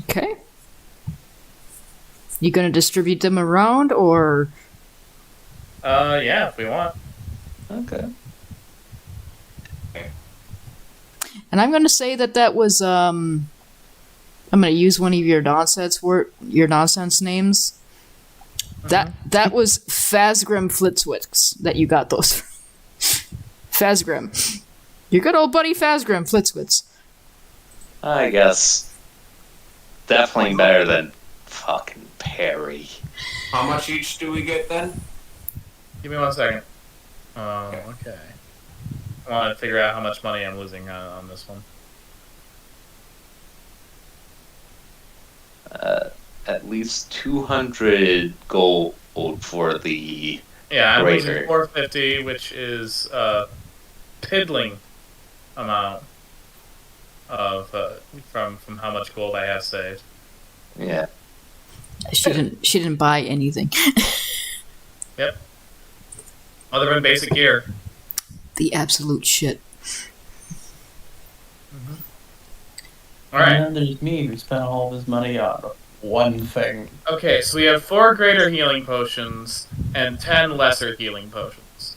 Speaker 1: Okay. You gonna distribute them around, or...
Speaker 7: Yeah, if we want.
Speaker 4: Okay.
Speaker 1: And I'm gonna say that was, I'm gonna use one of your nonsense names. That was Phasgrim Flitzwicks that you got those. Phasgrim. Your good old buddy Phasgrim Flitzwicks.
Speaker 4: I guess. Definitely better than fucking Perry.
Speaker 5: How much each do we get then?
Speaker 7: Give me 1 second. Okay. I want to figure out how much money I'm losing on this one.
Speaker 4: At least 200 gold for the
Speaker 7: Yeah, I'm
Speaker 4: greater.
Speaker 7: losing 450, which is a piddling amount of from how much gold I have saved.
Speaker 4: Yeah.
Speaker 1: She didn't buy anything.
Speaker 7: Yep. Other than basic gear.
Speaker 1: The absolute shit.
Speaker 7: Alright.
Speaker 6: And then there's me who spent all of his money on one thing.
Speaker 7: Okay, so we have 4 greater healing potions and 10 lesser healing potions.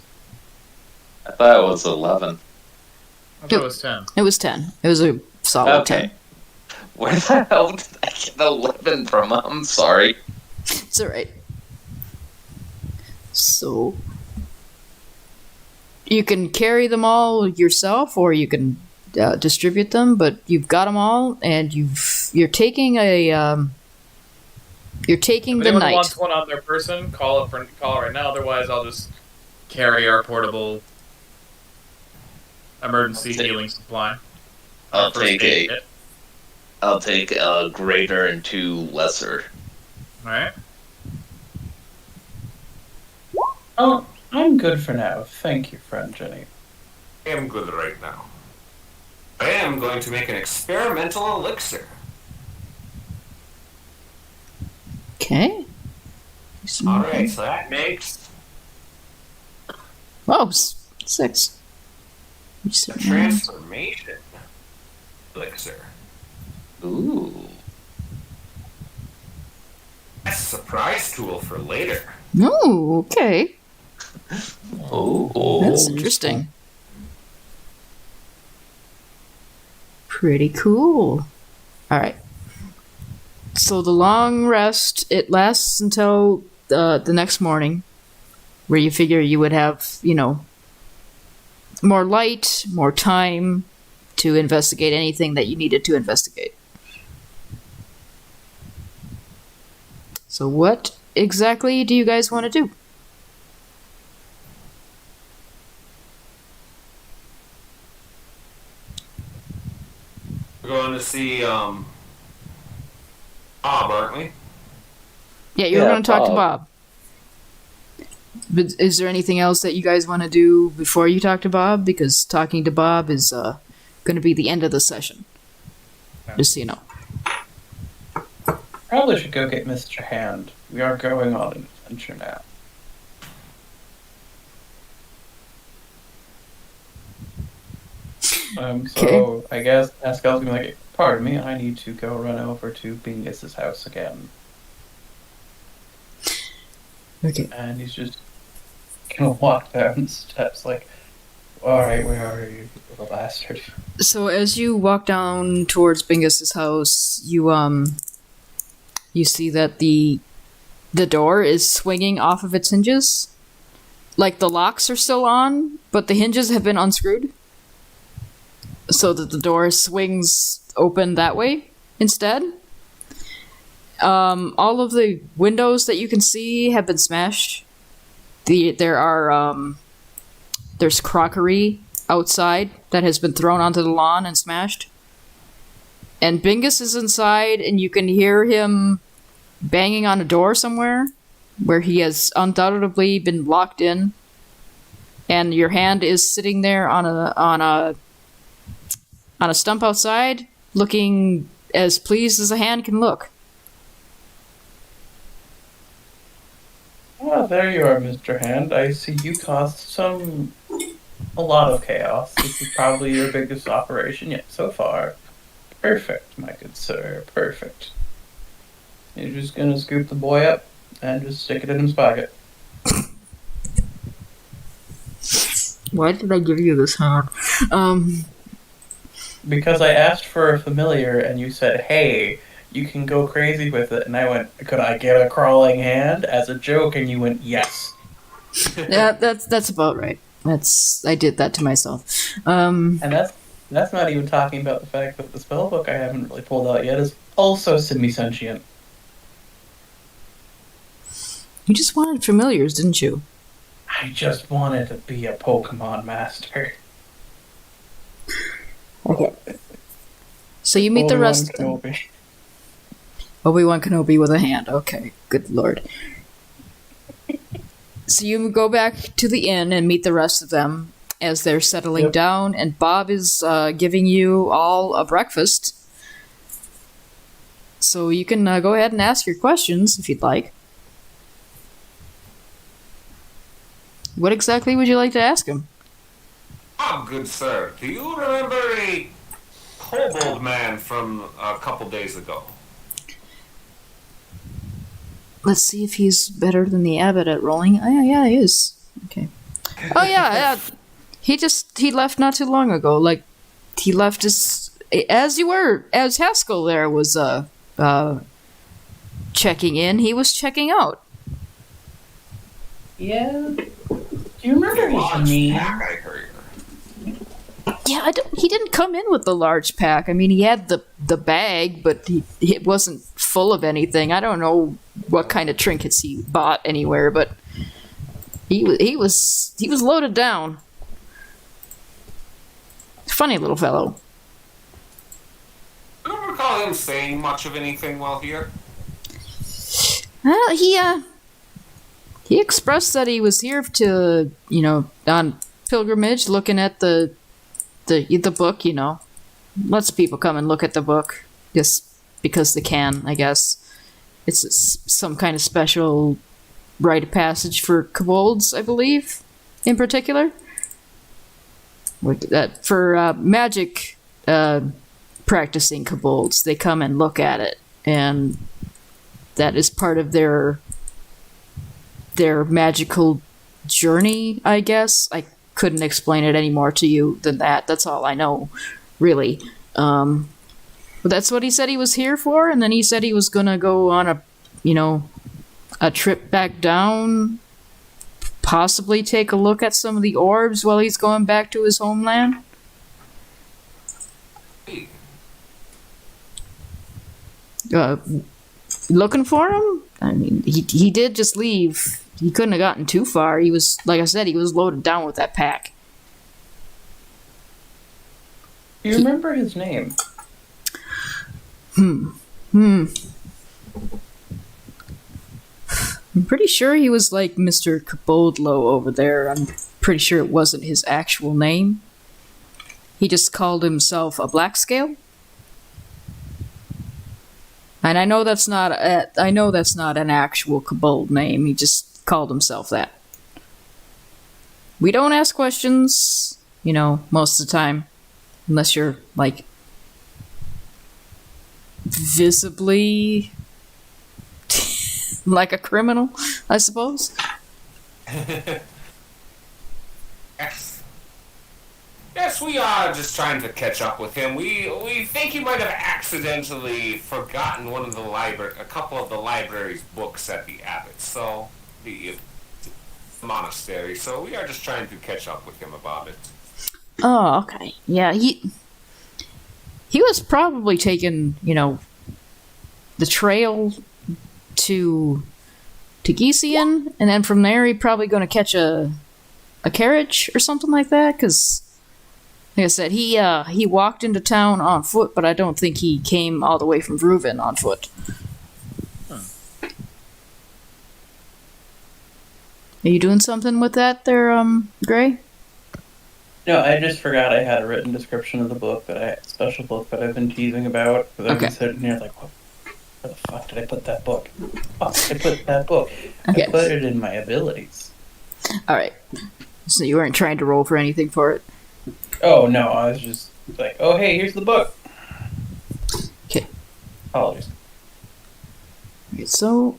Speaker 4: I thought it was 11.
Speaker 7: I thought it was 10.
Speaker 1: It was 10. It was a solid
Speaker 4: Okay.
Speaker 1: 10.
Speaker 4: Where the hell did I get 11 from? I'm sorry.
Speaker 1: It's alright. So... You can carry them all yourself, or you can distribute them, but you've got them all, and you're taking a... You're taking
Speaker 7: If
Speaker 1: the
Speaker 7: anyone
Speaker 1: night.
Speaker 7: wants one on their person, call it right now. Otherwise, I'll just carry our portable emergency
Speaker 4: I'll take-
Speaker 7: healing supply.
Speaker 4: I'll
Speaker 7: Our first
Speaker 4: take
Speaker 7: aid
Speaker 4: a-
Speaker 7: kit.
Speaker 4: I'll take a greater and 2 lesser.
Speaker 7: Alright.
Speaker 6: Oh, I'm good for now. Thank you, friend Jenny.
Speaker 5: I am good right now. I am going to make an experimental elixir.
Speaker 1: Okay.
Speaker 5: Alright, so that makes
Speaker 1: Oh, 6.
Speaker 5: a transformation elixir.
Speaker 4: Ooh.
Speaker 5: That's a surprise tool for later.
Speaker 1: Oh, okay. That's interesting. Pretty cool. All right. So the long rest, it lasts until the next morning, where you figure you would have, more light, more time to investigate anything that you needed to investigate. So what exactly do you guys want to do?
Speaker 5: We're going to see Bob, aren't we?
Speaker 1: Yeah, you're going to talk to Bob. But is there anything else that you guys want to do before you talk to Bob? Because talking to Bob is going to be the end of the session. Just so you know.
Speaker 6: Probably should go get Mr. Hand. We are going on an adventure now. So I guess Pascal's gonna be like, pardon me, I need to go run over to Bingus's house again.
Speaker 1: Okay.
Speaker 6: And he's just gonna walk down the steps like, alright, where are you, little bastard?
Speaker 1: So as you walk down towards Bingus's house, you see that the door is swinging off of its hinges. Like the locks are still on, but the hinges have been unscrewed. So that the door swings open that way instead. All of the windows that you can see have been smashed. There's crockery outside that has been thrown onto the lawn and smashed. And Bingus is inside, and you can hear him banging on a door somewhere where he has undoubtedly been locked in. And your hand is sitting there on a stump outside, looking as pleased as a hand can look.
Speaker 6: Well, there you are, Mr. Hand. I see you caused a lot of chaos. This is probably your biggest operation yet so far. Perfect, my good sir, perfect. You're just gonna scoop the boy up and just stick it in his pocket.
Speaker 1: Why did I give you this hand?
Speaker 6: Because I asked for a familiar and you said, hey, you can go crazy with it. And I went, could I get a crawling hand as a joke? And you went, yes.
Speaker 1: Yeah, that's about right. I did that to myself.
Speaker 6: And that's not even talking about the fact that the spellbook I haven't really pulled out yet is also semi-sentient.
Speaker 1: You just wanted familiars, didn't you?
Speaker 6: I just wanted to be a Pokemon master.
Speaker 1: Okay. So you meet the rest of them. Obi-Wan Kenobi with a hand. Okay, good lord. So you go back to the inn and meet the rest of them as they're settling down, and Bob is giving you all a breakfast. So you can go ahead and ask your questions if you'd like. What exactly would you like to ask him?
Speaker 5: Oh, good sir, do you remember a kobold man from a couple days ago?
Speaker 1: Let's see if he's better than the abbot at rolling. Oh, yeah, he is. Okay. Oh, yeah. He left not too long ago. Like, he left as Haskell there was, checking in, he was checking out.
Speaker 6: Yeah. Do you remember his name?
Speaker 5: I heard.
Speaker 1: Yeah, he didn't come in with the large pack. I mean, he had the bag, but it wasn't full of anything. I don't know what kind of trinkets he bought anywhere, but he was loaded down. Funny little fellow.
Speaker 5: I don't recall him saying much of anything while here.
Speaker 1: Well, he expressed that he was here to, on pilgrimage, looking at the book, Lots of people come and look at the book just because they can, I guess. It's some kind of special rite of passage for kobolds, I believe, in particular. For magic practicing kobolds, they come and look at it, and that is part of their magical journey, I guess. I couldn't explain it any more to you than that. That's all I know, really. But that's what he said he was here for, and then he said he was gonna go on a trip back down, possibly take a look at some of the orbs while he's going back to his homeland. Looking for him? I mean, he did just leave. He couldn't have gotten too far. He was, like I said, he was loaded down with that pack.
Speaker 6: Do you remember his name?
Speaker 1: I'm pretty sure he was like Mr. Cabodlo over there. I'm pretty sure it wasn't his actual name. He just called himself a black scale. And I know that's not an actual Kobold name. He just called himself that. We don't ask questions, most of the time, unless you're like visibly like a criminal, I suppose.
Speaker 5: Yes, we are just trying to catch up with him. We think he might have accidentally forgotten a couple of the library's books at the abbot, so the monastery. So we are just trying to catch up with him about it.
Speaker 1: Oh, okay. Yeah, he was probably taking, the trail to Gisian, and then from there he's probably going to catch a carriage or something like that, because like I said, he walked into town on foot, but I don't think he came all the way from Vruvin on foot. Are you doing something with that there, Gray?
Speaker 6: No, I just forgot I had a written description of the book, special book that I've been teasing about. But I've been sitting here like, where the fuck did I put that book? I put that book.
Speaker 1: Okay.
Speaker 6: I put it in my abilities.
Speaker 1: Alright. So you weren't trying to roll for anything for it?
Speaker 6: Oh, no, I was just like, oh, hey, here's the book.
Speaker 1: Okay.
Speaker 6: Apologies.
Speaker 1: Okay, so...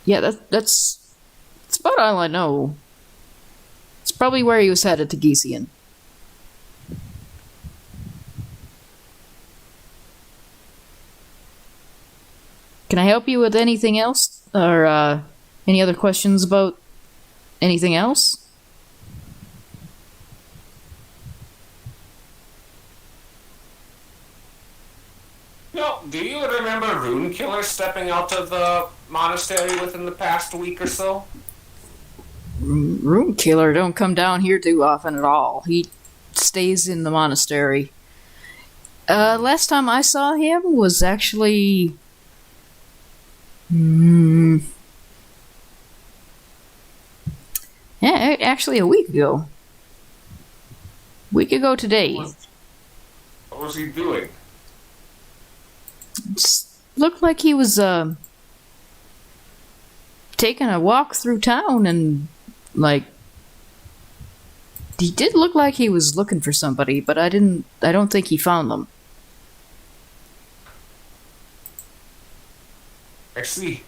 Speaker 1: Yeah, that's about all I know. It's probably where he was headed, to Gisian. Can I help you with anything else? Or, any other questions about anything else?
Speaker 5: No, do you remember Rune Killer stepping out of the monastery within the past week or so?
Speaker 1: Room Killer don't come down here too often at all. He stays in the monastery. Last time I saw him was actually... Yeah, actually a week ago. Week ago today.
Speaker 5: What was he doing?
Speaker 1: Just looked like he was taking a walk through town, and like he did look like he was looking for somebody, but I don't think he found them.
Speaker 5: I see.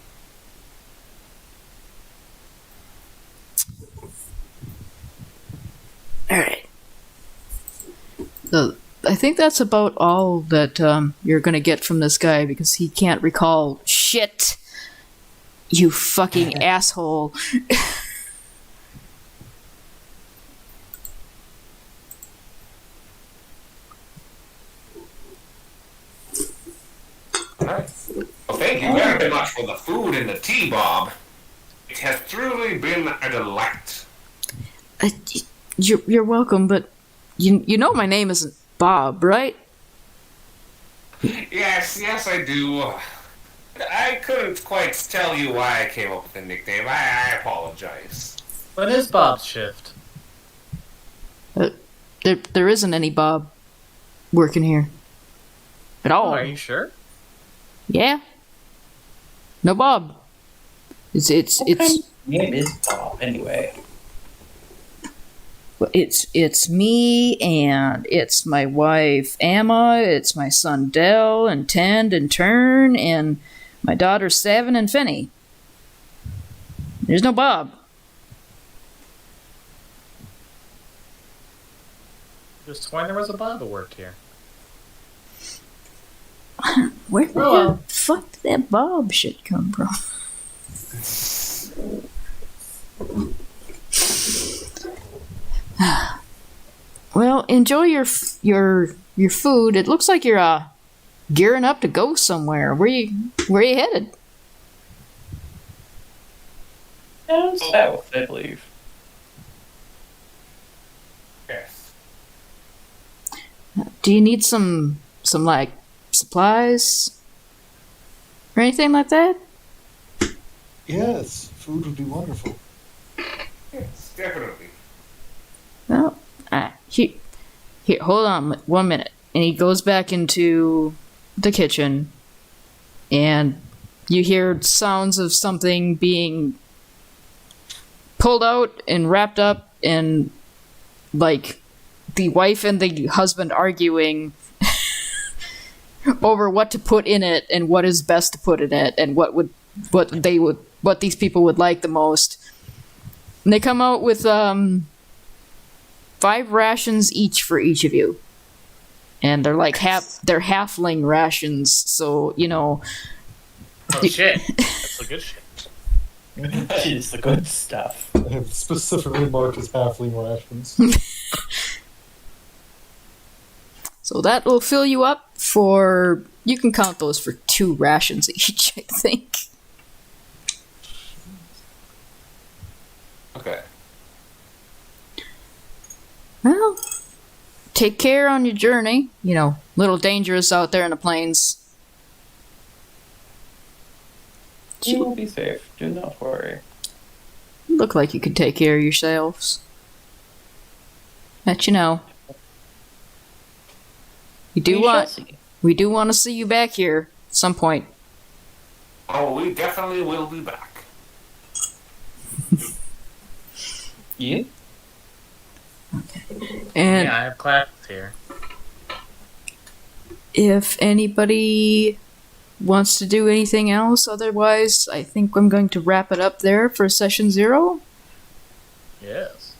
Speaker 1: All right. So I think that's about all that you're gonna get from this guy, because he can't recall shit. You fucking asshole.
Speaker 5: Alright. Well, thank you very much for the food and the tea, Bob. It has truly been a delight.
Speaker 1: You're welcome, but you know my name isn't Bob, right?
Speaker 5: Yes, I do. I couldn't quite tell you why I came up with the nickname. I apologize.
Speaker 7: When is Bob's shift?
Speaker 1: There isn't any Bob working here at all.
Speaker 7: Oh, are you sure?
Speaker 1: Yeah. No Bob. It's
Speaker 6: What kind of name is Bob, anyway?
Speaker 1: it's me, and it's my wife Emma, it's my son Dell and Tend and Turn, and my daughters Seven and Finney. There's no Bob.
Speaker 7: Just when there was a Bob that worked here.
Speaker 1: Where the
Speaker 7: Oh,
Speaker 1: fuck did that Bob shit come from? Well, enjoy your food. It looks like you're gearing up to go somewhere. Where you headed?
Speaker 6: Down south, I believe.
Speaker 5: Yes.
Speaker 1: Do you need some like supplies or anything like that?
Speaker 3: Yes, food would be wonderful.
Speaker 5: Yes, definitely.
Speaker 1: Well, here, hold on 1 minute. And he goes back into the kitchen, and you hear sounds of something being pulled out and wrapped up, and like the wife and the husband arguing over what to put in it and what is best to put in it and what these people would like the most. And they come out with 5 rations each for each of you. And they're like they're halfling rations, so
Speaker 7: Oh shit. That's the good shit.
Speaker 6: It's the good stuff.
Speaker 3: I have specifically marked as halfling rations.
Speaker 1: So that will fill you up for, you can count those for 2 rations each, I think.
Speaker 5: Okay.
Speaker 1: Well, take care on your journey. You know, little dangerous out there in the plains.
Speaker 6: You will be safe. Do not worry.
Speaker 1: You look like you could take care of yourselves. Let you know. We do want to see you back here at some point.
Speaker 5: Oh, we definitely will be back.
Speaker 6: Yeah.
Speaker 1: And
Speaker 7: Yeah, I have classes here.
Speaker 1: if anybody wants to do anything else, otherwise, I think I'm going to wrap it up there for session 0.
Speaker 7: Yes.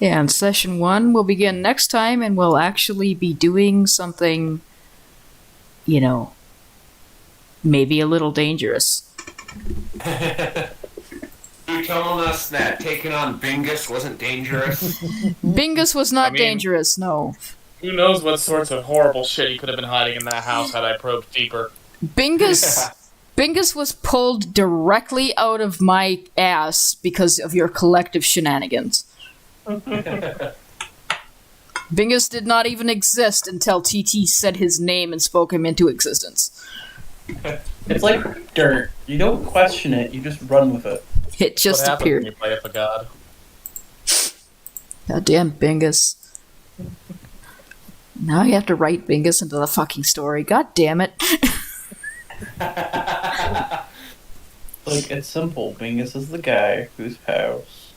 Speaker 1: Yeah, and session 1 will begin next time, and we'll actually be doing something, you know, maybe a little dangerous.
Speaker 5: You're telling us that taking on Bingus wasn't dangerous?
Speaker 1: Bingus was not
Speaker 7: I mean-
Speaker 1: dangerous, no.
Speaker 7: Who knows what sorts of horrible shit he could have been hiding in that house had I probed deeper.
Speaker 1: Bingus was pulled directly out of my ass because of your collective shenanigans. Bingus did not even exist until TT said his name and spoke him into existence.
Speaker 6: It's like dirt. You don't question it, you just run with it.
Speaker 1: It just
Speaker 7: what happens when
Speaker 1: appeared.
Speaker 7: you play with a god?
Speaker 1: Goddamn Bingus. Now you have to write Bingus into the fucking story. God damn it.
Speaker 6: Like, it's simple. Bingus is the guy whose house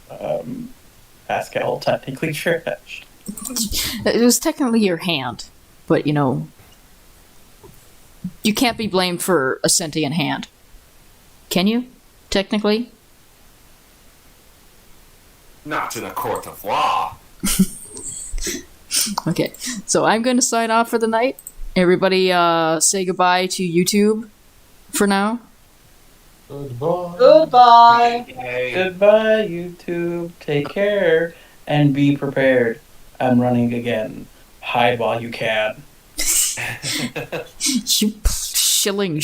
Speaker 6: Pascal technically trashed.
Speaker 1: It was technically your hand, but you know, you can't be blamed for a sentient hand. Can you? Technically?
Speaker 5: Not in a court of law.
Speaker 1: Okay, so I'm going to sign off for the night. Everybody say goodbye to YouTube for now.
Speaker 3: Goodbye.
Speaker 8: Goodbye.
Speaker 5: Yay.
Speaker 6: Goodbye, YouTube. Take care and be prepared. I'm running again. Hide while you can.
Speaker 1: You shilling